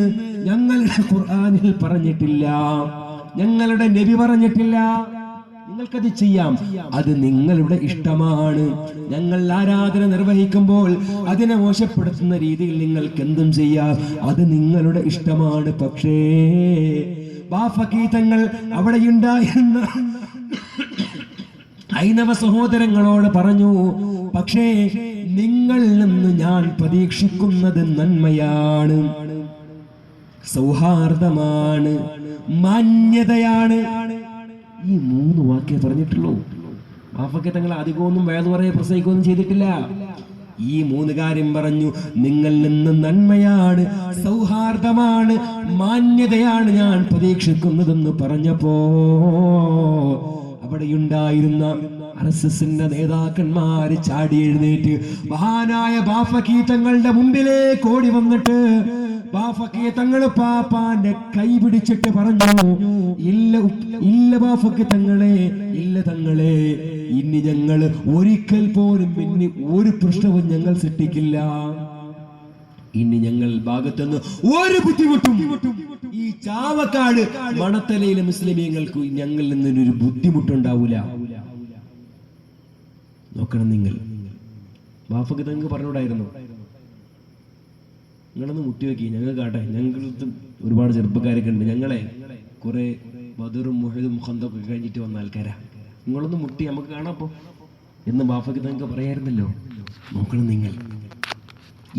ഞങ്ങളുടെ ഖുർആനിൽ പറഞ്ഞിട്ടില്ല, ഞങ്ങളുടെ നബി പറഞ്ഞിട്ടില്ല. നിങ്ങൾക്കത് ചെയ്യാം. അത് നിങ്ങളുടെ ഇഷ്ടമാണ്. ഞങ്ങൾ ആരാധന നിർവഹിക്കുമ്പോൾ അതിനെ മോശപ്പെടുത്തുന്ന രീതിയിൽ നിങ്ങൾക്ക് എന്തും ചെയ്യാം. അത് നിങ്ങളുടെ ഇഷ്ടമാണ്. പക്ഷേ ബാഫഖി തങ്ങൾ അവിടെയുണ്ടായിരുന്ന ഹൈന്ദവ സഹോദരങ്ങളോട് പറഞ്ഞു, പക്ഷേ നിങ്ങളിൽ നിന്ന് ഞാൻ പ്രതീക്ഷിക്കുന്നത് നന്മയാണ്, സൗഹാർദ്ദമാണ്, മാന്യതയാണ്. ഈ 3 വാക്കേ പറഞ്ഞിട്ടുള്ളൂ. ബാഫഖി തങ്ങൾ അധികമൊന്നും വേദ പറയാൻ പ്രസംഗിക്കുകയൊന്നും ചെയ്തിട്ടില്ല. ഈ 3 കാര്യം പറഞ്ഞു. നിങ്ങളിൽ നിന്ന് നന്മയാണ്, സൗഹാർദ്ദമാണ്, മാന്യതയാണ് ഞാൻ പ്രതീക്ഷിക്കുന്നതെന്ന് പറഞ്ഞപ്പോ അവിടെയുണ്ടായിരുന്ന RSSന്റെ നേതാക്കന്മാര് ചാടി എഴുന്നേറ്റ് മഹാനായ ബാഫഖി തങ്ങളുടെ മുമ്പിലേക്ക് ഓടി വന്നിട്ട് ബാഫഖി തങ്ങൾ പാപ്പാന്റെ കൈ പിടിച്ചിട്ട് പറഞ്ഞു, ഇല്ല ബാഫഖി തങ്ങളെ, ഇല്ല തങ്ങളെ, ഇനി ഞങ്ങൾ ഒരിക്കൽ പോലും ഇനി ഒരു പ്രശ്നവും ഞങ്ങൾ സൃഷ്ടിക്കില്ല. ഇനി ഞങ്ങൾ ഭാഗത്തുനിന്ന് ഒരു ബുദ്ധിമുട്ടും ഈ ചാവക്കാട് മണത്തലയിലെ മുസ്ലിമീങ്ങൾക്ക് ഞങ്ങളിൽ നിന്നൊരു ബുദ്ധിമുട്ടുണ്ടാവൂല. നോക്കണം നിങ്ങൾ. ബാഫഖി തങ്ങൾ പറഞ്ഞൂടായിരുന്നു, നിങ്ങളൊന്ന് മുട്ടിവെക്കി, ഞങ്ങൾ കാട്ടെ, ഞങ്ങൾക്ക് ഒരുപാട് ചെറുപ്പക്കാരൊക്കെ ഉണ്ട്, ഞങ്ങളെ കുറെ ബദറും മുഹദും ഖന്തഖൊക്കെ കഴിഞ്ഞിട്ട് വന്ന ആൾക്കാരാ, നിങ്ങളൊന്ന് മുട്ടി നമുക്ക് കാണാപ്പോ എന്ന് ബാഫഖി തങ്ങൾക്ക് പറയായിരുന്നല്ലോ. നോക്കണം നിങ്ങൾ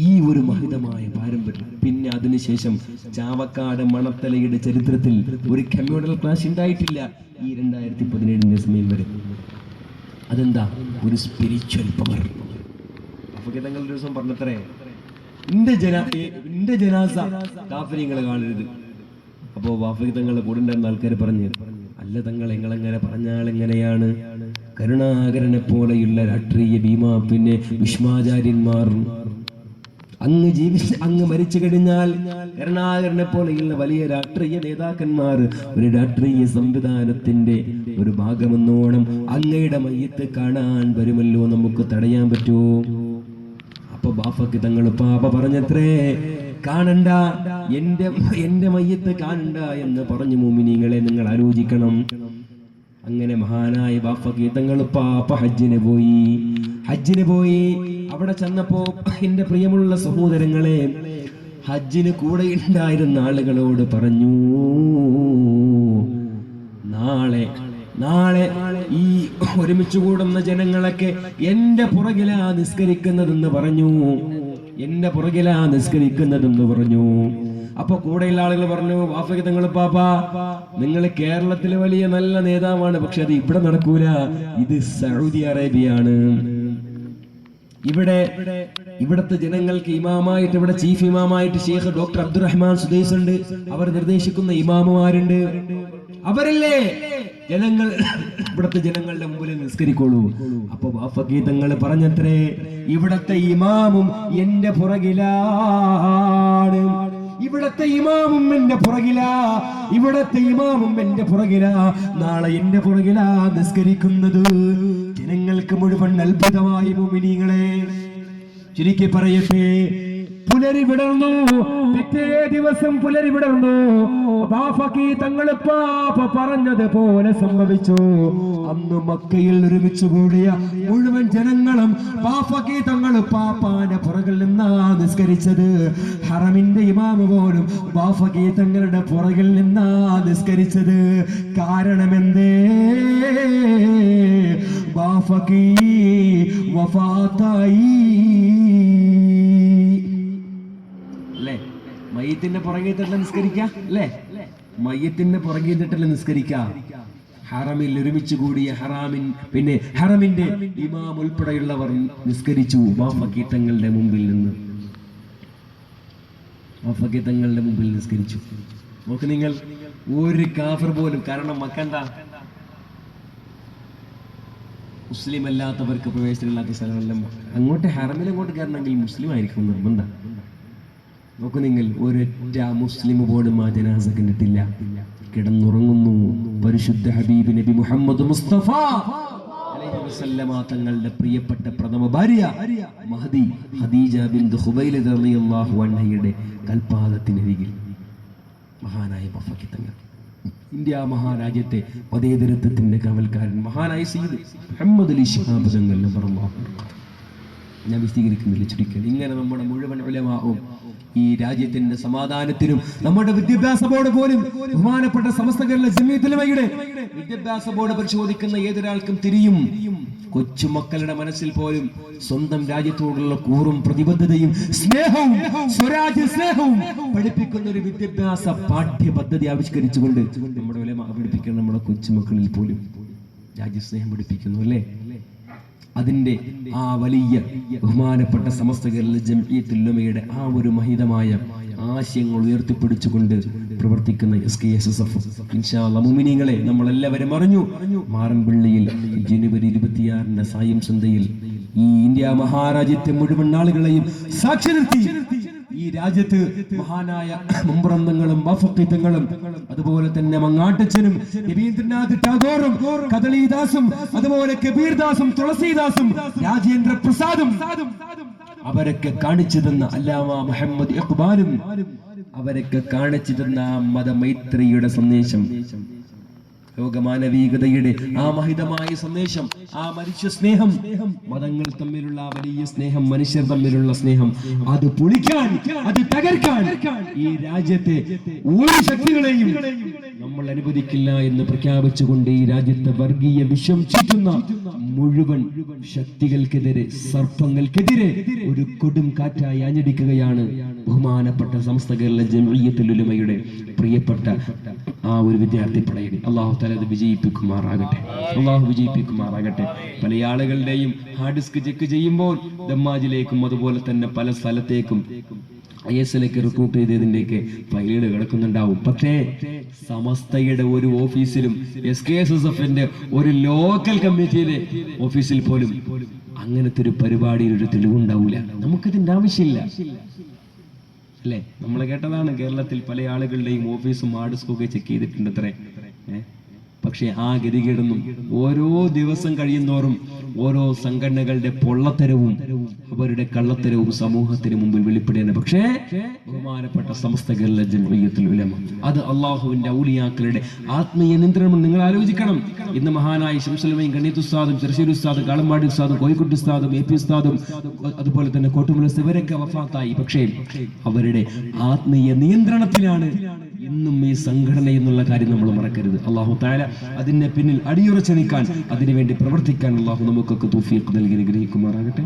ഈ ഒരു മഹിതമായ പാരമ്പര്യം. പിന്നെ അതിനുശേഷം ചാവക്കാട് മണത്തലയുടെ ചരിത്രത്തിൽ ഒരു കമ്മ്യൂണൽ ക്ലാസ് ഉണ്ടായിട്ടില്ല ഈ 2017 സമയം വരെ. അതെന്താ? ഒരു സ്പിരിച്വൽ പവർ. ബാഫഖി തങ്ങൾ ഒരു ദിവസം പറഞ്ഞത്രേ, എന്റെ ജനാസ കാഫിരിങ്ങൾ കാണരുത്. അപ്പോ ബാഫഖി തങ്ങളുടെ കൂടെ ഉണ്ടായിരുന്ന ആൾക്കാർ പറഞ്ഞു, അല്ല തങ്ങൾ, നിങ്ങളെങ്ങനെ പറഞ്ഞാൽ എങ്ങനെയാണ്? കരുണാകരനെ പോലെയുള്ള രാഷ്ട്രീയ ഭീമാ പിന്നെ വിശ്വാചാര്യന്മാർ അങ്ങ് മരിച്ചു കഴിഞ്ഞാൽ കരുണാകരനെ പോലെയുള്ള വലിയ രാഷ്ട്രീയ നേതാക്കന്മാർ ഒരു രാഷ്ട്രീയ സംവിധാനത്തിന്റെ ഒരു ഭാഗമെന്നോണം അങ്ങയുടെ മയ്യത്ത് കാണാൻ വരുമല്ലോ, നമുക്ക് തടയാൻ പറ്റുമോ? അപ്പൊ ബാഫഖി തങ്ങൾ പാപ പറഞ്ഞത്രേ, കാണണ്ട, എന്റെ മയ്യത്ത് കാണണ്ട എന്ന് പറഞ്ഞു. മുഅ്മിനീങ്ങളെ, നിങ്ങൾ ആലോചിക്കണം. അങ്ങനെ മഹാനായ ബാഫഖി തങ്ങൾ പാപ്പ ഹജ്ജിന് പോയി. അവിടെ ചെന്നപ്പോ എന്റെ പ്രിയമുള്ള സഹോദരങ്ങളെ, ഹജ്ജിന് കൂടെ ഉണ്ടായിരുന്ന ആളുകളോട് പറഞ്ഞു, നാളെ ഈ ഒരുമിച്ച് കൂടുന്ന ജനങ്ങളൊക്കെ എന്റെ പുറകിലാ നിസ്കരിക്കുന്നതെന്ന് പറഞ്ഞു. അപ്പൊ കൂടെയുള്ള ആളുകൾ പറഞ്ഞു, ബാഫഖി തങ്ങൾ പാപ്പ, നിങ്ങൾ കേരളത്തിലെ വലിയ നല്ല നേതാവാണ്, പക്ഷെ അത് ഇവിടെ നടക്കൂല, ഇത് സൗദി അറേബ്യയാണ്. ഇവിടത്തെ ജനങ്ങൾക്ക് ഇമാമായിട്ട്, ഇവിടെ ചീഫ് ഇമാമായിട്ട് ഷെയ്ഖ് ഡോക്ടർ അബ്ദുറഹ്മാൻ സുദൈസ് ഉണ്ട്. അവർ നിർദ്ദേശിക്കുന്ന ഇമാമുമാരുണ്ട്. അവരല്ലേ ജനങ്ങൾ, ഇവിടത്തെ ജനങ്ങളുടെ മുമ്പിൽ നിസ്കരിക്കോളൂ. അപ്പൊ ബാഫഖി തങ്ങൾ പറഞ്ഞത്രേ, ഇവിടത്തെ ഇമാമും എന്റെ പുറകിലാണ്, ഇവിടത്തെ ഇമാമും എന്റെ പുറകിലാ, നാളെ എന്റെ പുറകിലാ നിസ്കരിക്കുന്നത്. ജനങ്ങൾക്ക് മുഴുവൻ അത്ഭുതമായി. മുഅ്മിനീങ്ങളെ, ചുരുക്കി പറയട്ടെ, പുലരി വിടർന്നു. പിറ്റേ ദിവസം പുലരി വിടർന്നു. ബാഫഖി തങ്ങൾ പാപ്പ പറഞ്ഞതുപോലെ സംഭവിച്ചു. അന്ന് മക്കയിൽ ഒരുമിച്ച് കൂടിയ മുഴുവൻ ജനങ്ങളും ബാഫഖി തങ്ങൾ പാപ്പാന്റെ പുറകിൽ നിന്നാ നിസ്കരിച്ചത്. ഹറമിന്റെ ഇമാമ് പോലും ബാഫഖി തങ്ങളുടെ പുറകിൽ നിന്നാ നിസ്കരിച്ചത്. കാരണമെന്തേ? ബാഫഖി വഫാത്തായി. മയ്യത്തിന്റെ പുറകെ തട്ടല നിസ്കരിക്കാം അല്ലേ? മയ്യത്തിന്റെ പുറകെ തട്ടല നിസ്കരിക്കാം. ഹറമിൽ ഒരുമിച്ച് കൂടിയ ഹറമിന്റെ ഇമാം ഉൾപ്പെടെയുള്ളവർ നിസ്കരിച്ചു ബാഫഖി തങ്ങളുടെ മുമ്പിൽ നിസ്കരിച്ചു. നോക്ക് നിങ്ങൾ, ഒരു കാഫിർ പോലും, കാരണം മക്കണ്ട മുസ്ലിം അല്ലാത്തവർക്ക് പ്രവേശനമില്ലാത്ത സ്ഥലമെല്ലാം, അങ്ങോട്ട് ഹറമിലങ്ങോട്ട് കയറണമെങ്കിൽ മുസ്ലിം ആയിരിക്കും നിർബന്ധം. നോക്കൂ നിങ്ങൾ, ഒരൊറ്റ മുസ്ലിം പോലും ആ ജനാസ കണ്ടിട്ടില്ല. കിടന്നുറങ്ങുന്നു പരിശുദ്ധ ഹബീബ് നബി മുഹമ്മദ് മുസ്തഫ അലൈഹി വസല്ലമ തങ്ങളുടെ പ്രിയപ്പെട്ട പ്രഥമ ഭാര്യ മഹദി ഖദീജ ബിൻത് ഖുവൈലിദ് റളിയല്ലാഹു അൻഹയുടെ കൽപാദത്തിനരികിൽ മഹാനായ ബാഫഖി തങ്ങൾ. ഇന്ത്യ മഹാരാജ്യത്തെ മതേതരത്വത്തിന്റെ കാവൽക്കാരൻ മഹാനായ സയ്യിദ് മുഹമ്മദ് അലി ശിഹാബ് തങ്ങൾ റളിയല്ലാഹു അൻഹു. ഞാൻ വിശദീകരിക്കുന്നില്ല, ചുരുക്കൽ ഇങ്ങനെ നമ്മുടെ മുഴുവൻ ഉലമാവും ഈ രാജ്യത്തിന്റെ സമാധാനത്തിനും നമ്മുടെ വിദ്യാഭ്യാസ ബോർഡ് പോലും ബഹുമാനപ്പെട്ട സമസ്ത കേരള ജംഇയ്യത്തുൽ ഉലമയുടെ വിദ്യാഭ്യാസ ബോർഡ് പരിശോധിക്കുന്ന ഏതൊരാൾക്കും തിരിയും, കൊച്ചുമക്കളുടെ മനസ്സിൽ പോലും സ്വന്തം രാജ്യത്തോടുള്ള കൂറും പ്രതിബദ്ധതയും സ്നേഹവും സ്വരാജ്യ സ്നേഹവും പഠിപ്പിക്കുന്ന ഒരു വിദ്യാഭ്യാസ പാഠ്യപദ്ധതി ആവിഷ്കരിച്ചുകൊണ്ട് നമ്മുടെ ഉലമ പഠിപ്പിക്കുന്ന നമ്മുടെ കൊച്ചുമക്കളിൽ പോലും രാജ്യസ്നേഹം പഠിപ്പിക്കുന്നു അല്ലേ? അതിന്റെ ആ വലിയ ബഹുമാനപ്പെട്ട സമസ്ത കേരള ജംഇയ്യത്തുൽ ഉലമയുടെ ആ ഒരു മഹിതമായ ആശയങ്ങൾ ഉയർത്തിപ്പിടിച്ചുകൊണ്ട് പ്രവർത്തിക്കുന്ന SKSSF ഇൻഷാ അല്ലാഹ് മുഅ്മിനീങ്ങളെ നമ്മളെല്ലാവരും അറിഞ്ഞു. മാറൻപള്ളിയിൽ ജനുവരി 26 സായം സന്ധ്യയിൽ ഈ ഇന്ത്യ മഹാരാജ്യത്തെ മുഴുവൻ ആളുകളെയും സാക്ഷി നിർത്തി ഈ രാജ്യത്ത് മഹാനായ മുമ്പറന്തങ്ങളും ബാഫഖീതങ്ങളും അതുപോലെ തന്നെ മങ്ങാട്ടച്ചനും രവീന്ദ്രനാഥ് ടാഗോറും കദളിദാസും അതുപോലെ കബീർദാസും തുളസീദാസും രാജേന്ദ്ര പ്രസാദും അവരൊക്കെ കാണിച്ചു തന്ന അല്ലാമ മുഹമ്മദ് ഇഖ്ബാലും അവരൊക്കെ കാണിച്ചു തന്ന മതമൈത്രിയുടെ സന്ദേശം, ലോകമാനവികതയുടെ ആ മഹിതമായ സന്ദേശം, ആ മനുഷ്യ സ്നേഹം, മതങ്ങൾ തമ്മിലുള്ള വലിയ സ്നേഹം, മനുഷ്യർ തമ്മിലുള്ള സ്നേഹം, അത് പൊളിക്കാൻ, അത് തകർക്കാൻ ഈ രാജ്യത്തെ ഒരു ശക്തികളെയും നമ്മൾ അനുവദിക്കില്ല എന്ന് പ്രഖ്യാപിച്ചുകൊണ്ട് ഈ രാജ്യത്തെ വർഗീയ വിഷം ചീറ്റുന്ന മുഴുവൻ ശക്തികൾക്കെതിരെ, സർപ്പങ്ങൾക്കെതിരെ ഒരു കൊടും കാറ്റായി ആഞ്ഞടിക്കുകയാണ് ബഹുമാനപ്പെട്ട സമസ്ത കേരള ജംഇയ്യത്തുൽ ഉലമയുടെ പ്രിയപ്പെട്ട ആ ഒരു വിദ്യാർത്ഥി പടയണി. അല്ലാഹു തആല അത് വിജയിപ്പിക്കുമാറാകട്ടെ, അല്ലാഹു വിജയിപ്പിക്കുമാറാകട്ടെ. പല ആളുകളുടെയും ഹാർഡ് ഡിസ്ക് ചെക്ക് ചെയ്യുമ്പോൾ ദമ്മാജിലേക്കും അതുപോലെ തന്നെ പല സ്ഥലത്തേക്കും ISLക്ക് റിക്രൂട്ട് ചെയ്തതിന്റെയൊക്കെ ഫയലുകൾ കിടക്കുന്നുണ്ടാവും. പക്ഷേ സമസ്തയുടെ ഒരു ഓഫീസിലും SKSSFന്റെ ഒരു ലോക്കൽ കമ്മിറ്റിയിലെ ഓഫീസിൽ പോലും അങ്ങനത്തെ ഒരു പരിപാടിയിൽ ഒരു തെളിവുണ്ടാവില്ല. നമുക്കിതിന്റെ ആവശ്യമില്ല അല്ലേ? നമ്മൾ കേട്ടതാണ് കേരളത്തിൽ പല ആളുകളുടെയും ഓഫീസും ഹാർഡ് ഡിസ്കൊക്കെ ചെക്ക് ചെയ്തിട്ടുണ്ട് അത്രേ. പക്ഷെ ആ ഗതികേടൊന്നും ഓരോ ദിവസം കഴിയുന്നോറും ഓരോ സംഘടനകളുടെ പൊള്ളത്തരവും അവരുടെ കള്ളത്തരവും സമൂഹത്തിന് മുമ്പിൽ വെളിപ്പെടുകയാണ്. പക്ഷേ ബഹുമാനപ്പെട്ട സമസ്ത കേരള ജംഇയ്യത്തുൽ ഉലമ അത് അള്ളാഹുവിന്റെ ഔലിയാക്കളുടെ ആത്മീയ നിയന്ത്രണം. നിങ്ങൾ ആലോചിക്കണം, ഇന്ന് മഹാനായ ശംസുലമയും കണ്ണീത്ത് ഉസ്താദും ചെറുശ്ശേരി ഉസ്താദും കാളമ്പാടി ഉസ്താദും കോഴിക്കോട് ഉസ്താദും AP ഉസ്താദും അതുപോലെ തന്നെ കോട്ടുമുല ഇവരൊക്കെ വഫാത്തായി. പക്ഷേ അവരുടെ ആത്മീയ നിയന്ത്രണത്തിലാണ് ഇന്നും ഈ സംഘടന എന്നുള്ള കാര്യം നമ്മൾ മറക്കരുത്. അല്ലാഹു തആല അതിന്റെ പിന്നിൽ അടിയുറച്ചു നിൽക്കാൻ, അതിനുവേണ്ടി പ്രവർത്തിക്കാൻ അല്ലാഹു നമുക്കൊക്കെ തൗഫീഖ് നൽകി അനുഗ്രഹിക്കുമാറാകട്ടെ.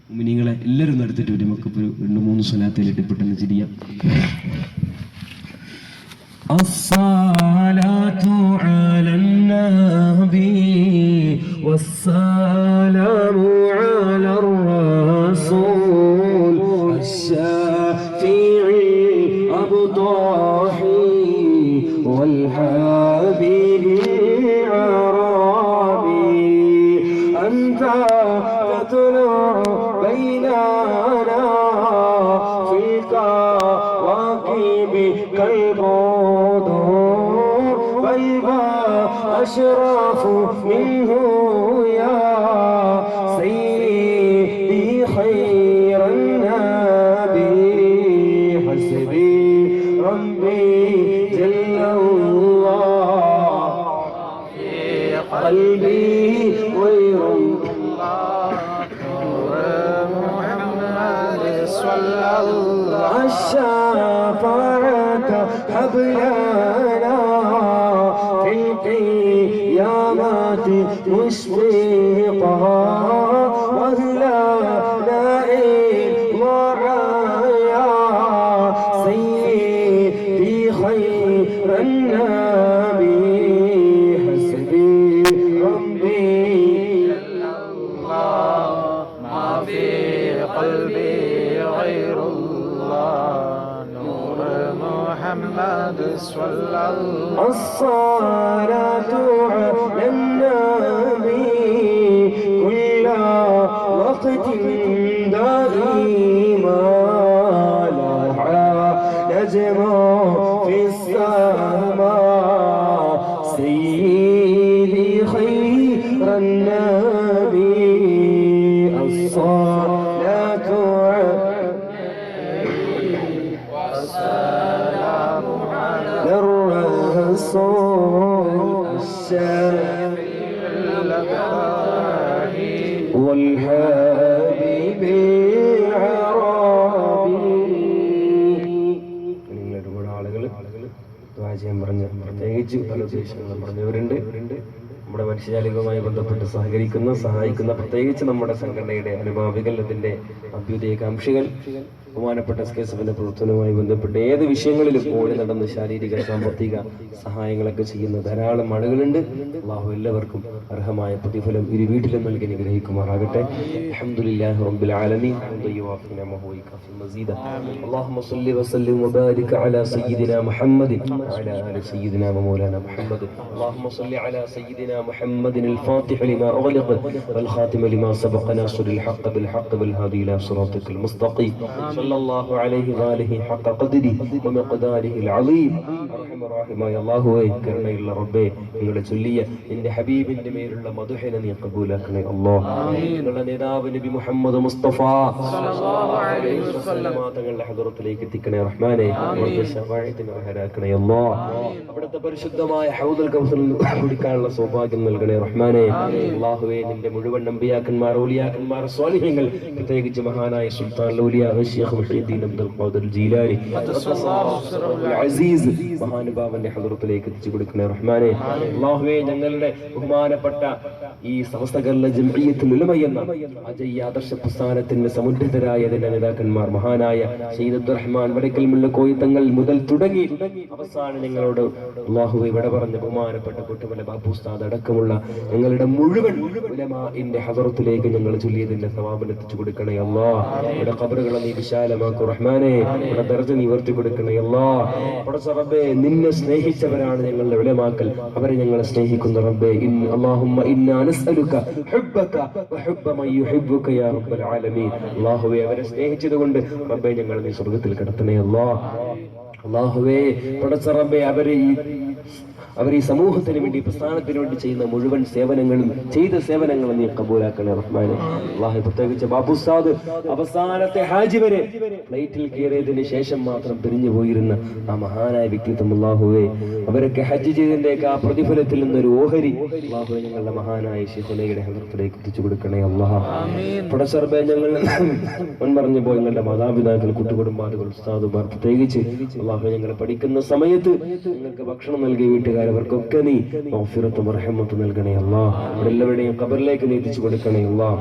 മുഅ്മിനീങ്ങളെ എല്ലാവരും നടത്തിയിട്ട് വരും, നമുക്ക് 2-3 സ്വലാത്തിലിട്ട് പെട്ടെന്ന് ചിരിയാം. അസ്സലാത്തു അലൻ നബി വസ്സലാമു അലർ റസൂൽ അശ്ശാഫിഈ അബ്ദാഹി والحبيب العربي أنت تطلع بيننا في الكواكب كالبدور بل أشرف منه يا سيدي خير النبي حسبي ربي جل الله في قلبي غير الله نور محمد صلى الله الشفاعة هب لنا في القيامات مشفقا وهلا نائل وعيا سيدي خير النبي حسبي ربي جل الله ما في قلبي غير الله نور محمد صلى الله الصلاة على النبي كل وقت دائما لاح نجم في السماء سيدي خير النبي الصلاة والسلام على والحبيب العربي. നിങ്ങൾ ഒരുപാട് ആളുകൾ ദുആ ചെയ്യാൻ പറഞ്ഞ, പ്രത്യേകിച്ച് പല ഉദ്ദേശങ്ങളും പറഞ്ഞവരുണ്ട്. നമ്മുടെ മനുഷ്യജാലികവുമായി ബന്ധപ്പെട്ട് സഹായിക്കുന്ന പ്രത്യേകിച്ച് നമ്മുടെ സംഘടനയുടെ അനുഭാവികൾ, അതിന്റെ അഭ്യുദയകാംക്ഷികൾ, ബഹുമാനപ്പെട്ട SKSFന്റെ പ്രവർത്തനവുമായി ബന്ധപ്പെട്ട് ഏത് വിഷയങ്ങളിലും ഓടി നടന്ന് ശാരീരിക സാമ്പത്തിക സഹായങ്ങളൊക്കെ ചെയ്യുന്ന ധാരാളം ആളുകളുണ്ട്. അല്ലാഹു എല്ലാവർക്കും അർഹമായ പ്രതിഫലം ഇരു വീട്ടിലും നൽകി അനുഗ്രഹിക്കുമാറാകട്ടെ. അൽഹംദുലില്ലാഹി റബ്ബിൽ ആലമീൻ. اللهم صل وسلم وبارك على سيدنا محمد وعلى آل سيدنا ومولانا محمد. اللهم صل على سيدنا محمد الفاتح لما أغلق والخاتم لما سبق ناصر الحق بالحق والهادي إلى صراطك المستقيم صلى الله عليه وآله حق قدره ومقداره العظيم. أرحم الراحمين يا الله كرنا إلا ربي നിങ്ങളുടെ ചൊല്ലിയ നിന്റെ ഹബീബിന്റെ മേലുള്ള മദ്ഹിനെ നീ കബൂലാക്കണേ അല്ലാഹ്. നിങ്ങളുടെ നേതാവ് നബി മുഹമ്മദ് മുസ്തഫ സല്ലല്ലാഹു അലൈഹി വസല്ലം തങ്ങളുടെ ഹദറത്തിലേക്ക് എത്തിക്കണേ റഹ്മാനേ. അവിടുത്തെ ശഫാഅത്തിന് അർഹരാക്കണേ അല്ലാഹ്. അവിടുത്തെ പരിശുദ്ധമായ ഹൗദുൽ കൗസറിൽ കുടിക്കാനുള്ള സൗഭാഗ്യം നൽകണേ റഹ്മാനേ. അല്ലാഹുവേ, നിന്റെ മുഴുവൻ അമ്പിയാക്കന്മാർ, ഔലിയാക്കന്മാർ, സ്വാലിഹീങ്ങൾ, പ്രത്യേകിച്ച് മഹാനായ സുൽത്താൻ ഔലിയാ ശൈഖ് മുഹീദ്ദീൻ അബ്ദുൽ ഖാദിർ ജീലാനി അസീസ് മഹാനുഭാവന്റെ ഹദറത്തിലേക്ക് എത്തിച്ചു കൊടുക്കണേ റഹ്മാനേ. അല്ലാഹുവേ, ഞങ്ങളുടെ ബഹുമാനപ്പെട്ട ഈ സമസ്ത കേരള ജംഇയ്യത്തുൽ ഉലമ എന്ന അജയ്യ ആദർശ പ്രസ്ഥാനത്തിന്റെ സമുന്നതരായ നേതാക്കന്മാർ, മഹാനായ സയ്യിദ് അബ്ദുറഹ്മാൻ വടക്കൽ മുല്ല കോയിത്തങ്ങൾ മുതൽ തുടങ്ങി അവസാനം ഞങ്ങളോട് അല്ലാഹുവേ വിട പറഞ്ഞ ബഹുമാനപ്പെട്ട കൊട്ടുമല ബാപ്പു ഉസ്താദ് അടക്കമുള്ള ഞങ്ങളുടെ മുഴുവൻ ഉലമാഇന്റെ ഹദറത്തിലേക്ക് ഞങ്ങൾ ചൊല്ലിയതിന്റെ സവാബ് എത്തിച്ചു കൊടുക്കണേ അല്ലാഹ്. ഇവിടെ ഖബറുകളെ നീ വിശാലമാക്കൂ റഹ്മാനേ. ഇവിടെ ദർജ നീ ഉയർത്തി കൊടുക്കണേ അല്ലാഹ്. പടച്ച റബ്ബേ, നിന്നെ സ്നേഹിച്ചവരാണ് ഞങ്ങളുടെ ഉലമാക്കൾ, അവരെ ഞങ്ങളെ സ്നേഹിക്കുന്ന റബ്ബേ. അല്ലാഹുമ്മ ഇന്നാ നസ്അലുക ഹുബ്ബക വഹുബ്ബ മൻ യുഹിബ്ബുക യാ റബ്ബൽ ആലമീൻ. അല്ലാഹുവേ, അവരെ സ്നേഹിച്ചതുകൊണ്ട് റബ്ബേ ഞങ്ങളെ നീ സ്വർഗ്ഗത്തിൽ കിടത്തണേ അല്ലാഹ്. അല്ലാഹുവേ, പടച്ച റബ്ബേ, അവർ ഈ സമൂഹത്തിന് വേണ്ടി, പ്രസ്ഥാനത്തിന് വേണ്ടി ചെയ്യുന്ന മുഴുവൻ സേവനങ്ങളും നീ കബൂലാക്കണേ റഹ്മാനെ. അല്ലാഹു, പ്രത്യേകിച്ച് ബാപ്പു ഉസ്താദ് അവസാനത്തെ ഹാജി വരെ ഫ്ലൈറ്റിൽ കയറിയതിന് ശേഷം മാത്രം പിരിഞ്ഞു പോയിരുന്ന ആ മഹാനായ വ്യക്തിത്വം, അല്ലാഹുവേ, അവരൊക്കെ ഹജ്ജ് ചെയ്തതിന്റെയൊക്കെ ആ പ്രതിഫലത്തിൽ നിന്നൊരു ഓഹരി അല്ലാഹുവേ ഞങ്ങളുടെ മഹാനായ ശൈഖുനയുടെ ഹദറത്തിലേക്ക് എത്തിച്ചു കൊടുക്കണേ അല്ലാഹ്. പടച്ചറബേ, ഞങ്ങൾ മുൻപറഞ്ഞു പോയി ഞങ്ങളുടെ മാതാപിതാക്കൾ, കുട്ടുകുടുംബാദികൾ, ഉസ്താദുമാർ, പ്രത്യേകിച്ച് അല്ലാഹുവേ, ഞങ്ങൾ പഠിക്കുന്ന സമയത്ത് ഞങ്ങൾക്ക് ഭക്ഷണം നൽകിയ വീട്ടുകാർ, അവർക്കൊക്കെ നീ മഗ്ഫിറത്തും റഹ്മത്തും നൽകണേ അല്ലാഹ്. എല്ലാവരുടെയും ഖബറിലേക്ക് നീ എത്തിച്ചു കൊടുക്കണേ അല്ലാഹ്.